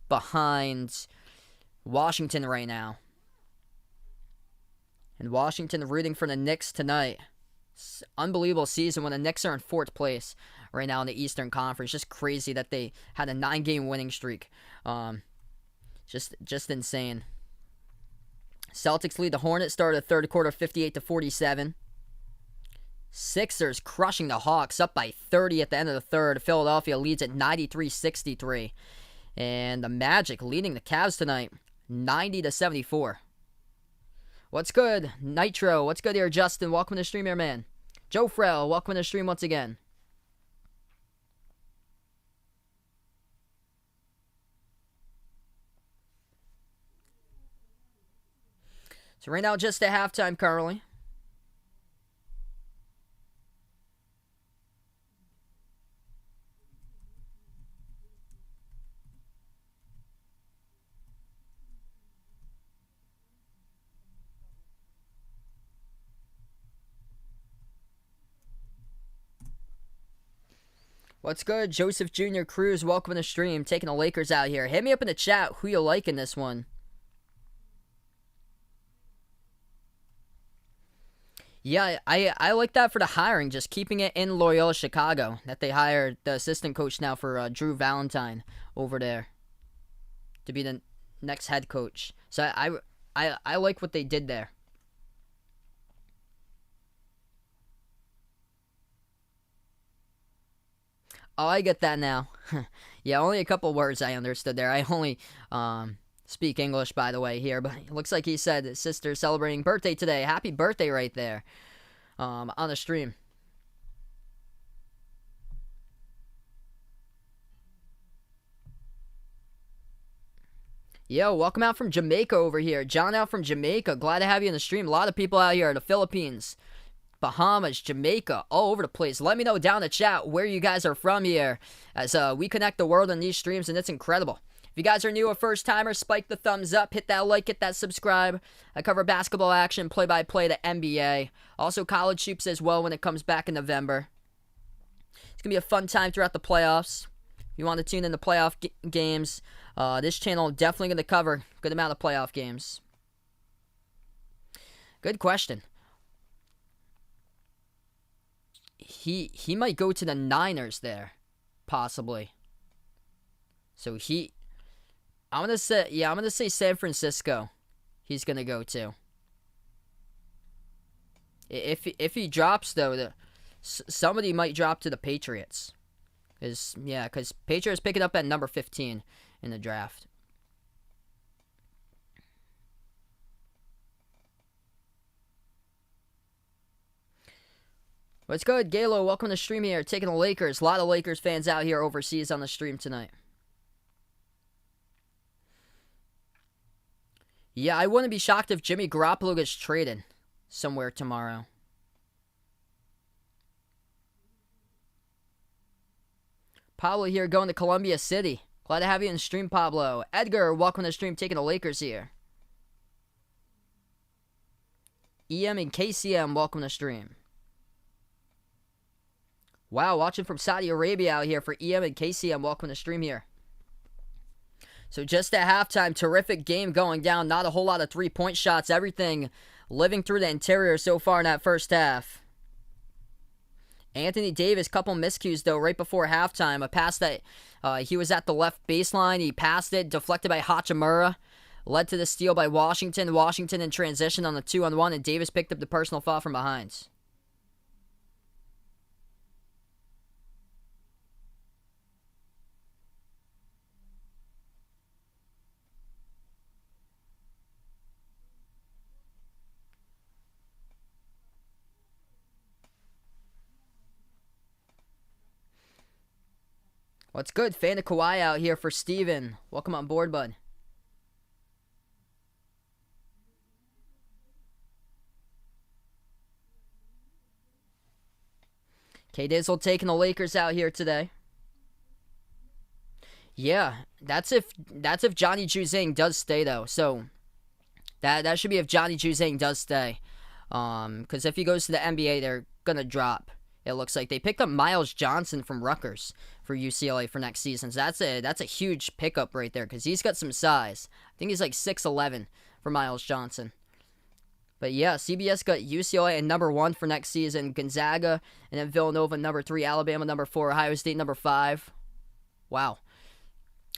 behind Washington right now. And Washington rooting for the Knicks tonight. Unbelievable season when the Knicks are in fourth place right now in the Eastern Conference. Just crazy that they had a 9-game winning streak. Just insane. Celtics lead the Hornets. Started the third quarter 58-47. Sixers crushing the Hawks up by 30 at the end of the third. Philadelphia leads at 93-63. And the Magic leading the Cavs tonight 90-74. What's good? Nitro, what's good here, Justin? Welcome to the stream here, man. Joe Frell, welcome to the stream once again. So right now, just at halftime currently. What's good? Joseph Jr. Cruz, welcome to the stream. Taking the Lakers out here. Hit me up in the chat who you like in this one. Yeah, I like that for the hiring, just keeping it in Loyola Chicago, that they hired the assistant coach now for Drew Valentine over there to be the next head coach. So I like what they did there. Oh, I get that now. Yeah, only a couple words I understood there. I only speak English, by the way, here, but it looks like he said his sister's celebrating birthday today. Happy birthday right there on the stream. Yo, welcome out from Jamaica over here. John out from Jamaica. Glad to have you in the stream. A lot of people out here in the Philippines, Bahamas, Jamaica, all over the place. Let me know down in the chat where you guys are from here as we connect the world on these streams, and it's incredible. If you guys are new or first timers, spike the thumbs up, hit that like, hit that subscribe. I cover basketball action, play-by-play to NBA. Also college hoops as well when it comes back in November. It's going to be a fun time throughout the playoffs. If you want to tune in the playoff games, this channel definitely going to cover a good amount of playoff games. Good question. He might go to the Niners there, possibly. So I'm gonna say San Francisco. He's gonna go to. If he drops though, somebody might drop to the Patriots, because Patriots picking up at number 15 in the draft. What's good, Galo? Welcome to the stream here. Taking the Lakers. A lot of Lakers fans out here overseas on the stream tonight. Yeah, I wouldn't be shocked if Jimmy Garoppolo gets traded somewhere tomorrow. Pablo here going to Columbia City. Glad to have you in the stream, Pablo. Edgar, welcome to the stream. Taking the Lakers here. EM and KCM, welcome to the stream. Wow, watching from Saudi Arabia out here for EM and KCM. Welcome to the stream here. So just at halftime, terrific game going down. Not a whole lot of three-point shots. Everything living through the interior so far in that first half. Anthony Davis, couple miscues though right before halftime. A pass that he was at the left baseline. He passed it, deflected by Hachimura. Led to the steal by Washington. Washington in transition on the 2-on-1, and Davis picked up the personal foul from behind. What's good? Fan of Kawhi out here for Steven. Welcome on board, bud. K-Dizzle taking the Lakers out here today. Yeah, that's if Johnny Juzang does stay though. So that should be if Johnny Juzang does stay. Because if he goes to the NBA, they're gonna drop. It looks like they picked up Miles Johnson from Rutgers for UCLA for next season. So that's a huge pickup right there because he's got some size. I think he's like 6'11" for Miles Johnson. But yeah, CBS got UCLA at number 1 for next season, Gonzaga, and then Villanova number 3, Alabama number 4, Ohio State number 5. Wow.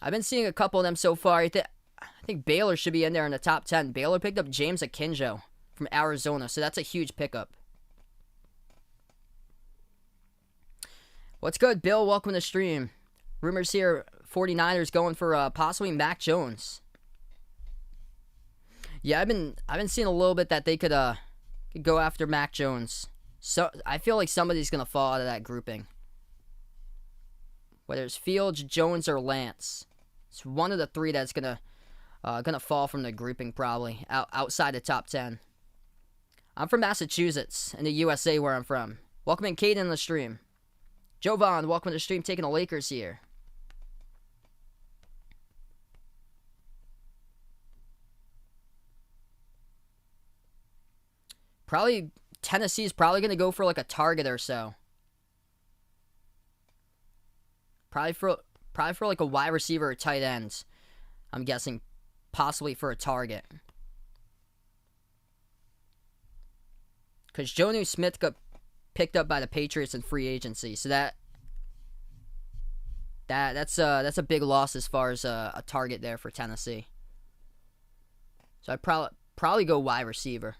I've been seeing a couple of them so far. I think Baylor should be in there in the top 10. Baylor picked up James Akinjo from Arizona, so that's a huge pickup. What's good, Bill? Welcome to the stream. Rumors here, 49ers going for possibly Mac Jones. Yeah, I've been seeing a little bit that they could go after Mac Jones. So I feel like somebody's gonna fall out of that grouping. Whether it's Fields, Jones, or Lance, it's one of the three that's gonna fall from the grouping probably outside the top 10. I'm from Massachusetts in the USA where I'm from. Welcome in, Kate, in the stream. Jovan, welcome to the stream, taking the Lakers here. Probably Tennessee's probably going to go for like a target or so. Probably for like a wide receiver or tight end. I'm guessing possibly for a target. Because Jonnu Smith got picked up by the Patriots in free agency. So that's a big loss as far as a target there for Tennessee. So I'd probably go wide receiver.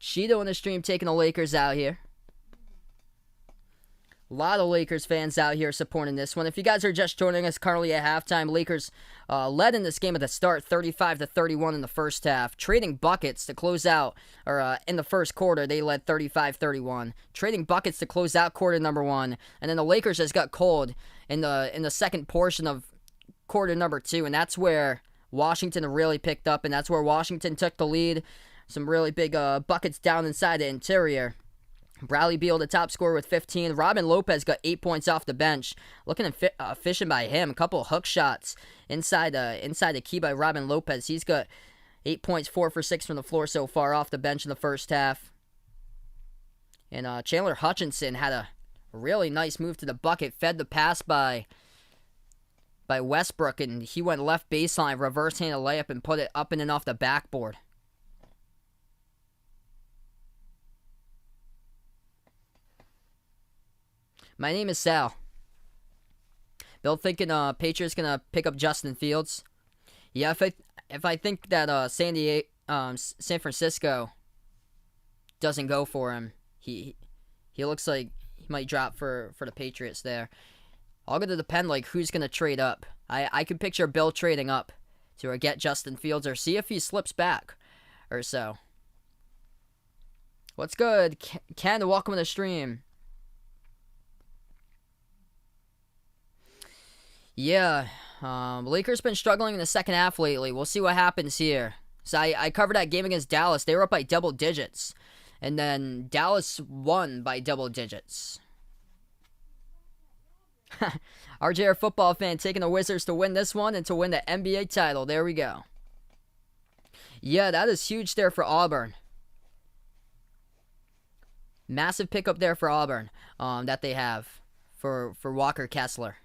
Cheeto in the stream taking the Lakers out here. A lot of Lakers fans out here supporting this one. If you guys are just joining us currently at halftime, Lakers led in this game at the start, 35-31 in the first half. Trading buckets to close out, or in the first quarter, they led 35-31. Trading buckets to close out quarter number 1. And then the Lakers just got cold in the second portion of quarter number 2. And that's where Washington really picked up. And that's where Washington took the lead. Some really big buckets down inside the interior. Bradley Beal, the top scorer with 15. Robin Lopez got 8 points off the bench. Looking efficient by him. A couple of hook shots inside the key by Robin Lopez. He's got 8 points, 4 for 6 from the floor so far off the bench in the first half. And Chandler Hutchinson had a really nice move to the bucket. Fed the pass by Westbrook, and he went left baseline, reverse-handed layup, and put it up and in off the backboard. My name is Sal. Bill thinking Patriots gonna pick up Justin Fields. Yeah, if I think that San Francisco doesn't go for him, he looks like he might drop for the Patriots there. All gonna depend like who's gonna trade up. I can picture Bill trading up to get Justin Fields or see if he slips back or so. What's good, Ken? Welcome to the stream. Yeah, Lakers been struggling in the second half lately. We'll see what happens here. So I covered that game against Dallas. They were up by double digits. And then Dallas won by double digits. RJ, our football fan, taking the Wizards to win this one and to win the NBA title. There we go. Yeah, that is huge there for Auburn. Massive pickup there for Auburn that they have for Walker Kessler.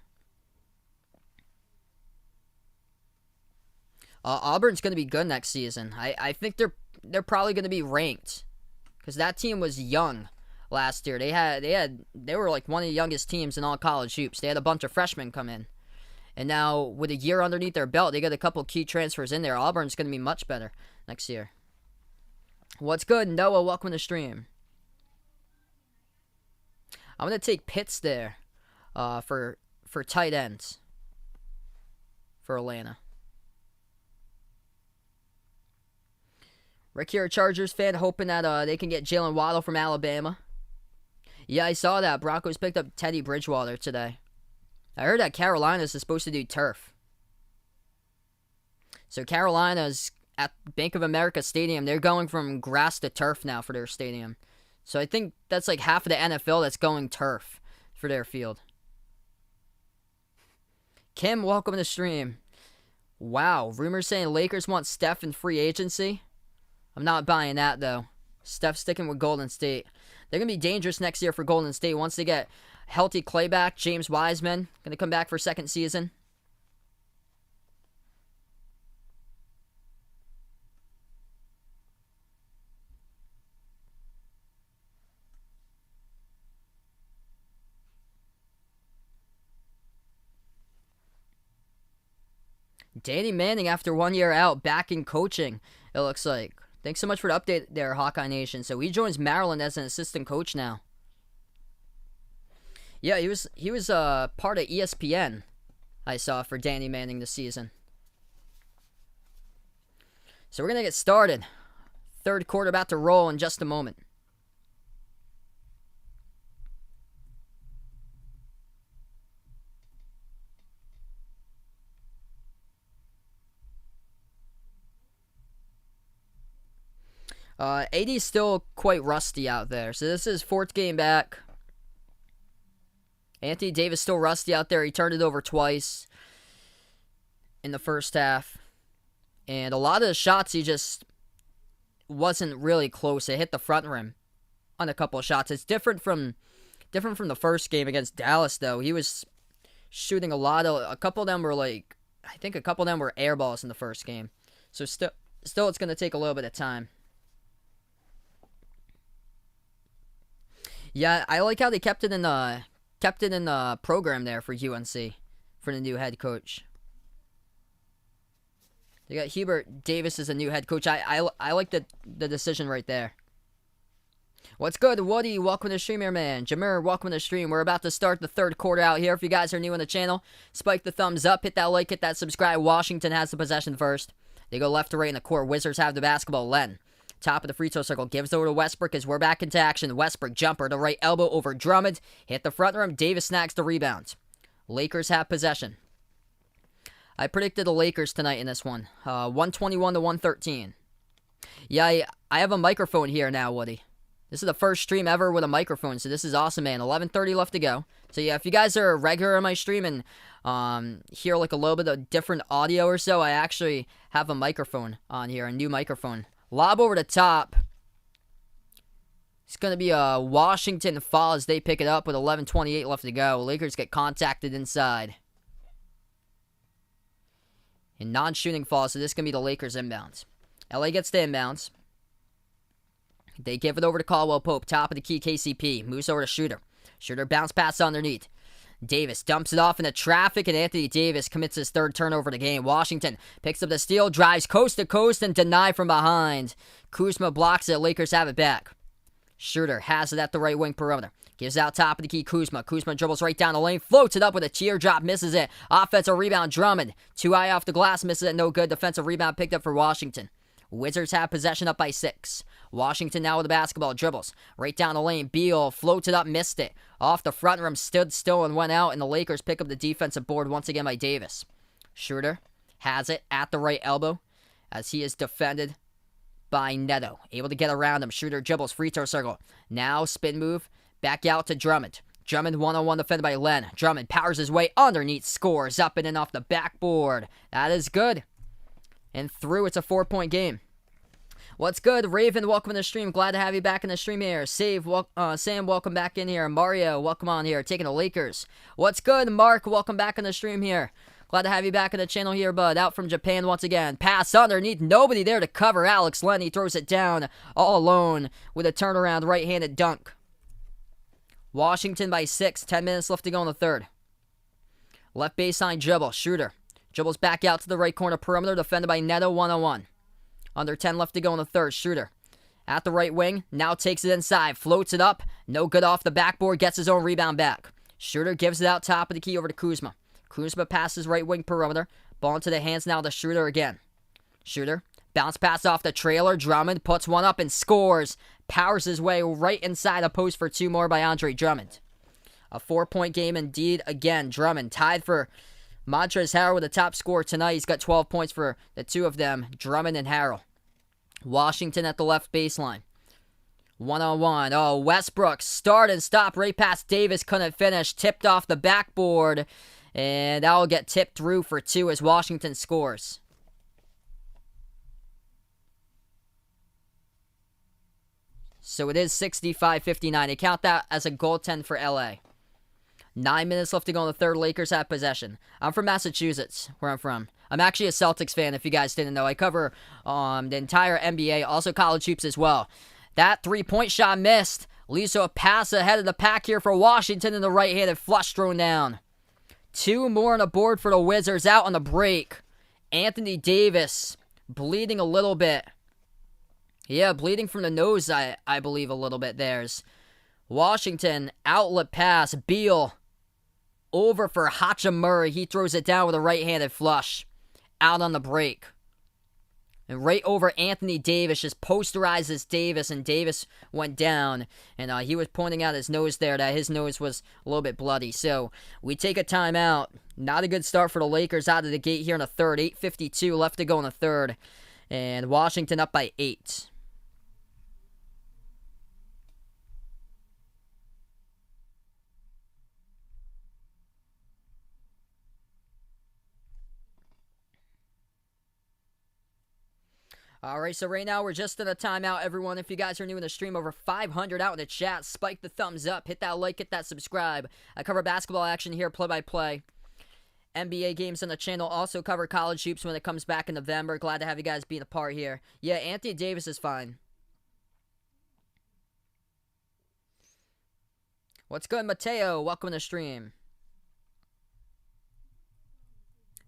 Auburn's going to be good next season. I think they're probably going to be ranked because that team was young last year. They were like one of the youngest teams in all college hoops. They had a bunch of freshmen come in, and now with a year underneath their belt, they got a couple key transfers in there. Auburn's going to be much better next year. What's good, Noah? Welcome to the stream. I'm going to take Pitts there for tight ends for Atlanta. Rick here, a Chargers fan, hoping that they can get Jalen Waddle from Alabama. Yeah, I saw that. Broncos picked up Teddy Bridgewater today. I heard that Carolina's is supposed to do turf. So Carolina's at Bank of America Stadium. They're going from grass to turf now for their stadium. So I think that's like half of the NFL that's going turf for their field. Kim, welcome to the stream. Wow, rumors saying Lakers want Steph in free agency. I'm not buying that, though. Steph's sticking with Golden State. They're going to be dangerous next year for Golden State once they get healthy Clay back. James Wiseman going to come back for second season. Danny Manning, after 1 year out, back in coaching, it looks like. Thanks so much for the update there, Hawkeye Nation. So he joins Maryland as an assistant coach now. Yeah, he was part of ESPN, I saw, for Danny Manning this season. So we're going to get started. Third quarter about to roll in just a moment. AD's still quite rusty out there. So this is fourth game back. Anthony Davis still rusty out there. He turned it over twice in the first half. And a lot of the shots he just wasn't really close. It hit the front rim on a couple of shots. It's different from the first game against Dallas, though. He was shooting a couple of them were I think a couple of them were air balls in the first game. So still it's going to take a little bit of time. Yeah, I like how they kept it in the program there for UNC, for the new head coach. They got Hubert Davis as a new head coach. I like the decision right there. What's good, Woody? Welcome to the stream here, man. Jameer, welcome to the stream. We're about to start the third quarter out here. If you guys are new on the channel, spike the thumbs up, hit that like, hit that subscribe. Washington has the possession first. They go left to right in the court. Wizards have the basketball. Len. Top of the free throw circle. Gives over to Westbrook as we're back into action. Westbrook jumper to right elbow over Drummond. Hit the front rim. Davis snags the rebound. Lakers have possession. I predicted the Lakers tonight in this one. 121 to 113. Yeah, I have a microphone here now, Woody. This is the first stream ever with a microphone, so this is awesome, man. 11:30 left to go. So yeah, if you guys are a regular on my stream and hear like a little bit of different audio or so, I actually have a microphone on here, a new microphone. Lob over the top. It's going to be a Washington foul as they pick it up with 11:28 left to go. Lakers get contacted inside. And non-shooting foul, so this is going to be the Lakers inbounds. LA gets the inbounds. They give it over to Caldwell Pope. Top of the key, KCP. Moves over to Shooter. Shooter bounce pass underneath. Davis dumps it off into traffic, and Anthony Davis commits his third turnover of the game. Washington picks up the steal, drives coast to coast, and denied from behind. Kuzma blocks it. Lakers have it back. Shooter has it at the right wing perimeter. Gives out top of the key, Kuzma. Kuzma dribbles right down the lane, floats it up with a teardrop, misses it. Offensive rebound, Drummond. Too high off the glass, misses it, no good. Defensive rebound picked up for Washington. Wizards have possession up by 6. Washington now with the basketball, dribbles. Right down the lane, Beal floats it up, missed it. Off the front rim, stood still and went out, and the Lakers pick up the defensive board once again by Davis. Shooter has it at the right elbow as he is defended by Neto. Able to get around him. Shooter dribbles, free throw circle. Now spin move, back out to Drummond. Drummond one-on-one defended by Len. Drummond powers his way underneath, scores up and in off the backboard. That is good. And through, it's a 4-point game. What's good, Raven? Welcome to the stream. Glad to have you back in the stream here. Sam, welcome back in here. Mario, welcome on here. Taking the Lakers. What's good, Mark? Welcome back in the stream here. Glad to have you back in the channel here, bud. Out from Japan once again. Pass underneath. Nobody there to cover. Alex Len. He throws it down all alone with a turnaround right-handed dunk. Washington by 6. 10 minutes left to go in the third. Left baseline dribble. Shooter. Dribbles back out to the right corner perimeter, defended by Neto, 1-on-1. Under 10 left to go in the third. Shooter at the right wing, now takes it inside, floats it up, no good off the backboard, gets his own rebound back. Shooter gives it out top of the key over to Kuzma. Kuzma passes right wing perimeter, ball into the hands now to Shooter again. Shooter Bounce pass off the trailer. Drummond puts one up and scores. Powers his way right inside a post for 2 more by Andre Drummond. A 4-point game indeed. Again, Drummond tied for Montrezl Harrell with the top scorer tonight. He's got 12 points for the two of them, Drummond and Harrell. Washington at the left baseline. 1-on-1. Oh, Westbrook start and stop right past Davis. Couldn't finish. Tipped off the backboard. And that will get tipped through for 2 as Washington scores. So it is 65-59. They count that as a goaltend for LA. 9 minutes left to go in the third. Lakers have possession. I'm from Massachusetts, where I'm from. I'm actually a Celtics fan, if you guys didn't know. I cover the entire NBA, also college hoops as well. That 3-point shot missed. Leads to a pass ahead of the pack here for Washington in the right-handed flush thrown down. 2 more on the board for the Wizards out on the break. Anthony Davis bleeding a little bit. Yeah, bleeding from the nose, I believe, a little bit. There's Washington, outlet pass, Beal, over for Hachimura. He throws it down with a right-handed flush. Out on the break. And right over Anthony Davis, just posterizes Davis, and Davis went down. And he was pointing out his nose there, that his nose was a little bit bloody. So, we take a timeout. Not a good start for the Lakers out of the gate here in the third. 8:52 left to go in the third. And Washington up by 8. Alright, so right now we're just in a timeout, everyone. If you guys are new in the stream, over 500 out in the chat. Spike the thumbs up, hit that like, hit that subscribe. I cover basketball action here, play-by-play. NBA games on the channel. Also cover college hoops when it comes back in November. Glad to have you guys being a part here. Yeah, Anthony Davis is fine. What's good, Mateo? Welcome to the stream.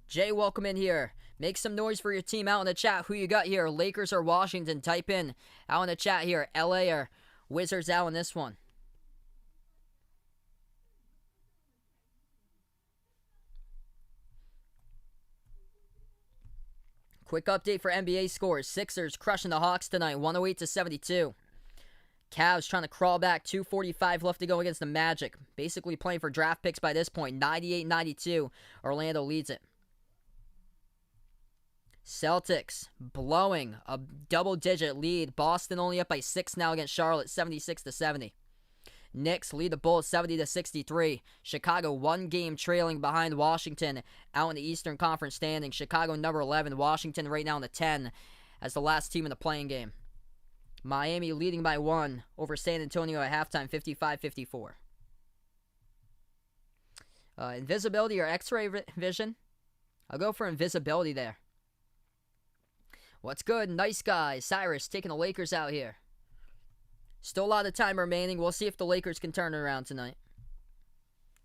Jay, welcome in here. Make some noise for your team out in the chat. Who you got here? Lakers or Washington? Type in out in the chat here. LA or Wizards out in this one. Quick update for NBA scores. Sixers crushing the Hawks tonight. 108-72. Cavs trying to crawl back. 2:45 left to go against the Magic. Basically playing for draft picks by this point. 98-92. Orlando leads it. Celtics blowing a double-digit lead. Boston only up by 6 now against Charlotte, 76-70. Knicks lead the Bulls 70-63. Chicago 1 game trailing behind Washington out in the Eastern Conference standings. Chicago number 11, Washington right now in the 10 as the last team in the playing game. Miami leading by 1 over San Antonio at halftime, 55-54. Invisibility or X-ray vision? I'll go for invisibility there. What's good? Nice guy. Cyrus taking the Lakers out here. Still a lot of time remaining. We'll see if the Lakers can turn it around tonight.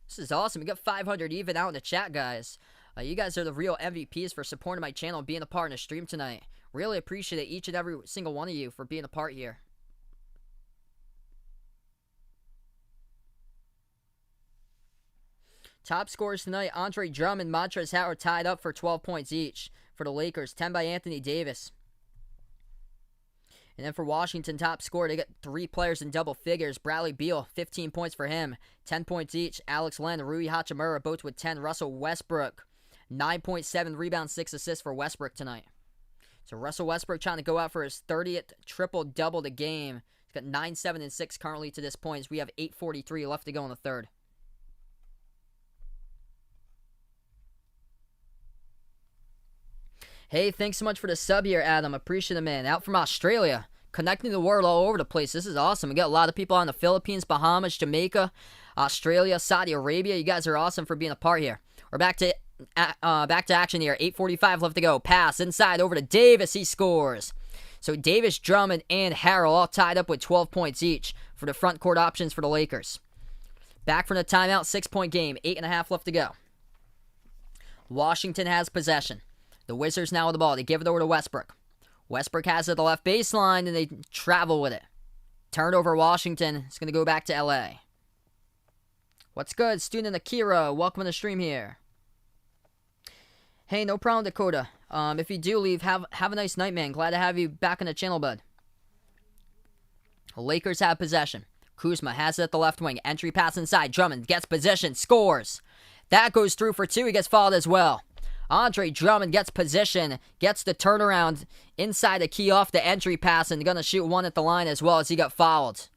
This is awesome. We got 500 even out in the chat, guys. You guys are the real MVPs for supporting my channel and being a part in the stream tonight. Really appreciate each and every single one of you for being a part here. Top scorers tonight, Andre Drummond and Montrezl Harrell tied up for 12 points each. For the Lakers, 10 by Anthony Davis. And then for Washington, top scorer, they got 3 players in double figures. Bradley Beal, 15 points for him. 10 points each. Alex Len, Rui Hachimura, both with 10. Russell Westbrook, 9.7 rebounds, 6 assists for Westbrook tonight. So Russell Westbrook trying to go out for his 30th triple-double the game. He's got 9, 7, and 6 currently to this point. We have 8:43 left to go in the third. Hey, thanks so much for the sub here, Adam. Appreciate it, man. Out from Australia. Connecting the world all over the place. This is awesome. We got a lot of people on the Philippines, Bahamas, Jamaica, Australia, Saudi Arabia. You guys are awesome for being a part here. We're back to action here. 8:45 left to go. Pass inside over to Davis. He scores. So Davis, Drummond, and Harrell all tied up with 12 points each for the front court options for the Lakers. Back from the timeout. 6-point game. 8.5 left to go. Washington has possession. The Wizards now with the ball. They give it over to Westbrook. Westbrook has it at the left baseline, and they travel with it. Turnover Washington. It's going to go back to LA. What's good? Student Akira. Welcome to the stream here. Hey, no problem, Dakota. If you do leave, have a nice night, man. Glad to have you back on the channel, bud. Lakers have possession. Kuzma has it at the left wing. Entry pass inside. Drummond gets position. Scores. That goes through for two. He gets fouled as well. Andre Drummond gets position. Gets the turnaround inside the key off the entry pass. And going to shoot one at the line as well as he got fouled.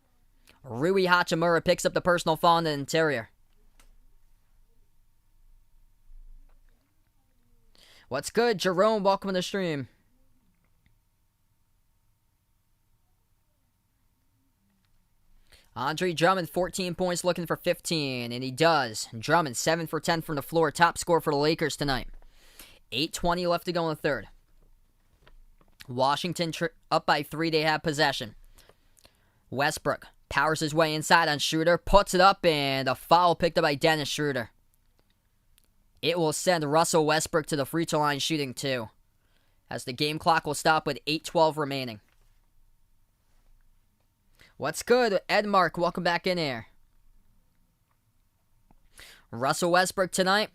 Rui Hachimura picks up the personal foul in the interior. What's good, Jerome? Welcome to the stream. Andre Drummond, 14 points, looking for 15, and he does. Drummond, 7 for 10 from the floor, top scorer for the Lakers tonight. 8:20 left to go in the third. Washington up by 3, they have possession. Westbrook powers his way inside on Schroeder, puts it up, and a foul picked up by Dennis Schroeder. It will send Russell Westbrook to the free throw line shooting 2, as the game clock will stop with 8:12 remaining. What's good, Ed Mark? Welcome back in here. Russell Westbrook tonight,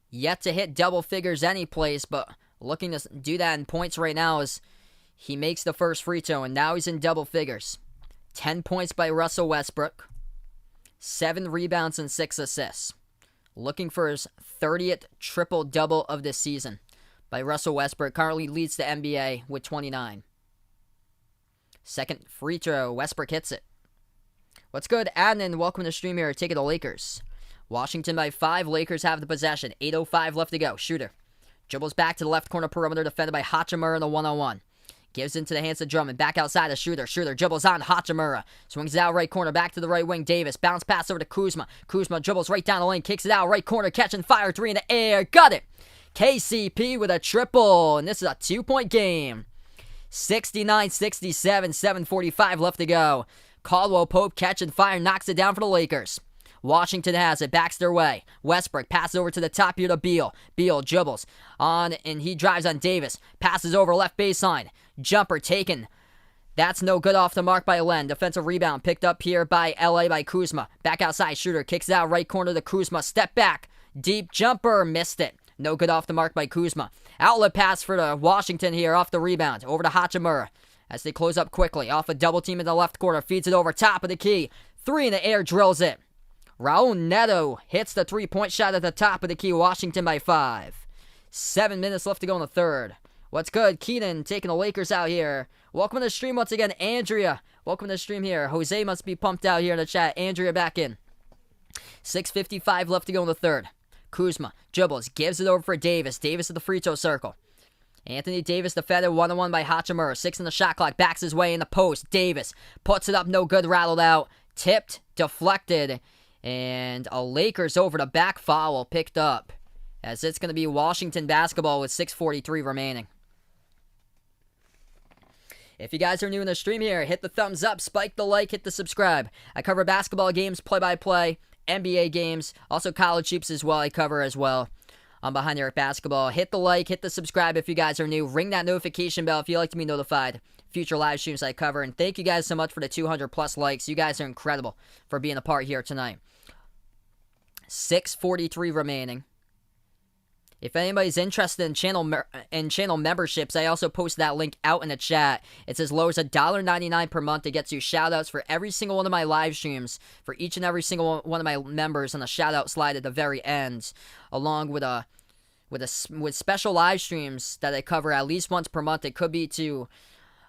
yet to hit double figures any place, but looking to do that in points right now as he makes the first free throw, and now he's in double figures. 10 points by Russell Westbrook, 7 rebounds and 6 assists. Looking for his 30th triple-double of this season by Russell Westbrook. Currently leads the NBA with 29. Second free throw, Westbrook hits it. What's good, Adnan? Welcome to the stream here. Taking the Lakers. Washington by 5. Lakers have the possession. 8:05 left to go. Shooter dribbles back to the left corner perimeter, defended by Hachimura in the 1-on-1. Gives into the hands of Drummond. Back outside of Shooter. Shooter dribbles on Hachimura. Swings it out right corner. Back to the right wing. Davis. Bounce pass over to Kuzma. Kuzma dribbles right down the lane. Kicks it out right corner. Catch and fire. 3 in the air. Got it. KCP with a triple. And this is a 2-point game. 69-67, 7:45 left to go. Caldwell Pope catch and fire, knocks it down for the Lakers. Washington has it, backs their way. Westbrook passes over to the top here to Beal. Beal dribbles on, and he drives on Davis. Passes over left baseline. Jumper taken. That's no good, off the mark by Len. Defensive rebound picked up here by LA by Kuzma. Back outside, Shooter kicks it out right corner to Kuzma. Step back. Deep jumper, missed it. No good, off the mark by Kuzma. Outlet pass for the Washington here off the rebound. Over to Hachimura as they close up quickly. Off a double team in the left corner. Feeds it over top of the key. 3 in the air, drills it. Raul Neto hits the 3-point shot at the top of the key. Washington by 5. 7 minutes left to go in the third. What's good? Keenan taking the Lakers out here. Welcome to the stream once again, Andrea. Welcome to the stream here. Jose must be pumped out here in the chat. Andrea back in. 6:55 left to go in the third. Kuzma dribbles, gives it over for Davis. Davis at the free throw circle. Anthony Davis defended 1-on-1 by Hachimura. 6 in the shot clock, backs his way in the post. Davis puts it up, no good, rattled out. Tipped, deflected, and a Lakers over the back foul picked up, as it's going to be Washington basketball with 6:43 remaining. If you guys are new in the stream here, hit the thumbs up, spike the like, hit the subscribe. I cover basketball games, play-by-play, NBA games, also college hoops as well, I cover as well. I'm Behind Eric Basketball. Hit the like, hit the subscribe if you guys are new. Ring that notification bell if you like to be notified. Future live streams I cover. And thank you guys so much for the 200 plus likes. You guys are incredible for being a part here tonight. 6:43 remaining. If anybody's interested in channel memberships, I also post that link out in the chat. It's as low as $1.99 per month. It gets you shout-outs for every single one of my live streams, for each and every single one of my members, and a shout-out slide at the very end, along with special live streams that I cover at least once per month. It could be to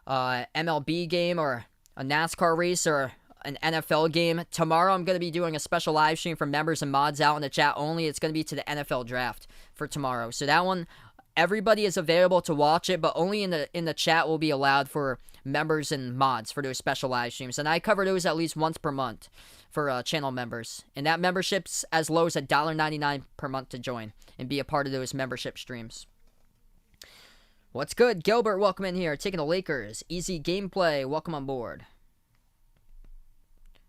MLB game or a NASCAR race or an NFL game. Tomorrow I'm going to be doing a special live stream for members and mods out in the chat only. It's going to be to the NFL draft for tomorrow. So that one, everybody is available to watch it, but only in the chat will be allowed for members and mods for those special live streams. And I cover those at least once per month for channel members. And that membership's as low as $1.99 per month to join and be a part of those membership streams. What's good? Gilbert, welcome in here. Taking the Lakers. Easy gameplay. Welcome on board.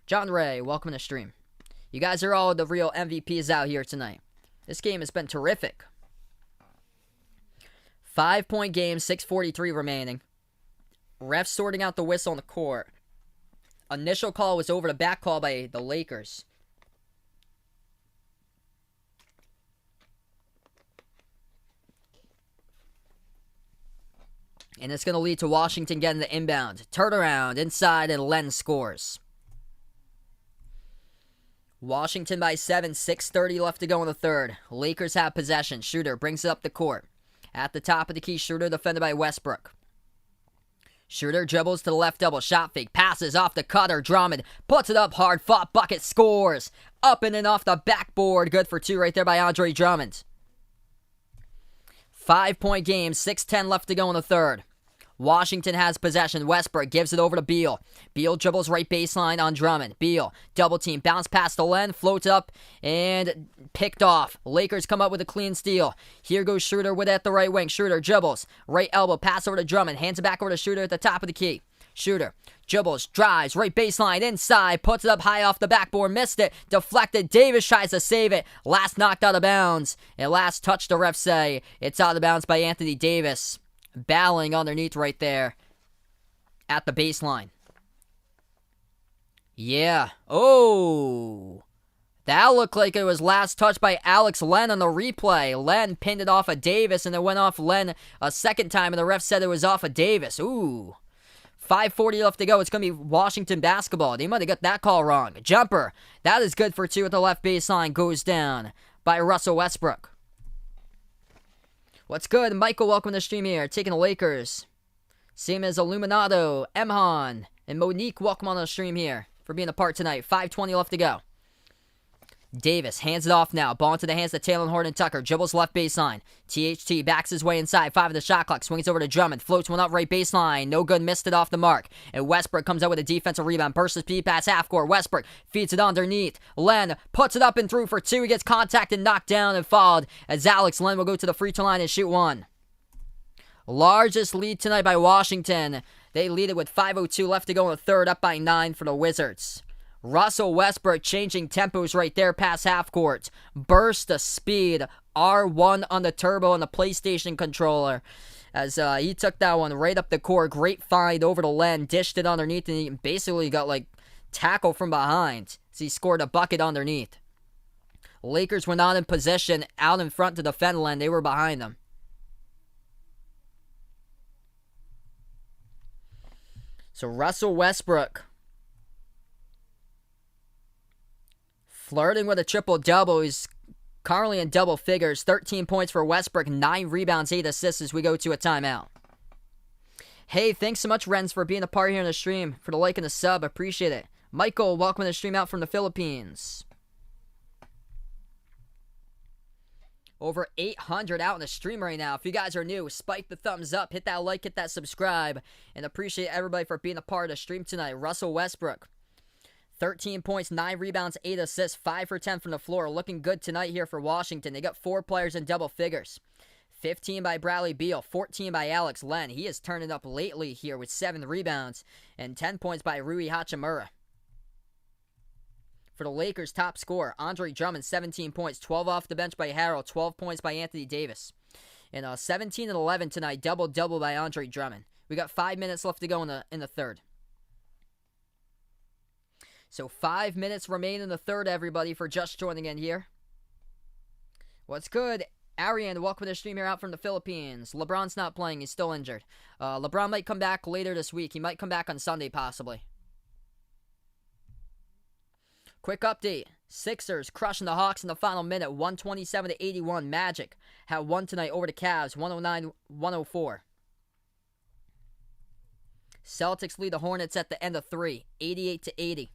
John Ray, welcome to the stream. You guys are all the real MVPs out here tonight. This game has been terrific. 5-point game, 6:43 remaining. Refs sorting out the whistle on the court. Initial call was over the back call by the Lakers. And it's going to lead to Washington getting the inbound. Turnaround inside, and Len scores. Washington by 7, 6:30 left to go in the third. Lakers have possession. Schroeder brings it up the court. At the top of the key, Schroeder defended by Westbrook. Schroeder dribbles to the left double. Shot fake. Passes off the cutter. Drummond puts it up hard. Fought bucket. Scores. Up and in off the backboard. Good for 2 right there by Andre Drummond. 5-point game. 6:10 left to go in the third. Washington has possession. Westbrook gives it over to Beal. Beal dribbles right baseline on Drummond. Beal, double team, bounce past the Len, floats up, and picked off. Lakers come up with a clean steal. Here goes Schroeder with it at the right wing. Schroeder dribbles, right elbow, pass over to Drummond, hands it back over to Schroeder at the top of the key. Schroeder dribbles, drives, right baseline, inside, puts it up high off the backboard, missed it, deflected. Davis tries to save it. Last knocked out of bounds. And last touch, the refs say it's out of bounds by Anthony Davis. Battling underneath right there at the baseline. Yeah. Oh. That looked like it was last touched by Alex Len on the replay. Len pinned it off of Davis, and it went off Len a second time, and the ref said it was off of Davis. Ooh. 5:40 left to go. It's going to be Washington basketball. They might have got that call wrong. Jumper. That is good for 2 at the left baseline. Goes down by Russell Westbrook. What's good? Michael, welcome to the stream here. Taking the Lakers. Same as Illuminato, Emhan, and Monique, welcome on the stream here for being a part tonight. 5:20 left to go. Davis hands it off now. Ball into the hands of Taylor Horton Tucker. Dribbles left baseline. THT backs his way inside. 5 of the shot clock. Swings over to Drummond. Floats one up right baseline. No good. Missed it off the mark. And Westbrook comes out with a defensive rebound. Bursts his speed pass half court. Westbrook feeds it underneath. Len puts it up and through for 2. He gets contact and knocked down and fouled as Alex Len will go to the free throw line and shoot 1. Largest lead tonight by Washington. They lead it with 5:02 left to go in the third. Up by 9 for the Wizards. Russell Westbrook changing tempos right there past half court. Burst of speed. R1 on the turbo on the PlayStation controller. As he took that one right up the court. Great find over to Len. Dished it underneath, and he basically got tackle from behind. So he scored a bucket underneath. Lakers were not in possession out in front to defend Len. They were behind them. So Russell Westbrook flirting with a triple-double. He's currently in double figures. 13 points for Westbrook, 9 rebounds, 8 assists as we go to a timeout. Hey, thanks so much, Renz, for being a part here in the stream, for the like and the sub. Appreciate it. Michael, welcome to the stream out from the Philippines. Over 800 out in the stream right now. If you guys are new, spike the thumbs up, hit that like, hit that subscribe, and appreciate everybody for being a part of the stream tonight. Russell Westbrook, 13 points, 9 rebounds, 8 assists, 5 for 10 from the floor. Looking good tonight here for Washington. They got 4 players in double figures. 15 by Bradley Beal, 14 by Alex Len. He is turning up lately here with 7 rebounds, and 10 points by Rui Hachimura. For the Lakers, top scorer, Andre Drummond, 17 points, 12 off the bench by Harrell, 12 points by Anthony Davis. And 17 and 11 tonight, double-double by Andre Drummond. We got 5 minutes left to go in the third. So 5 minutes remain in the third, everybody, for just joining in here. What's good? Arian, welcome to the stream here out from the Philippines. LeBron's not playing. He's still injured. LeBron might come back later this week. He might come back on Sunday, possibly. Quick update. Sixers crushing the Hawks in the final minute, 127-81. Magic had won tonight over the Cavs, 109-104. Celtics lead the Hornets at the end of 3, 88-80.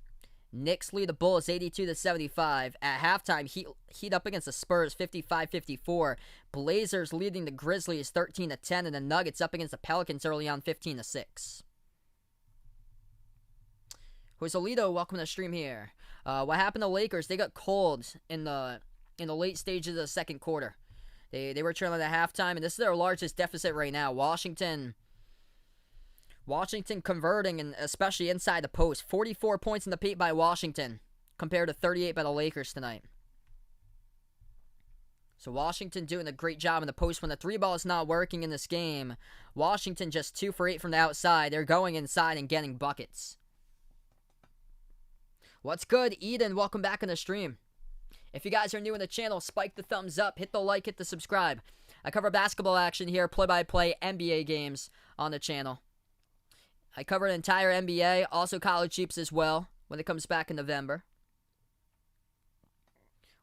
Knicks lead the Bulls 82-75. At halftime, Heat up against the Spurs 55-54. Blazers leading the Grizzlies 13-10, and the Nuggets up against the Pelicans early on 15-6. Joselito, welcome to the stream here. What happened to Lakers? They got cold in the late stages of the second quarter. They were trailing at halftime, and this is their largest deficit right now. Washington converting, and especially inside the post. 44 points in the paint by Washington compared to 38 by the Lakers tonight. So Washington doing a great job in the post when the 3-ball is not working in this game. Washington just 2 for 8 from the outside. They're going inside and getting buckets. What's good, Eden? Welcome back on the stream. If you guys are new in the channel, spike the thumbs up, hit the like, hit the subscribe. I cover basketball action here, play-by-play NBA games on the channel. I cover the entire NBA, also college hoops as well, when it comes back in November.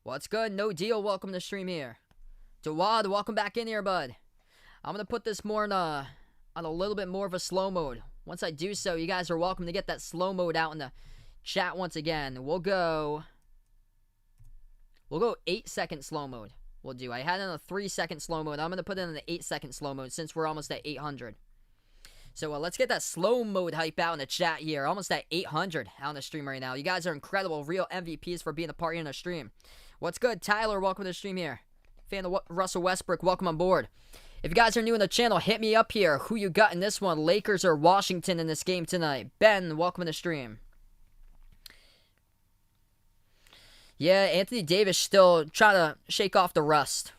What's good? No deal. Welcome to the stream here. Jawad, welcome back in here, bud. I'm going to put this more on a little bit more of a slow mode. Once I do so, you guys are welcome to get that slow mode out in the chat once again. We'll go 8-second slow mode. We'll do. I had it on a 3-second slow mode. I'm going to put it in the 8-second slow mode since we're almost at 800. So let's get that slow mode hype out in the chat here. Almost at 800 out on the stream right now. You guys are incredible. Real MVPs for being a part here in the stream. What's good? Tyler, welcome to the stream here. Fan of Russell Westbrook, welcome on board. If you guys are new in the channel, hit me up here. Who you got in this one? Lakers or Washington in this game tonight? Ben, welcome to the stream. Yeah, Anthony Davis still trying to shake off the rust.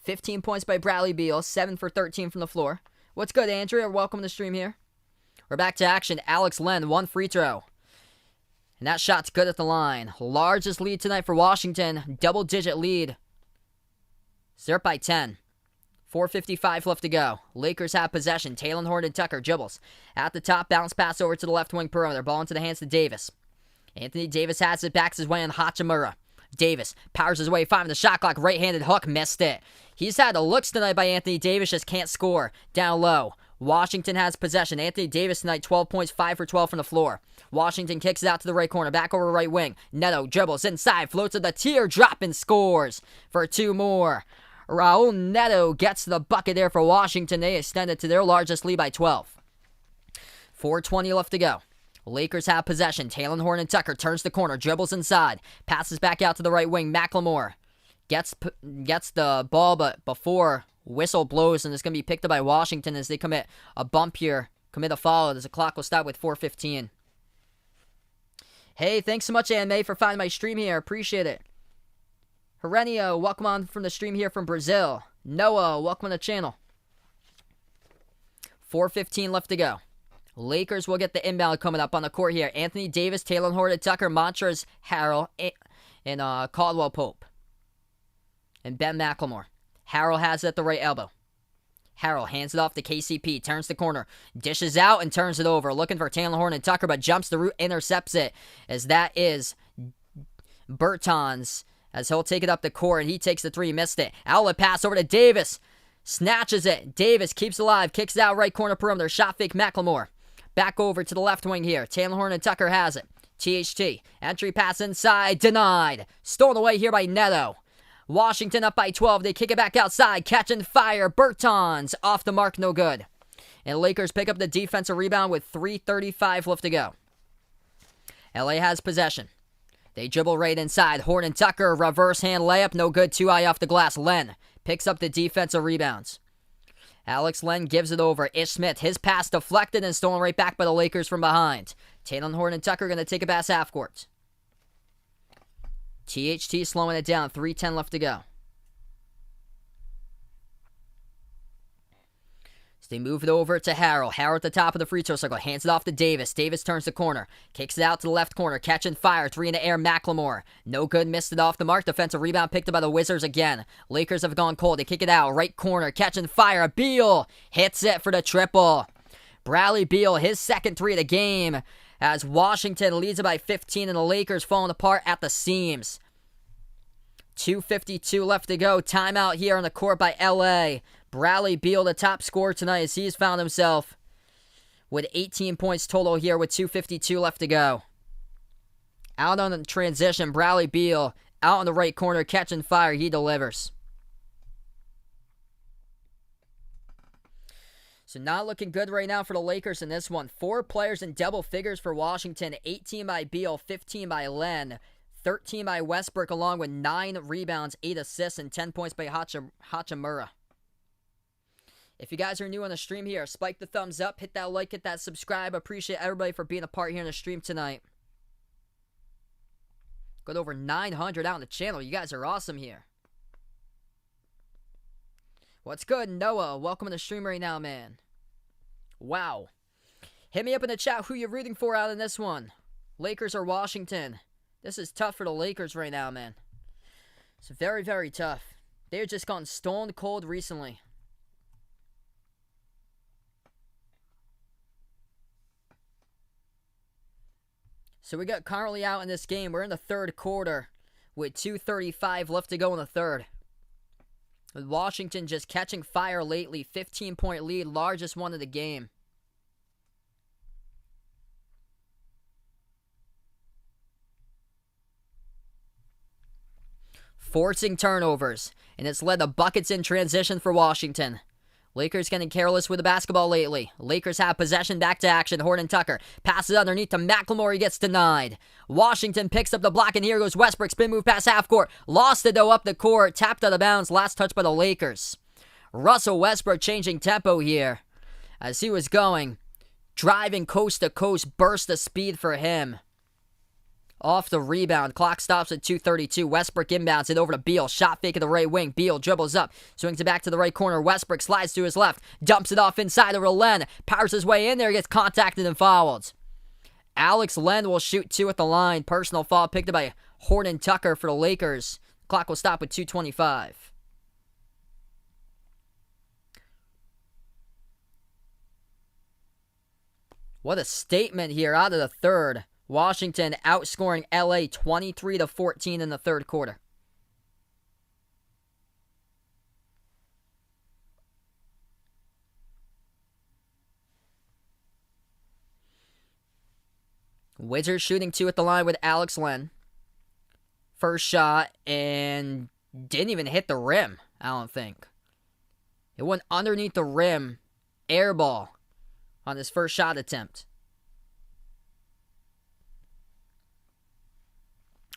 15 points by Bradley Beal, 7 for 13 from the floor. What's good, Andrea? Welcome to the stream here. We're back to action. Alex Len, 1 free throw. And that shot's good at the line. Largest lead tonight for Washington. Double-digit lead. They're up by 10. 4:55 left to go. Lakers have possession. Talen Horton-Tucker dribbles. At the top, bounce pass over to the left wing perimeter. Ball into the hands of Davis. Anthony Davis has it, backs his way on Hachimura. Davis powers his way, finding the shot clock. Right-handed hook, missed it. He's had the looks tonight by Anthony Davis, just can't score. Down low. Washington has possession. Anthony Davis tonight, 12 points, 5 for 12 from the floor. Washington kicks it out to the right corner, back over the right wing. Neto dribbles inside, floats to the teardrop and scores for 2 more. Raul Neto gets the bucket there for Washington. They extend it to their largest lead by 12. 4:20 left to go. Lakers have possession. Talen Horton-Tucker turns the corner, dribbles inside, passes back out to the right wing. McLemore gets the ball, but before whistle blows, and it's going to be picked up by Washington as they commit a bump here, commit a foul, as the clock will stop with 4:15. Hey, thanks so much, Anime, for finding my stream here. Appreciate it. Herenio, welcome on from the stream here from Brazil. Noah, welcome on the channel. 4:15 left to go. Lakers will get the inbound coming up on the court here. Anthony Davis, Talen Horton-Tucker, Montrezl Harrell, and Caldwell Pope. And Ben McLemore. Harrell has it at the right elbow. Harrell hands it off to KCP, turns the corner, dishes out and turns it over. Looking for Talen Horton-Tucker, but jumps the route, intercepts it. As that is Bertans, as he'll take it up the court, and he takes the 3, missed it. Outlet pass over to Davis. Snatches it. Davis keeps alive, kicks it out right corner perimeter. Shot fake McLemore. Back over to the left wing here. Talen Horton-Tucker has it. THT. Entry pass inside. Denied. Stolen away here by Neto. Washington up by 12. They kick it back outside. Catch and fire. Bertans off the mark. No good. And Lakers pick up the defensive rebound with 3:35 left to go. LA has possession. They dribble right inside. Horton-Tucker. Reverse hand layup. No good. Too high off the glass. Len picks up the defensive rebounds. Alex Len gives it over. Ish Smith, his pass deflected and stolen right back by the Lakers from behind. Talen Horton-Tucker going to take it past half court. THT slowing it down. 3:10 left to go. So they move it over to Harrell. Harrell at the top of the free throw circle. Hands it off to Davis. Davis turns the corner. Kicks it out to the left corner. Catch and fire. 3 in the air. McLemore. No good. Missed it off the mark. Defensive rebound picked up by the Wizards again. Lakers have gone cold. They kick it out. Right corner. Catch and fire. Beal hits it for the triple. Bradley Beal, his second 3 of the game, as Washington leads it by 15 and the Lakers falling apart at the seams. 2:52 left to go. Timeout here on the court by LA. Bradley Beal, the top scorer tonight, as he's found himself with 18 points total here with 2:52 left to go. Out on the transition, Bradley Beal out on the right corner, catching fire. He delivers. So not looking good right now for the Lakers in this one. 4 players in double figures for Washington. 18 by Beal, 15 by Len, 13 by Westbrook, along with 9 rebounds, 8 assists, and 10 points by Hachimura. If you guys are new on the stream here, spike the thumbs up, hit that like, hit that subscribe. Appreciate everybody for being a part here in the stream tonight. Got over 900 out on the channel. You guys are awesome here. What's good, Noah? Welcome to the stream right now, man. Wow. Hit me up in the chat who you're rooting for out in this one. Lakers or Washington. This is tough for the Lakers right now, man. It's very, very tough. They've just gone stone cold recently. So we got currently out in this game. We're in the third quarter with 2:35 left to go in the third. With Washington just catching fire lately. 15-point lead, largest one of the game. Forcing turnovers, and it's led to buckets in transition for Washington. Lakers getting careless with the basketball lately. Lakers have possession, back to action. Horton Tucker passes underneath to McLemore. He gets denied. Washington picks up the block, and here goes Westbrook. Spin move past half court. Lost it, though, up the court. Tapped out of bounds. Last touch by the Lakers. Russell Westbrook changing tempo here as he was going. Driving coast to coast. Burst of speed for him. Off the rebound. Clock stops at 2:32. Westbrook inbounds it over to Beal. Shot fake at the right wing. Beal dribbles up. Swings it back to the right corner. Westbrook slides to his left. Dumps it off inside over to Len. Powers his way in there. Gets contacted and fouled. Alex Len will shoot 2 at the line. Personal foul picked up by Horton Tucker for the Lakers. Clock will stop with 2:25. What a statement here out of the third. Washington outscoring LA 23-14 in the third quarter. Wizards shooting 2 at the line with Alex Len. First shot, and didn't even hit the rim, I don't think. It went underneath the rim. Air ball on his first shot attempt.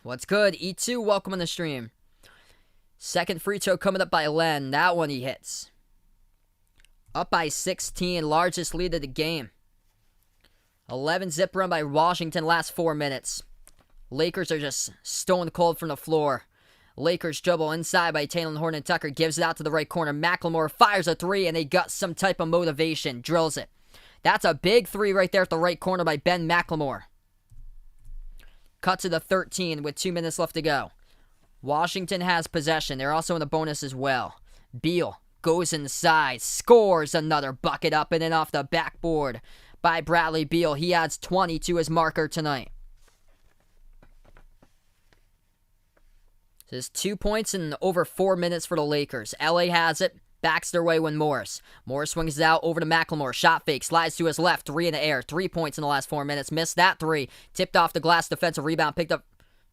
What's good? E2, welcome on the stream. Second free throw coming up by Len. That one he hits. Up by 16, largest lead of the game. 11 zip run by Washington last 4 minutes. Lakers are just stone cold from the floor. Lakers dribble inside by Taylor Horton Tucker. Gives it out to the right corner. McLemore fires a 3, and they got some type of motivation. Drills it. That's a big 3 right there at the right corner by Ben McLemore. Cut to the 13 with 2 minutes left to go. Washington has possession. They're also in the bonus as well. Beal goes inside, scores another bucket up and in off the backboard by Bradley Beal. He adds 20 to his marker tonight. So it's 2 points in over 4 minutes for the Lakers. LA has it. Backs their way when Morris. Morris swings it out over to McLemore. Shot fake. Slides to his left. 3 in the air. 3 points in the last 4 minutes. Missed that 3. Tipped off the glass. Defensive rebound. Picked up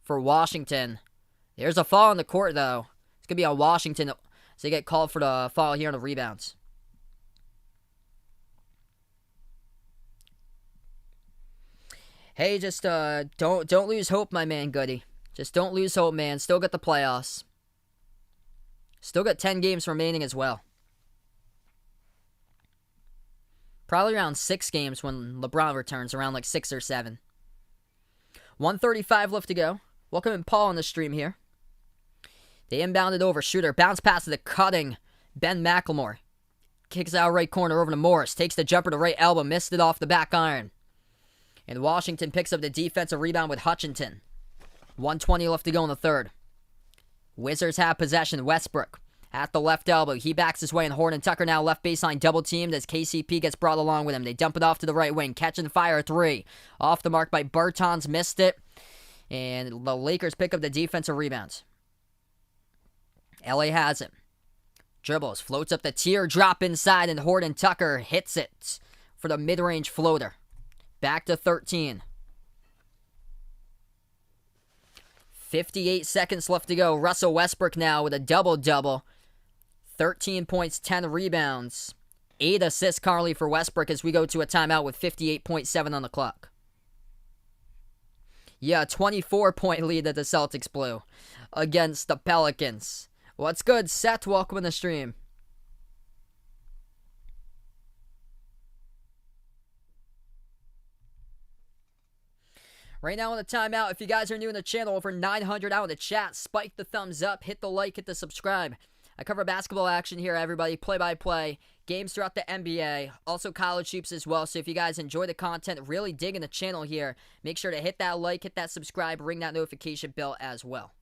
for Washington. There's a foul on the court, though. It's going to be on Washington. So they get called for the foul here on the rebounds. Hey, just don't lose hope, my man, Goody. Just don't lose hope, man. Still got the playoffs. Still got 10 games remaining as well. Probably around 6 games when LeBron returns, around like 6 or 7. 1:35 left to go. Welcome in Paul on the stream here. They inbounded over. Shooter. Bounce pass to the cutting Ben McLemore. Kicks out right corner over to Morris. Takes the jumper to right elbow. Missed it off the back iron. And Washington picks up the defensive rebound with Hutchinson. 1:20 left to go in the third. Wizards have possession. Westbrook at the left elbow. He backs his way, and Horton Tucker now left baseline double teamed as KCP gets brought along with him. They dump it off to the right wing. Catch and fire 3. Off the mark by Bertans. Missed it. And the Lakers pick up the defensive rebounds. LA has it. Dribbles. Floats up the teardrop inside, and Horton Tucker hits it for the mid-range floater. Back to 13. 58 seconds left to go. Russell Westbrook now with a double-double. 13 points, 10 rebounds. 8 assists currently for Westbrook as we go to a timeout with 58.7 on the clock. Yeah, 24-point lead that the Celtics blew against the Pelicans. What's good, Seth? Welcome on the stream. Right now on the timeout, if you guys are new in the channel, over 900 out in the chat, spike the thumbs up, hit the like, hit the subscribe. I cover basketball action here, everybody, play-by-play, games throughout the NBA, also college hoops as well. So if you guys enjoy the content, really digging the channel here, make sure to hit that like, hit that subscribe, ring that notification bell as well.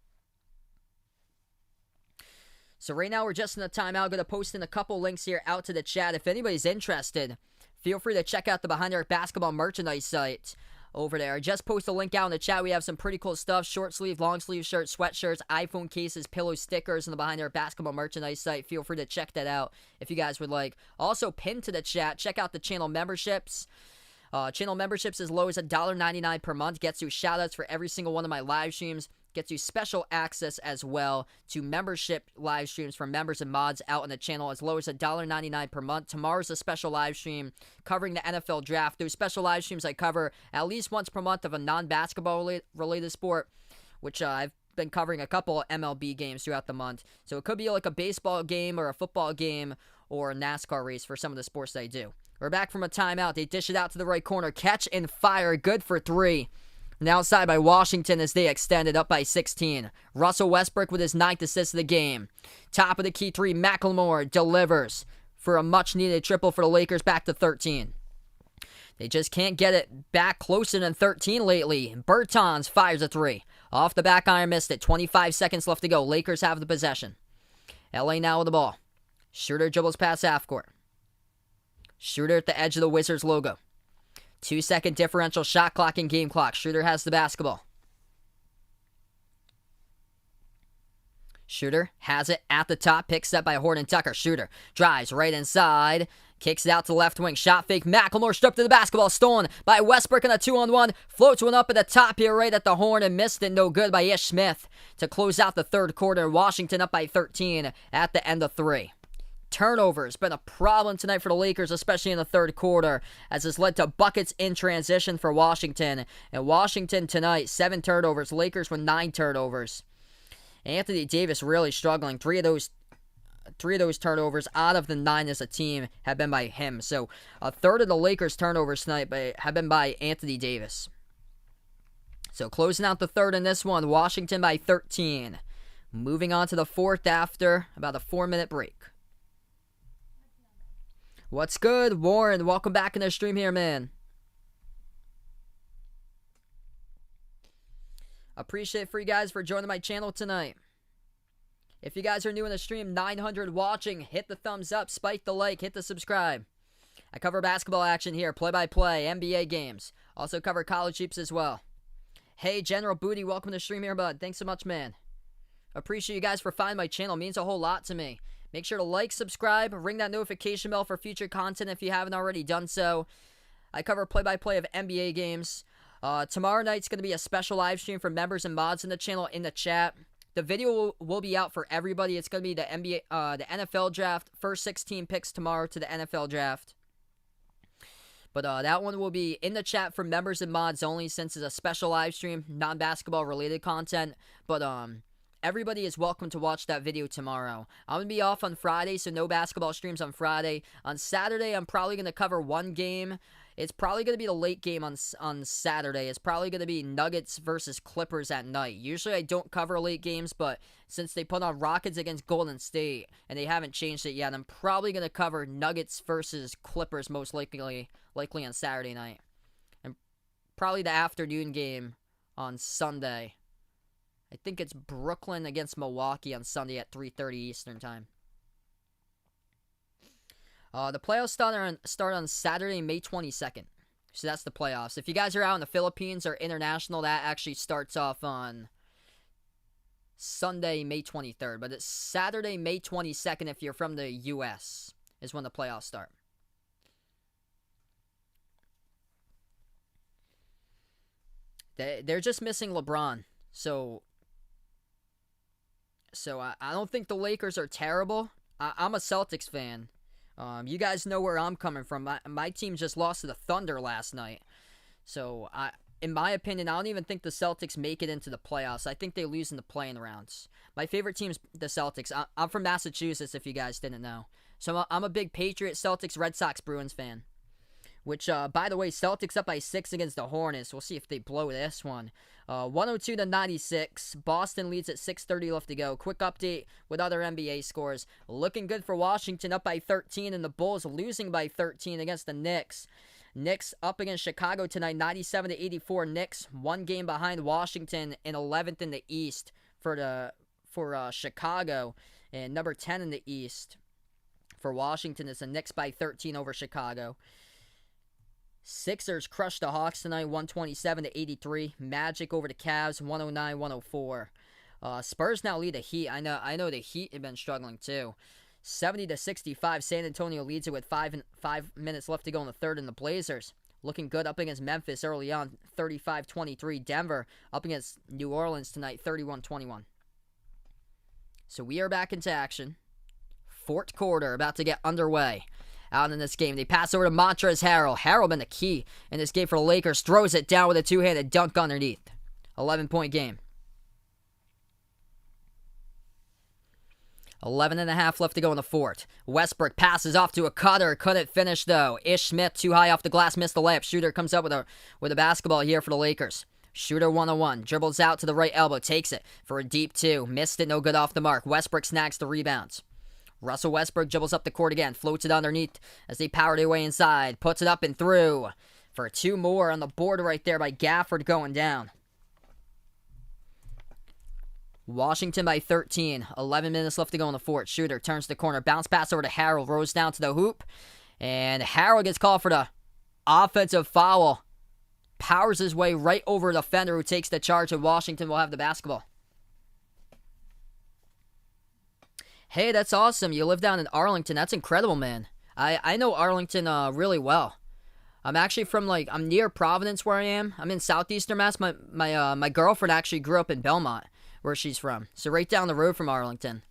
So right now we're just in a timeout. Going to post in a couple links here out to the chat. If anybody's interested, feel free to check out the Behind the Arc Basketball merchandise site over there. Just post a link out in the chat. We have some pretty cool stuff. Short sleeve, long sleeve shirts, sweatshirts, iPhone cases, pillow stickers on the Behind the Arc Basketball merchandise site. Feel free to check that out if you guys would like. Also, pinned to the chat, check out the channel memberships. Channel memberships as low as $1.99 per month. Gets you shoutouts for every single one of my live streams. Gets you special access as well to membership live streams for members and mods out on the channel as low as $1.99 per month. Tomorrow's a special live stream covering the NFL draft. Those special live streams I cover at least once per month of a non-basketball related sport, which I've been covering a couple of MLB games throughout the month. So it could be like a baseball game or a football game or a NASCAR race for some of the sports that I do. We're back from a timeout. They dish it out to the right corner. Catch and fire. Good for 3. And outside by Washington as they extended up by 16. Russell Westbrook with his 9th assist of the game. Top of the key 3, McLemore delivers for a much-needed triple for the Lakers, back to 13. They just can't get it back closer than 13 lately. Bertans fires a 3. Off the back iron, missed it. 25 seconds left to go. Lakers have the possession. LA now with the ball. Schroeder dribbles past half court. Schroeder at the edge of the Wizards logo. 2-second differential shot clock and game clock. Schroeder has the basketball. Schroeder has it at the top. Picked up by Horton Tucker. Schroeder drives right inside. Kicks it out to left wing. Shot fake. McLemore stripped to the basketball. Stolen by Westbrook in a 2-on-1. Floats one up at the top here right at the horn and missed it. No good by Ish Smith to close out the third quarter. Washington up by 13 at the end of 3. Turnovers been a problem tonight for the Lakers, especially in the third quarter, as this led to buckets in transition for Washington. And Washington tonight, 7 turnovers. Lakers with 9 turnovers. Anthony Davis really struggling. Three of those turnovers out of the 9 as a team have been by him. So a third of the Lakers turnovers tonight have been by Anthony Davis. So closing out the third in this one, Washington by 13. Moving on to the fourth after about a 4-minute break. What's good, Warren? Welcome back in the stream here, man. Appreciate for you guys for joining my channel tonight. If you guys are new in the stream, 900 watching, hit the thumbs up, spike the like, hit the subscribe. I cover basketball action here, play-by-play, NBA games. Also cover college hoops as well. Hey, General Booty, welcome to the stream here, bud. Thanks so much, man. Appreciate you guys for finding my channel. It means a whole lot to me. Make sure to like, subscribe, ring that notification bell for future content if you haven't already done so. I cover play-by-play of NBA games. Tomorrow night's going to be a special live stream for members and mods in the channel in the chat. The video will be out for everybody. It's going to be the NFL draft. First 16 picks tomorrow to the NFL draft. But that one will be in the chat for members and mods only, since it's a special live stream, non-basketball related content. But everybody is welcome to watch that video tomorrow. I'm going to be off on Friday, so no basketball streams on Friday. On Saturday, I'm probably going to cover one game. It's probably going to be the late game on Saturday. It's probably going to be Nuggets versus Clippers at night. Usually I don't cover late games, but since they put on Rockets against Golden State, and they haven't changed it yet, I'm probably going to cover Nuggets versus Clippers most likely on Saturday night. And probably the afternoon game on Sunday. I think it's Brooklyn against Milwaukee on Sunday at 3:30 Eastern time. The playoffs start on Saturday, May 22nd. So that's the playoffs. If you guys are out in the Philippines or international, that actually starts off on Sunday, May 23rd. But it's Saturday, May 22nd if you're from the U.S. is when the playoffs start. They're just missing LeBron. So I don't think the Lakers are terrible. I'm a Celtics fan. You guys know where I'm coming from. My team just lost to the Thunder last night. So, in my opinion, I don't even think the Celtics make it into the playoffs. I think they lose in the play-in rounds. My favorite team's the Celtics. I'm from Massachusetts, if you guys didn't know. So, I'm a big Patriots, Celtics, Red Sox, Bruins fan. Which, by the way, Celtics up by 6 against the Hornets. We'll see if they blow this one. 102-96. Boston leads at 6:30 left to go. Quick update with other NBA scores. Looking good for Washington, up by 13, and the Bulls losing by 13 against the Knicks. Knicks up against Chicago tonight, 97-84. Knicks 1 game behind Washington and 11th in the East for Chicago. And number 10 in the East for Washington is the Knicks by 13 over Chicago. Sixers crushed the Hawks tonight, 127-83. Magic over the Cavs, 109-104. Spurs now lead the Heat. I know the Heat have been struggling too. 70-65. San Antonio leads it with 5 minutes left to go in the third, and the Blazers looking good up against Memphis early on, 35-23. Denver up against New Orleans tonight, 31-21. So we are back into action. Fourth quarter about to get underway. Out in this game, they pass over to Montrezl Harrell. Harrell been the key in this game for the Lakers. Throws it down with a two-handed dunk underneath. 11-point game. 11.5 left to go in the fourth. Westbrook passes off to a cutter. Couldn't finish, though. Ish Smith, too high off the glass, missed the layup. Shooter comes up with a basketball here for the Lakers. Shooter 1-on-1. Dribbles out to the right elbow. Takes it for a deep two. Missed it, no good off the mark. Westbrook snags the rebounds. Russell Westbrook dribbles up the court again. Floats it underneath as they power their way inside. Puts it up and through. For two more on the board right there by Gafford going down. Washington by 13. 11 minutes left to go in the fourth. Shooter turns the corner. Bounce pass over to Harrell. Rolls down to the hoop. And Harrell gets called for the offensive foul. Powers his way right over the defender who takes the charge, and Washington will have the basketball. Hey, that's awesome. You live down in Arlington. That's incredible, man. I know Arlington really well. I'm actually from, I'm near Providence where I am. I'm in southeastern Mass. My girlfriend actually grew up in Belmont, where she's from. So right down the road from Arlington.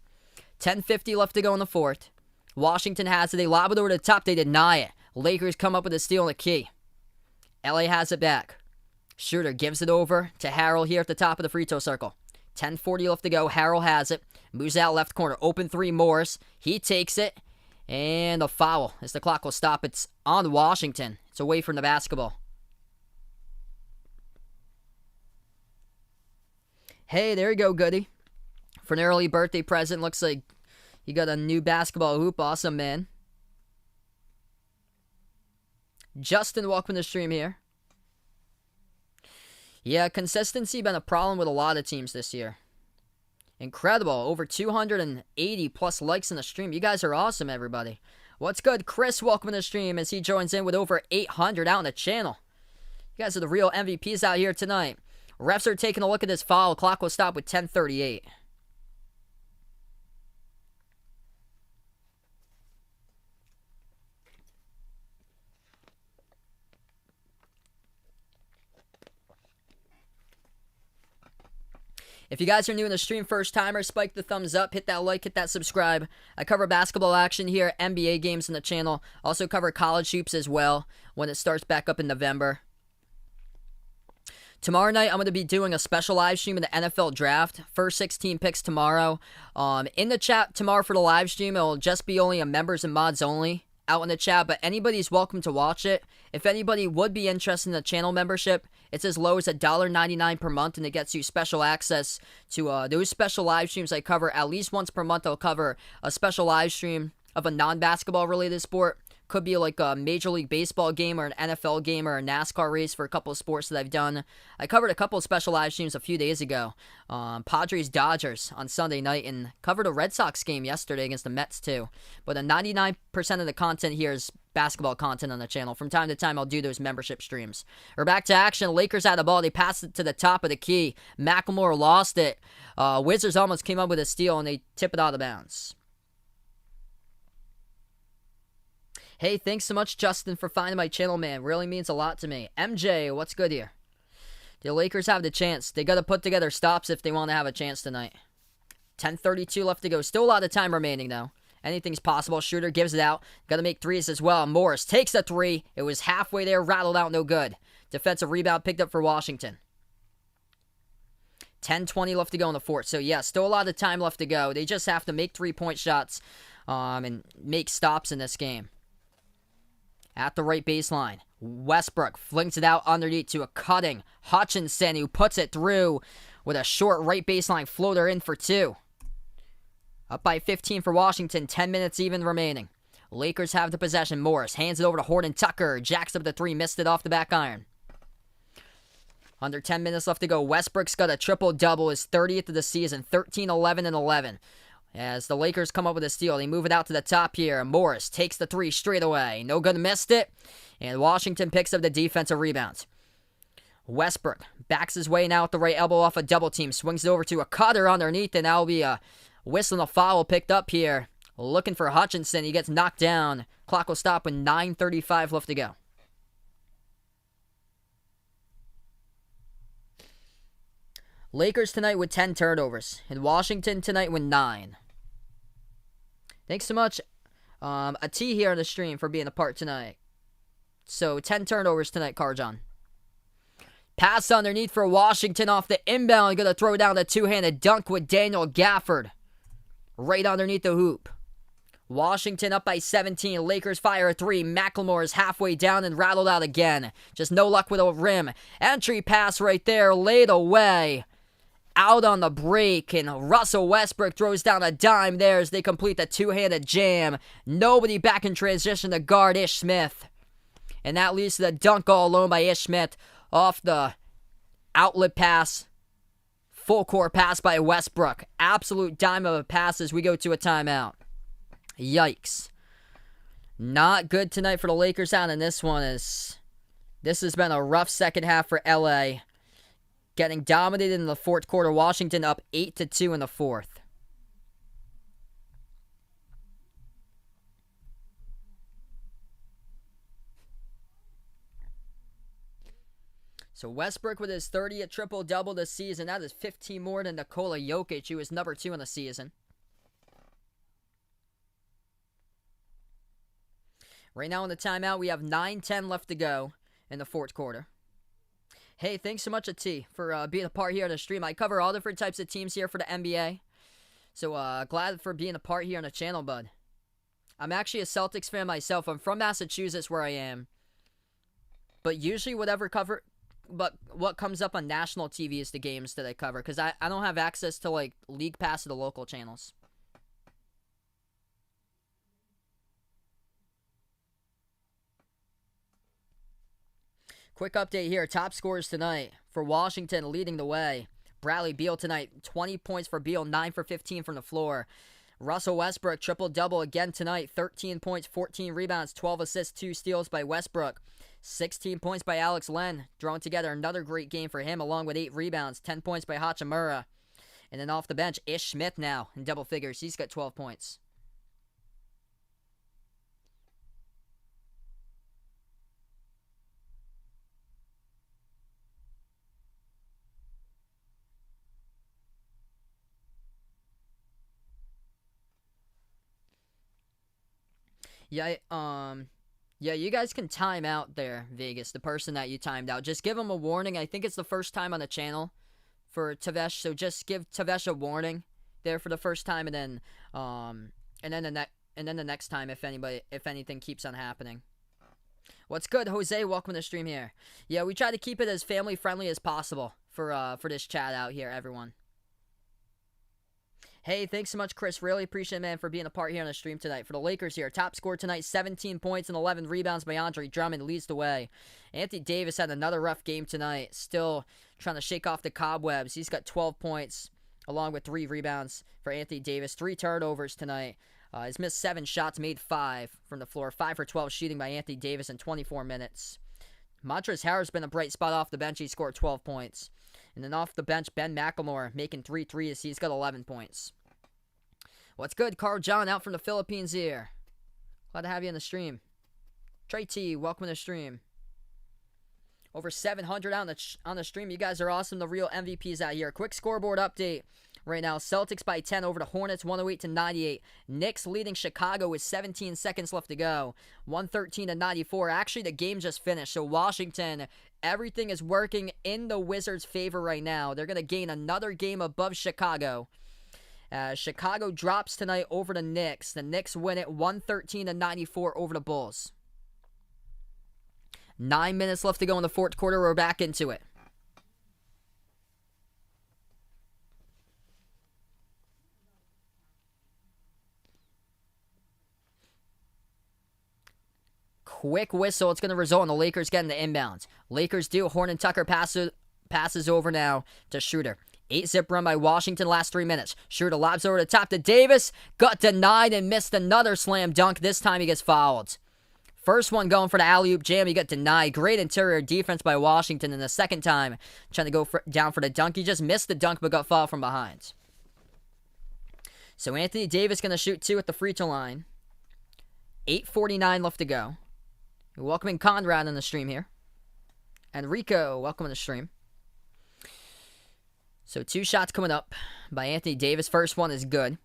10:50 left to go in the fourth. Washington has it. They lob it over the top. They deny it. Lakers come up with a steal and a key. LA has it back. Shooter gives it over to Harrell here at the top of the free throw circle. 10:40 left to go. Harrell has it. Moves out left corner. Open three, Morris. He takes it. And a foul as the clock will stop. It's on Washington. It's away from the basketball. Hey, there you go, Goody. For an early birthday present, looks like you got a new basketball hoop. Awesome, man. Justin, welcome to the stream here. Yeah, consistency been a problem with a lot of teams this year. Incredible. Over 280 plus likes in the stream. You guys are awesome, everybody. What's good? Chris, welcome to the stream as he joins in with over 800 out on the channel. You guys are the real MVPs out here tonight. Refs are taking a look at this foul. Clock will stop with 10:38. If you guys are new in the stream, first timer, spike the thumbs up, hit that like, hit that subscribe. I cover basketball action here, NBA games on the channel. Also cover college hoops as well when it starts back up in November. Tomorrow night, I'm going to be doing a special live stream of the NFL Draft. First 16 picks tomorrow. In the chat tomorrow for the live stream, it'll just be only a members and mods only out in the chat, but anybody's welcome to watch it. If anybody would be interested in the channel membership, it's as low as $1.99 per month, and it gets you special access to those special live streams I cover. At least once per month, I'll cover a special live stream of a non-basketball related sport. Could be like a Major League Baseball game or an NFL game or a NASCAR race for a couple of sports that I've done. I covered a couple of special live streams a few days ago. Padres-Dodgers on Sunday night, and covered a Red Sox game yesterday against the Mets too. But 99% of the content here is basketball content on the channel. From time to time, I'll do those membership streams. We're back to action. Lakers had the ball. They passed it to the top of the key. McLemore lost it. Wizards almost came up with a steal, and they tip it out of bounds. Hey, thanks so much, Justin, for finding my channel, man. Really means a lot to me. MJ, what's good here? The Lakers have the chance. They got to put together stops if they want to have a chance tonight. 10:32 left to go. Still a lot of time remaining, though. Anything's possible. Shooter gives it out. Got to make threes as well. Morris takes the three. It was halfway there, rattled out, no good. Defensive rebound picked up for Washington. 10:20 left to go in the fourth. So, yeah, still a lot of time left to go. They just have to make three-point shots and make stops in this game. At the right baseline, Westbrook flings it out underneath to a cutting Hutchinson, who puts it through with a short right baseline floater in for two. Up by 15 for Washington, 10 minutes even remaining. Lakers have the possession. Morris hands it over to Horton Tucker. Jacks up the three, missed it off the back iron. Under 10 minutes left to go. Westbrook's got a triple-double, his 30th of the season, 13, 11, and 11. As the Lakers come up with a steal, they move it out to the top here. Morris takes the three straight away. No good, missed it. And Washington picks up the defensive rebound. Westbrook backs his way now with the right elbow off a double team. Swings it over to a cutter underneath, and that'll be a whistle and a foul picked up here. Looking for Hutchinson. He gets knocked down. Clock will stop with 9:35 left to go. Lakers tonight with 10 turnovers. And Washington tonight with 9. Thanks so much, a T here on the stream for being a part tonight. So 10 turnovers tonight, Carjon. Pass underneath for Washington off the inbound. Going to throw down the two-handed dunk with Daniel Gafford. Right underneath the hoop. Washington up by 17. Lakers fire a three. McLemore is halfway down and rattled out again. Just no luck with a rim. Entry pass right there. Laid away. Out on the break, and Russell Westbrook throws down a dime there as they complete the two-handed jam. Nobody back in transition to guard Ish Smith. And that leads to the dunk all alone by Ish Smith off the outlet pass. Full court pass by Westbrook. Absolute dime of a pass as we go to a timeout. Yikes. Not good tonight for the Lakers out in this one. This has been a rough second half for LA. Getting dominated in the fourth quarter. Washington up 8-2 in the fourth. So Westbrook with his 30th triple-double this season. That is 15 more than Nikola Jokic, who is number 2 in the season. Right now in the timeout, we have 9:10 left to go in the fourth quarter. Hey, thanks so much, T, for being a part here on the stream. I cover all different types of teams here for the NBA. So, glad for being a part here on the channel, bud. I'm actually a Celtics fan myself. I'm from Massachusetts, where I am. But usually what comes up on national TV is the games that I cover. Because I don't have access to, like, League Pass or the local channels. Quick update here. Top scores tonight for Washington leading the way. Bradley Beal tonight, 20 points for Beal, 9 for 15 from the floor. Russell Westbrook, triple-double again tonight. 13 points, 14 rebounds, 12 assists, 2 steals by Westbrook. 16 points by Alex Len. Throwing together another great game for him, along with 8 rebounds. 10 points by Hachimura. And then off the bench, Ish Smith now in double figures. He's got 12 points. Yeah, you guys can time out there, Vegas, the person that you timed out. Just give him a warning. I think it's the first time on the channel for Tavesh, so just give Tavesh a warning there for the first time, and then the next time if anything keeps on happening. What's good, Jose? Welcome to the stream here. Yeah, we try to keep it as family friendly as possible for this chat out here, everyone. Hey, thanks so much, Chris. Really appreciate it, man, for being a part here on the stream tonight. For the Lakers here, top score tonight, 17 points and 11 rebounds by Andre Drummond leads the way. Anthony Davis had another rough game tonight, still trying to shake off the cobwebs. He's got 12 points, along with 3 rebounds for Anthony Davis. 3 turnovers tonight. He's missed 7 shots, made 5 from the floor. 5 for 12 shooting by Anthony Davis in 24 minutes. Montrezl Harrell's been a bright spot off the bench. He scored 12 points. And then off the bench, Ben McLemore making 3 threes. He's got 11 points. What's good, Carl John, out from the Philippines here. Glad to have you on the stream. Trey T, welcome to the stream. Over 700 on the stream. You guys are awesome. The real MVPs out here. Quick scoreboard update right now. Celtics by 10 over the Hornets, 108-98. Knicks leading Chicago with 17 seconds left to go. 113-94. Actually, the game just finished. So Washington, everything is working in the Wizards' favor right now. They're going to gain another game above Chicago. Chicago drops tonight over the Knicks. The Knicks win it 113-94 over the Bulls. 9 minutes left to go in the fourth quarter. We're back into it. Quick whistle. It's going to result in the Lakers getting the inbounds. Lakers do. Horn and Tucker passes over now to Schroeder. 8-zip run by Washington last 3 minutes. Schroeder lobs over the top to Davis. Got denied and missed another slam dunk. This time he gets fouled. First one going for the alley-oop jam. He got denied. Great interior defense by Washington. And the second time, trying to go down for the dunk. He just missed the dunk but got fouled from behind. So Anthony Davis going to shoot 2 at the free throw line. 8:49 left to go. We're welcoming Conrad on the stream here. And Rico, welcome on the stream. So 2 shots coming up by Anthony Davis. First one is good.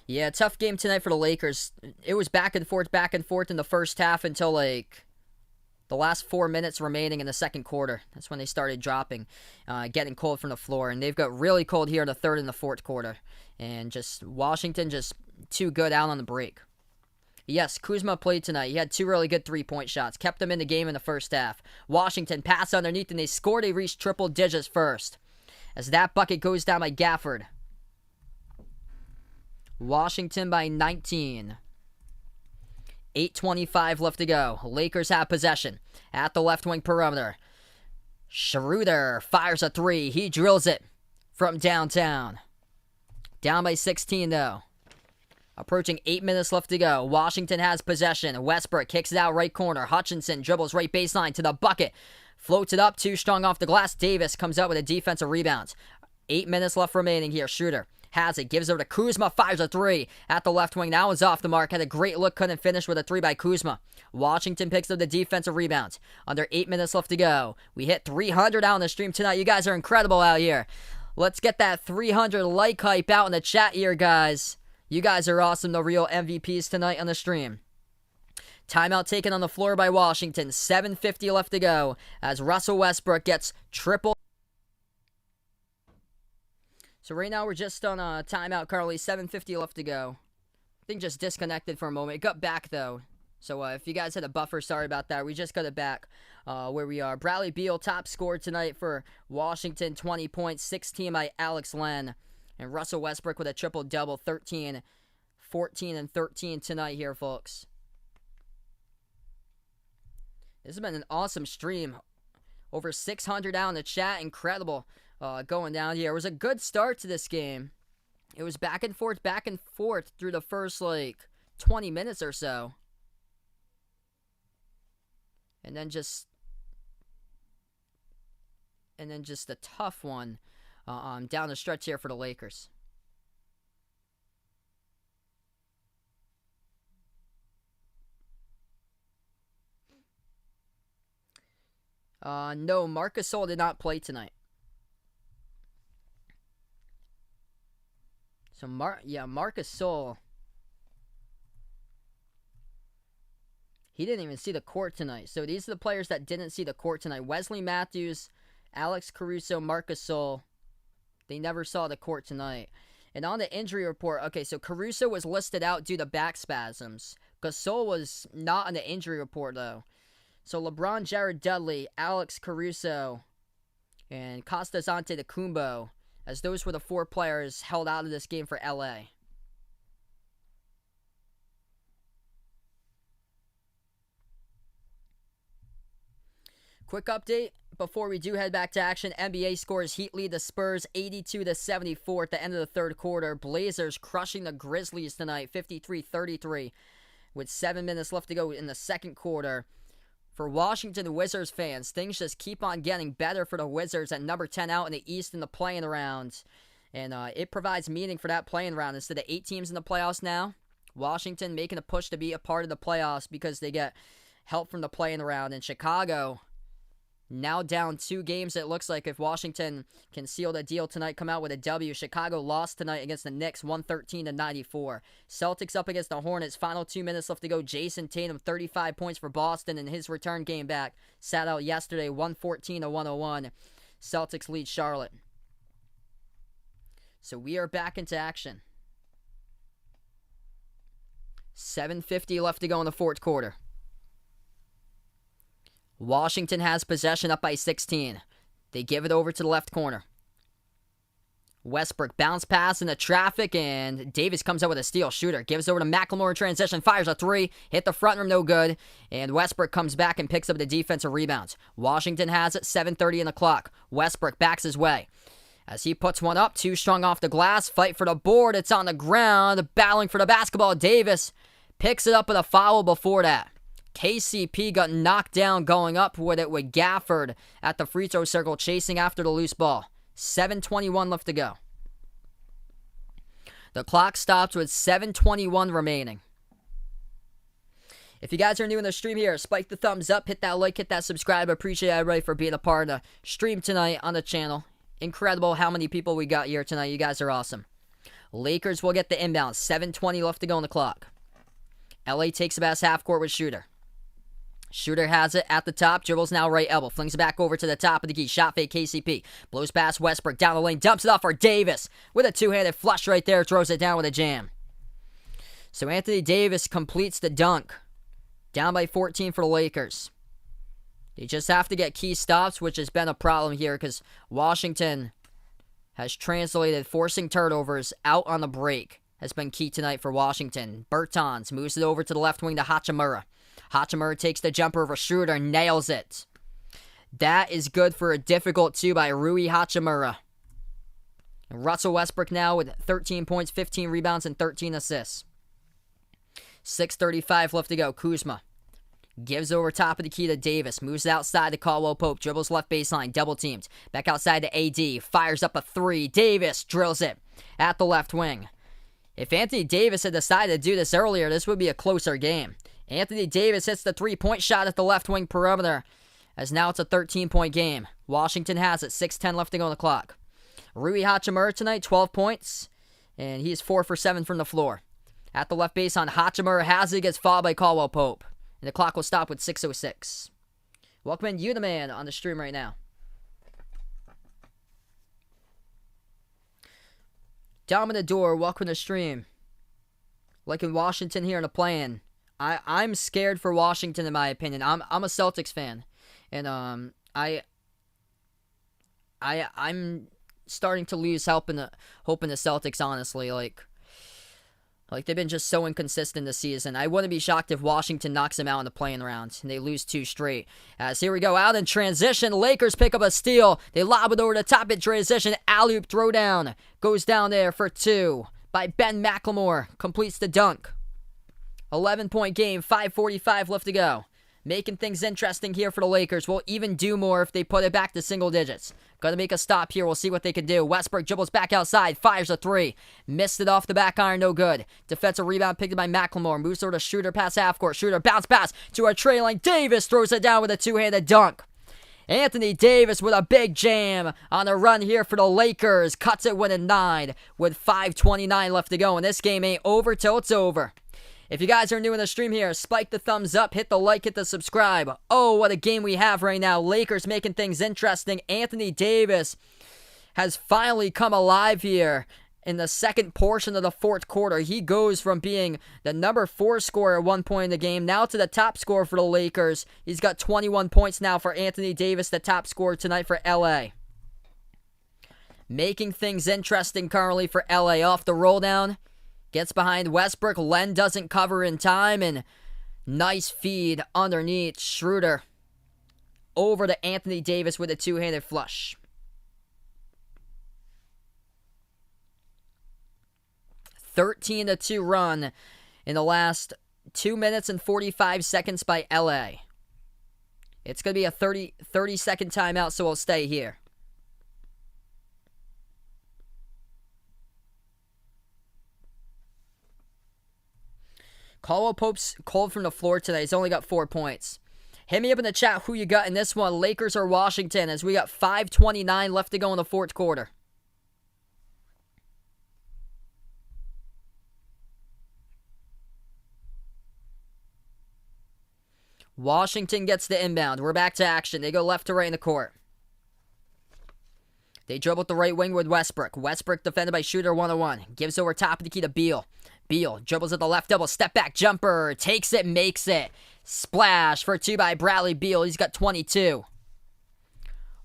Yeah, tough game tonight for the Lakers. It was back and forth in the first half until like the last 4 minutes remaining in the second quarter. That's when they started dropping, getting cold from the floor. And they've got really cold here in the third and the fourth quarter. And just Washington just too good out on the break. Yes, Kuzma played tonight. He had 2 really good three-point shots. Kept them in the game in the first half. Washington passed underneath and they scored. They reached triple digits first. As that bucket goes down by Gafford. Washington by 19. 8:25 left to go. Lakers have possession at the left wing perimeter. Schroeder fires a 3. He drills it from downtown. Down by 16 though. Approaching 8 minutes left to go. Washington has possession. Westbrook kicks it out right corner. Hutchinson dribbles right baseline to the bucket. Floats it up. Too strong off the glass. Davis comes out with a defensive rebound. 8 minutes left remaining here. Schroeder has it. Gives over to Kuzma. Fires a 3 at the left wing. That one's off the mark. Had a great look. Couldn't finish with a 3 by Kuzma. Washington picks up the defensive rebound. Under 8 minutes left to go. We hit 300 out on the stream tonight. You guys are incredible out here. Let's get that 300 like hype out in the chat here, guys. You guys are awesome. The real MVPs tonight on the stream. Timeout taken on the floor by Washington. 7:50 left to go as Russell Westbrook gets triple. So right now we're just on a timeout, Carly. 7:50 left to go. I think just disconnected for a moment. It got back, though. So if you guys had a buffer, sorry about that. We just got it back where we are. Bradley Beal, top scorer tonight for Washington. 20 points, 16 by Alex Len. And Russell Westbrook with a triple-double. 13, 14, and 13 tonight here, folks. This has been an awesome stream. Over 600 out in the chat. Incredible. Going down here. It was a good start to this game. It was back and forth through the first, 20 minutes or so. And then just a tough one down the stretch here for the Lakers. No, Marcus Gasol did not play tonight. So, Marcus Gasol, he didn't even see the court tonight. So, these are the players that didn't see the court tonight. Wesley Matthews, Alex Caruso, Marcus Gasol. They never saw the court tonight. And on the injury report, okay, so Caruso was listed out due to back spasms. Gasol was not on the injury report, though. So, LeBron, Jared Dudley, Alex Caruso, and Kostas Antetokounmpo, as those were the 4 players held out of this game for LA. Quick update before we do head back to action. NBA scores. Heat lead the Spurs 82-74 at the end of the third quarter. Blazers crushing the Grizzlies tonight 53-33 with 7 minutes left to go in the second quarter. For Washington Wizards fans, things just keep on getting better for the Wizards at number 10 out in the East in the play-in round. And it provides meaning for that play-in round. Instead of 8 teams in the playoffs now, Washington making a push to be a part of the playoffs because they get help from the play-in round. And Chicago now down 2 games, it looks like, if Washington can seal the deal tonight, come out with a W. Chicago lost tonight against the Knicks, 113-94. Celtics up against the Hornets. Final 2 minutes left to go. Jason Tatum, 35 points for Boston in his return game back. Sat out yesterday, 114-101. Celtics lead Charlotte. So we are back into action. 7:50 left to go in the fourth quarter. Washington has possession up by 16. They give it over to the left corner. Westbrook bounce pass into traffic, and Davis comes out with a steal. Shooter gives over to McLemore in transition, fires a three, hit the front rim, no good, and Westbrook comes back and picks up the defensive rebounds. Washington has it, 7:30 in the clock. Westbrook backs his way. As he puts one up, too strong off the glass, fight for the board, it's on the ground, battling for the basketball. Davis picks it up with a foul before that. KCP got knocked down going up with it with Gafford at the free throw circle, chasing after the loose ball. 7:21 left to go. The clock stops with 7:21 remaining. If you guys are new in the stream here, spike the thumbs up, hit that like, hit that subscribe. I appreciate everybody for being a part of the stream tonight on the channel. Incredible how many people we got here tonight. You guys are awesome. Lakers will get the inbound. 7:20 left to go on the clock. LA takes the pass half court with Shooter. Shooter has it at the top. Dribbles now right elbow. Flings it back over to the top of the key. Shot fake KCP. Blows past Westbrook. Down the lane. Dumps it off for Davis. With a two-handed flush right there. Throws it down with a jam. So Anthony Davis completes the dunk. Down by 14 for the Lakers. They just have to get key stops, which has been a problem here because Washington has translated forcing turnovers out on the break. Has been key tonight for Washington. Bertans moves it over to the left wing to Hachimura. Hachimura takes the jumper over Schroeder, nails it. That is good for a difficult two by Rui Hachimura. And Russell Westbrook now with 13 points, 15 rebounds, and 13 assists. 6:35 left to go. Kuzma gives over top of the key to Davis. Moves outside to Caldwell Pope. Dribbles left baseline. Double teamed. Back outside to AD. Fires up a three. Davis drills it at the left wing. If Anthony Davis had decided to do this earlier, this would be a closer game. Anthony Davis hits the three-point shot at the left wing perimeter, as now it's a 13-point game. Washington has it. 6:10 left to go on the clock. Rui Hachimura tonight, 12 points, and he's 4 for 7 from the floor. At the left baseline, Hachimura has it, gets fouled by Caldwell Pope, and the clock will stop with 6:06. Welcome in, you the man, on the stream right now. Dominador, welcome to the stream. Like in Washington here in the play-in. I'm scared for Washington in my opinion. I'm a Celtics fan, and I'm starting to lose hope in the Celtics. Honestly, like they've been just so inconsistent this season. I wouldn't be shocked if Washington knocks them out in the play-in round and they lose 2 straight. As here we go out in transition, Lakers pick up a steal. They lob it over the top in transition. Alley-oop throwdown goes down there for 2 by Ben McLemore. Completes the dunk. 11-point game, 5:45 left to go. Making things interesting here for the Lakers. Will even do more if they put it back to single digits. Gonna make a stop here. We'll see what they can do. Westbrook dribbles back outside. Fires a 3. Missed it off the back iron. No good. Defensive rebound picked up by McLemore. Moves over to Shooter past half court. Shooter bounce pass to a trailing. Davis throws it down with a two-handed dunk. Anthony Davis with a big jam on the run here for the Lakers. Cuts it within 9 with 5:29 left to go. And this game ain't over till it's over. If you guys are new in the stream here, spike the thumbs up, hit the like, hit the subscribe. Oh, what a game we have right now. Lakers making things interesting. Anthony Davis has finally come alive here in the second portion of the fourth quarter. He goes from being the number 4 scorer at one point in the game now to the top scorer for the Lakers. He's got 21 points now for Anthony Davis, the top scorer tonight for LA. Making things interesting currently for LA. Off the roll down. Gets behind Westbrook. Len doesn't cover in time. And nice feed underneath. Schroeder over to Anthony Davis with a two-handed flush. 13-2 run in the last 2 minutes and 45 seconds by LA. It's going to be a 30-second timeout, so we'll stay here. Caldwell Pope's cold from the floor today. He's only got 4 points. Hit me up in the chat who you got in this one, Lakers or Washington, as we got 5:29 left to go in the fourth quarter. Washington gets the inbound. We're back to action. They go left to right in the court. They dribble at the right wing with Westbrook. Westbrook defended by Shooter 1-on-1. Gives over top of the key to Beal. Beal dribbles at the left double. Step back jumper. Takes it, makes it. Splash for 2 by Bradley Beal. He's got 22.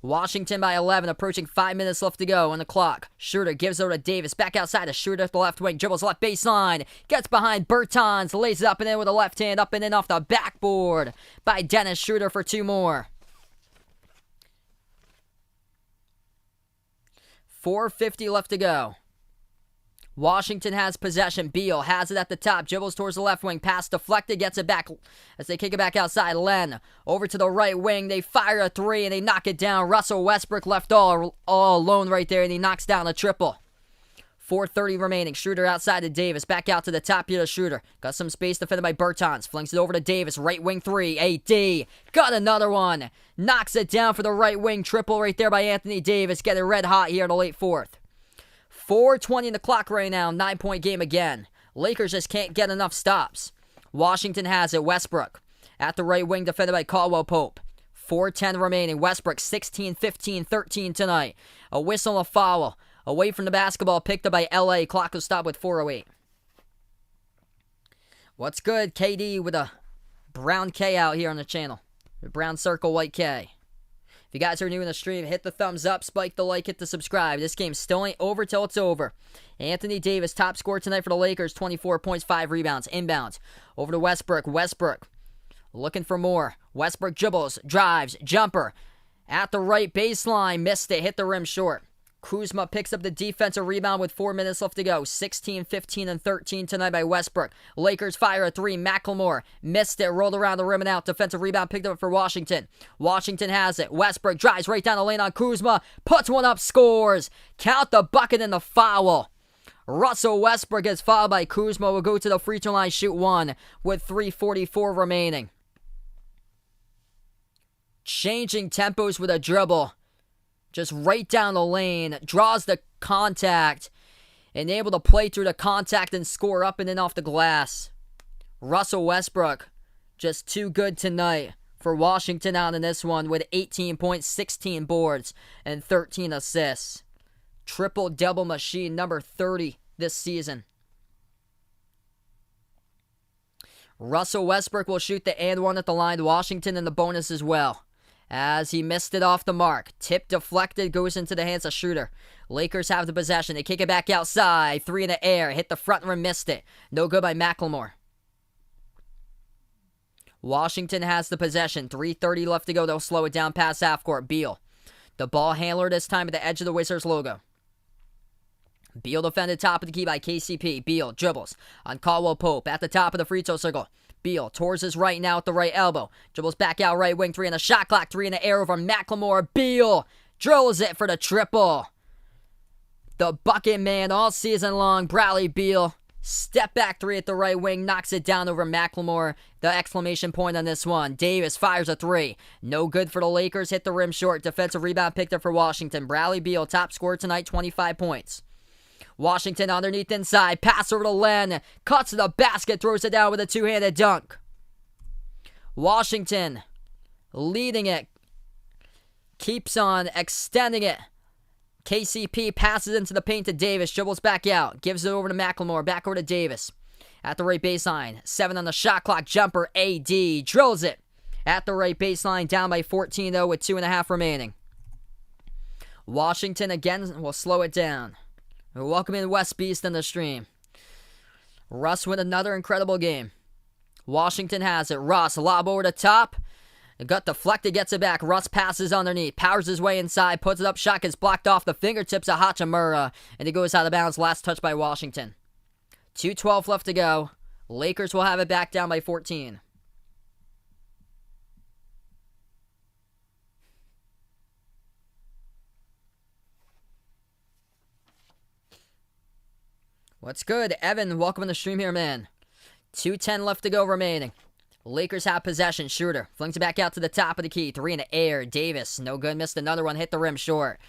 Washington by 11, approaching 5 minutes left to go on the clock. Schroeder gives it over to Davis. Back outside to Schroeder at the left wing. Dribbles left baseline. Gets behind Bertans. Lays it up and in with a left hand. Up and in off the backboard by Dennis Schroeder for 2 more. 4:50 left to go. Washington has possession. Beal has it at the top. Dribbles towards the left wing. Pass deflected. Gets it back as they kick it back outside. Len over to the right wing. They fire a 3 and they knock it down. Russell Westbrook left all alone right there and he knocks down a triple. 4:30 remaining. Schroeder outside to Davis. Back out to the top here to Schroeder. Got some space defended by Bertans. Flings it over to Davis. Right wing 3. AD. Got another one. Knocks it down for the right wing. Triple right there by Anthony Davis. Getting red hot here in the late 4th. 4:20 in the clock right now. 9-point game again. Lakers just can't get enough stops. Washington has it. Westbrook at the right wing defended by Caldwell Pope. 4:10 remaining. Westbrook 16, 15, 13 tonight. A whistle and a foul. Away from the basketball picked up by LA. Clock will stop with 4:08. What's good? KD with a brown K out here on the channel. The brown circle, white K. If you guys are new in the stream, hit the thumbs up, spike the like, hit the subscribe. This game still ain't over till it's over. Anthony Davis, top scorer tonight for the Lakers, 24 points, 5 rebounds, inbounds. Over to Westbrook. Westbrook looking for more. Westbrook dribbles, drives, jumper. At the right baseline, missed it, hit the rim short. Kuzma picks up the defensive rebound with 4 minutes left to go. 16, 15, and 13 tonight by Westbrook. Lakers fire a 3. McLemore missed it, rolled around the rim and out. Defensive rebound picked up for Washington. Washington has it. Westbrook drives right down the lane on Kuzma. Puts one up, scores. Count the bucket and the foul. Russell Westbrook is fouled by Kuzma. Will go to the free throw line, shoot 1 with 3:44 remaining. Changing tempos with a dribble. Just right down the lane, draws the contact, and able to play through the contact and score up and in off the glass. Russell Westbrook, just too good tonight for Washington out in this one with 18 points, 16 boards, and 13 assists. Triple-double machine, number 30 this season. Russell Westbrook will shoot the and one at the line. Washington in the bonus as well. As he missed it off the mark. Tip deflected, goes into the hands of Schroeder. Lakers have the possession. They kick it back outside. 3 in the air. Hit the front rim, missed it. No good by McLemore. Washington has the possession. 3:30 left to go. They'll slow it down past half court. Beal. The ball handler this time at the edge of the Wizards logo. Beal defended top of the key by KCP. Beal dribbles on Caldwell Pope at the top of the free throw circle. Beal towards his right now at the right elbow. Dribbles back out right wing. 3 in the shot clock. 3 in the air over McLemore. Beal drills it for the triple. The bucket man all season long. Bradley Beal. Step back 3 at the right wing. Knocks it down over McLemore. The exclamation point on this one. Davis fires a 3. No good for the Lakers. Hit the rim short. Defensive rebound picked up for Washington. Bradley Beal, top scorer tonight, 25 points. Washington underneath inside. Pass over to Len. Cuts to the basket. Throws it down with a two-handed dunk. Washington leading it. Keeps on extending it. KCP passes into the paint to Davis. Dribbles back out. Gives it over to McLemore. Back over to Davis. At the right baseline. 7 on the shot clock. Jumper. AD. Drills it. At the right baseline. Down by 14 though with 2.5 remaining. Washington again will slow it down. Welcome in West Beast in the stream. Russ with another incredible game. Washington has it. Russ, lob over the top. It got deflected, gets it back. Russ passes underneath. Powers his way inside. Puts it up. Shot gets blocked off the fingertips of Hachimura. And it goes out of bounds. Last touch by Washington. 2:12 left to go. Lakers will have it back down by 14. What's good? Evan, welcome in the stream here, man. 2:10 left to go remaining. Lakers have possession. Schroeder flings it back out to the top of the key. 3 in the air. Davis, no good. Missed another one. Hit the rim short.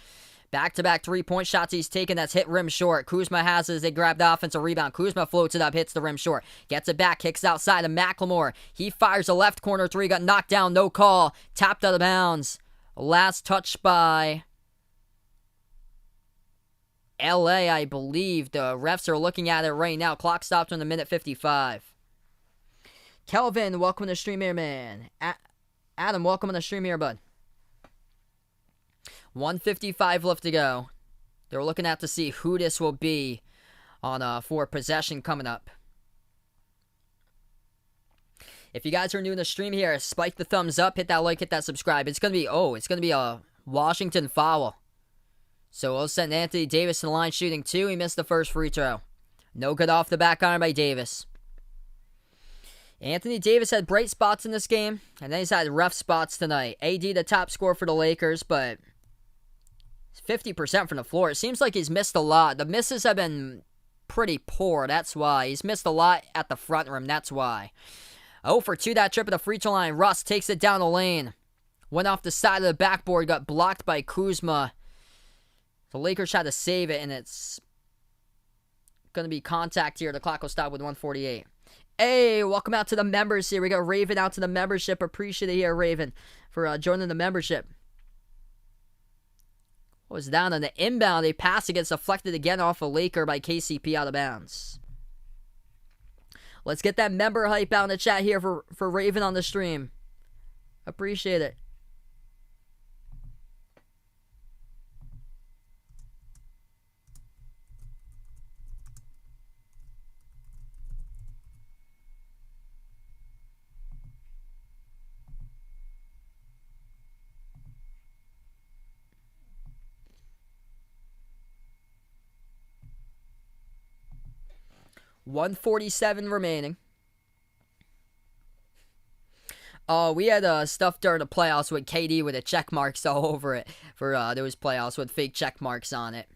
Back-to-back three-point shots he's taken. That's hit rim short. Kuzma has it as they grab the offensive rebound. Kuzma floats it up. Hits the rim short. Gets it back. Kicks outside to McLemore. He fires a left corner 3. Got knocked down. No call. Tapped out of bounds. Last touch by LA, I believe. The refs are looking at it right now. Clock stopped on the minute 55. Kelvin, welcome to the stream here, man. Adam, welcome to the stream here, bud. 1:55 left to go. They're looking at to see who this will be on for possession coming up. If you guys are new in the stream here, spike the thumbs up, hit that like, hit that subscribe. It's gonna be a Washington foul. So we'll send Anthony Davis to the line shooting 2. He missed the first free throw. No good off the back iron by Davis. Anthony Davis had bright spots in this game, and then he's had rough spots tonight. AD the top scorer for the Lakers, but 50% from the floor. It seems like he's missed a lot. The misses have been pretty poor, that's why. He's missed a lot at the front rim, that's why. 0 for 2 that trip at the free throw line. Russ takes it down the lane. Went off the side of the backboard, got blocked by Kuzma. The Lakers tried to save it, and it's going to be contact here. The clock will stop with 1:48. Hey, welcome out to the members here. We got Raven out to the membership. Appreciate it here, Raven, for joining the membership. Was down on the inbound. A pass gets deflected again off a Laker by KCP out of bounds. Let's get that member hype out in the chat here for Raven on the stream. Appreciate it. $147 remaining. We had stuff during the playoffs with KD with the check marks all over it for those playoffs with fake check marks on it.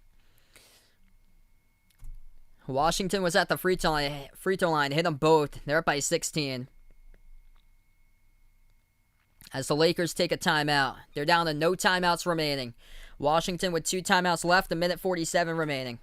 Washington was at the free throw line, hit them both. They're up by 16. As the Lakers take a timeout, they're down to no timeouts remaining. Washington with 2 timeouts left, 1:47 remaining.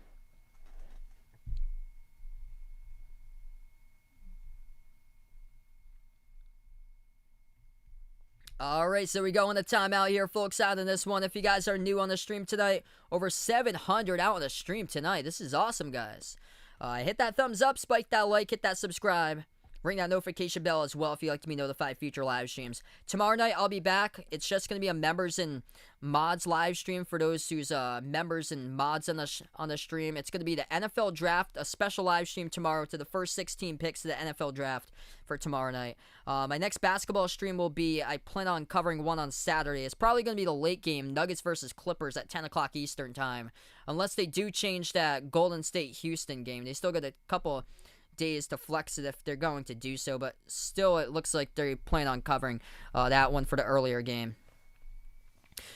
Alright, so we go in the timeout here, folks, out in this one. If you guys are new on the stream tonight, over 700 out on the stream tonight. This is awesome, guys. Hit that thumbs up, spike that like, hit that subscribe. Ring that notification bell as well if you'd like to be notified of future live streams. Tomorrow night, I'll be back. It's just going to be a members and mods live stream for those who's members and mods on the stream. It's going to be the NFL draft, a special live stream tomorrow to the first 16 picks of the NFL draft for tomorrow night. My next basketball stream will be, I plan on covering one on Saturday. It's probably going to be the late game, Nuggets versus Clippers at 10 o'clock Eastern time. Unless they do change that Golden State-Houston game. They still got a couple days to flex it if they're going to do so, but still it looks like they plan on covering that one for the earlier game.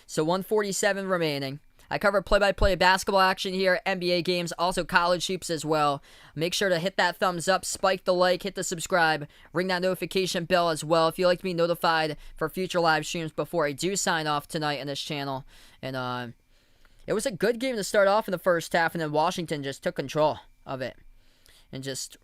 So 1:47 remaining. I cover play-by-play basketball action here, NBA games, also college hoops as well. Make sure to hit that thumbs up, spike the like, hit the subscribe, ring that notification bell as well if you'd like to be notified for future live streams before I do sign off tonight on this channel. And it was a good game to start off in the first half, and then Washington just took control of it. And just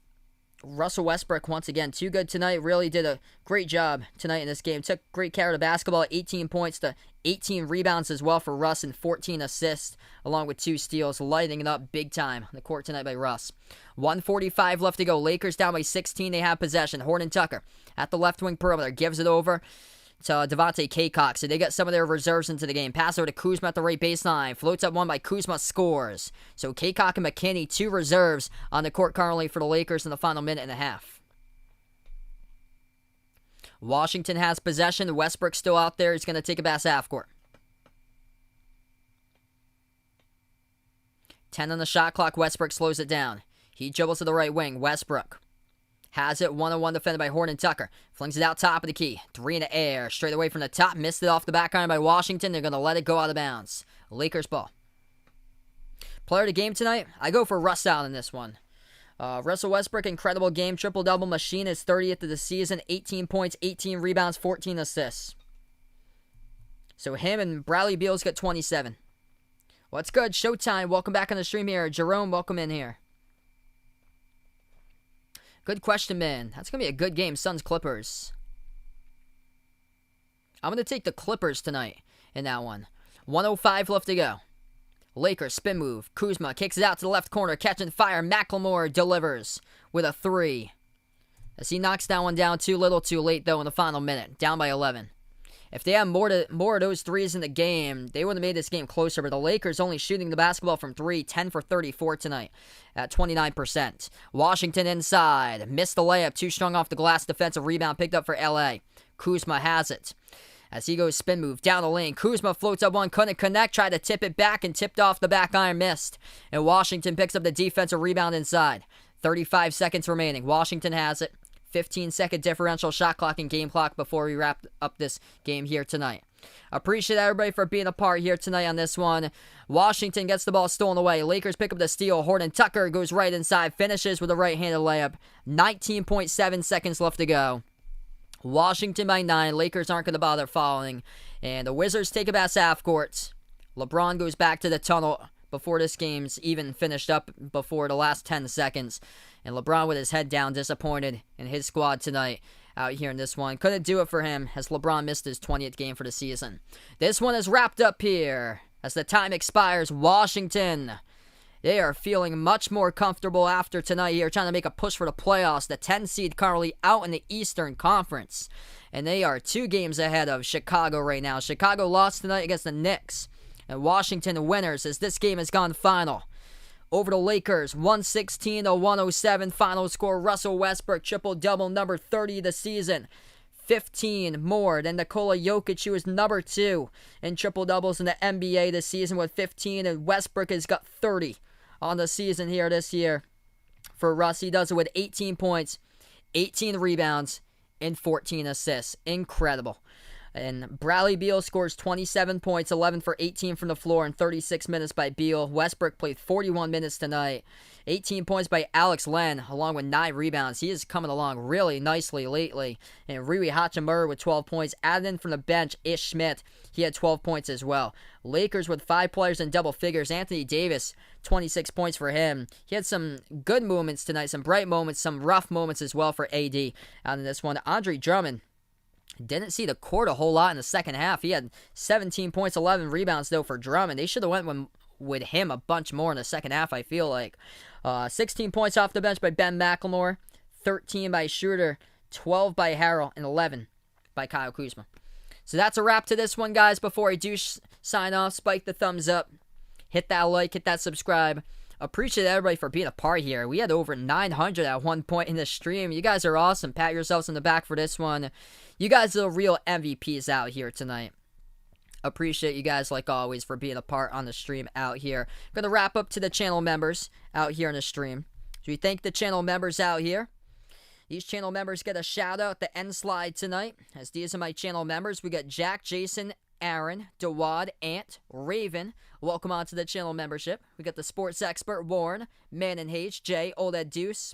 Russell Westbrook, once again, too good tonight. Really did a great job tonight in this game. Took great care of the basketball. 18 points to 18 rebounds as well for Russ and 14 assists, along with 2 steals. Lighting it up big time on the court tonight by Russ. 1:45 left to go. Lakers down by 16. They have possession. Horton Tucker at the left wing perimeter. Gives it over to Devontae Kaycock. So they got some of their reserves into the game. Pass over to Kuzma at the right baseline. Floats up one by Kuzma, scores. So Kaycock and McKinney, 2 reserves on the court currently for the Lakers in the final minute and a half. Washington has possession. Westbrook still out there. He's going to take it past half court. 10 on the shot clock. Westbrook slows it down. He dribbles to the right wing. Westbrook has it, one-on-one defended by Horton Tucker. Flings it out top of the key. 3 in the air. Straight away from the top. Missed it off the back iron by Washington. They're going to let it go out of bounds. Lakers ball. Player of the game tonight, I go for Russ out in this one. Russell Westbrook, incredible game. Triple-double machine. His 30th of the season. 18 points, 18 rebounds, 14 assists. So him and Bradley Beal's got 27. What's good? Showtime. Welcome back on the stream here. Jerome, welcome in here. Good question, man. That's going to be a good game. Suns Clippers. I'm going to take the Clippers tonight in that one. 1:05 left to go. Lakers spin move. Kuzma kicks it out to the left corner. Catching fire. McLemore delivers with a 3. As he knocks that one down too little too late, though, in the final minute. Down by 11. If they had more of those threes in the game, they would have made this game closer. But the Lakers only shooting the basketball from 3, 10 for 34 tonight at 29%. Washington inside. Missed the layup. Too strong off the glass. Defensive rebound picked up for LA. Kuzma has it. As he goes spin move down the lane, Kuzma floats up one, couldn't connect, tried to tip it back and tipped off the back iron, missed. And Washington picks up the defensive rebound inside. 35 seconds remaining. Washington has it. 15-second differential shot clock and game clock before we wrap up this game here tonight. Appreciate everybody for being a part here tonight on this one. Washington gets the ball stolen away. Lakers pick up the steal. Horton Tucker goes right inside, finishes with a right-handed layup. 19.7 seconds left to go. Washington by 9. Lakers aren't going to bother following. And the Wizards take it back half court. LeBron goes back to the tunnel before this game's even finished up before the last 10 seconds. And LeBron with his head down, disappointed in his squad tonight out here in this one. Couldn't do it for him as LeBron missed his 20th game for the season. This one is wrapped up here as the time expires. Washington, they are feeling much more comfortable after tonight here, trying to make a push for the playoffs. The 10 seed currently out in the Eastern Conference. And they are 2 games ahead of Chicago right now. Chicago lost tonight against the Knicks. And Washington winners as this game has gone final. Over the Lakers, 116-107 final score. Russell Westbrook, triple-double, number 30 of the season. 15 more than Nikola Jokic, who is number 2 in triple-doubles in the NBA this season with 15. And Westbrook has got 30 on the season here this year. For Russ, he does it with 18 points, 18 rebounds, and 14 assists. Incredible. And Bradley Beal scores 27 points, 11 for 18 from the floor in 36 minutes by Beal. Westbrook played 41 minutes tonight. 18 points by Alex Len, along with 9 rebounds. He is coming along really nicely lately. And Rui Hachimura with 12 points. Added in from the bench, Ish Smith. He had 12 points as well. Lakers with 5 players in double figures. Anthony Davis, 26 points for him. He had some good moments tonight, some bright moments, some rough moments as well for AD out in this one. Andre Drummond didn't see the court a whole lot in the second half. He had 17 points, 11 rebounds, though, for Drummond. They should have went with him a bunch more in the second half, I feel like. 16 points off the bench by Ben McLemore, 13 by Schroeder, 12 by Harrell, and 11 by Kyle Kuzma. So that's a wrap to this one, guys. Before I do sign off, spike the thumbs up, hit that like, hit that subscribe. Appreciate everybody for being a part here. We had over 900 at one point in the stream. You guys are awesome. Pat yourselves on the back for this one. You guys are the real MVPs out here tonight. Appreciate you guys, like always, for being a part on the stream out here. Going to wrap up to the channel members out here in the stream. So we thank the channel members out here. These channel members get a shout out at the end slide tonight. As these are my channel members, we got Jack, Jason, Aaron, Dawad, Ant, Raven. Welcome on to the channel membership. We got the sports expert, Warren, Man and H, Jay, Old Ed Deuce,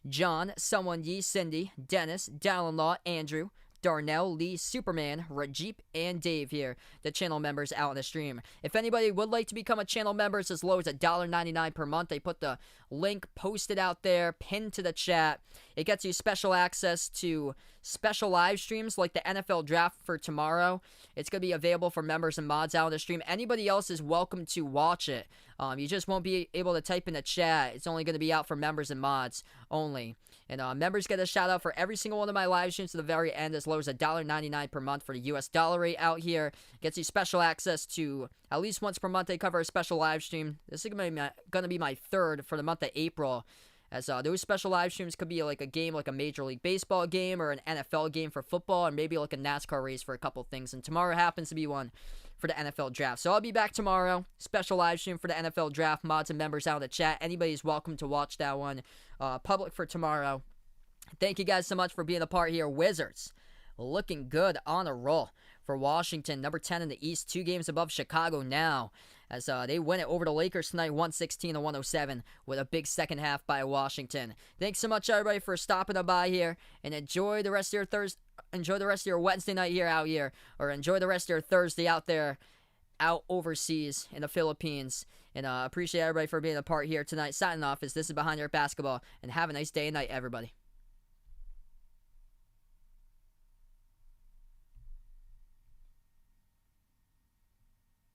John, Someone Ye, Cindy, Dennis, Dallin Law, Andrew, Darnell, Lee, Superman, Rajeep, and Dave here, the channel members out on the stream. If anybody would like to become a channel member, it's as low as $1.99 per month. They put the link posted out there, pinned to the chat. It gets you special access to special live streams like the NFL draft for tomorrow. It's going to be available for members and mods out on the stream. Anybody else is welcome to watch it. You just won't be able to type in the chat. It's only going to be out for members and mods only. And members get a shout out for every single one of my live streams to the very end, as low as $1.99 per month for the US dollar rate out here. Gets you special access to at least once per month. They cover a special live stream. This is going to be my third for the month of April. As those special live streams could be like a game, like a Major League Baseball game or an NFL game for football, and maybe like a NASCAR race for a couple things. And tomorrow happens to be one for the NFL draft. So I'll be back tomorrow. Special live stream for the NFL draft. Mods and members out in the chat. Anybody's welcome to watch that one. Public for tomorrow. Thank you guys so much for being a part here. Wizards looking good on a roll for Washington. Number 10 in the East. 2 games above Chicago now. As they win it over the Lakers tonight, 116-107, with a big second half by Washington. Thanks so much, everybody, for stopping by here, and enjoy the rest of your Thursday. Enjoy the rest of your Wednesday night here out here, or enjoy the rest of your Thursday out there, out overseas in the Philippines. And appreciate everybody for being a part here tonight. Signing off, as this is Behind Your Basketball, and have a nice day and night, everybody.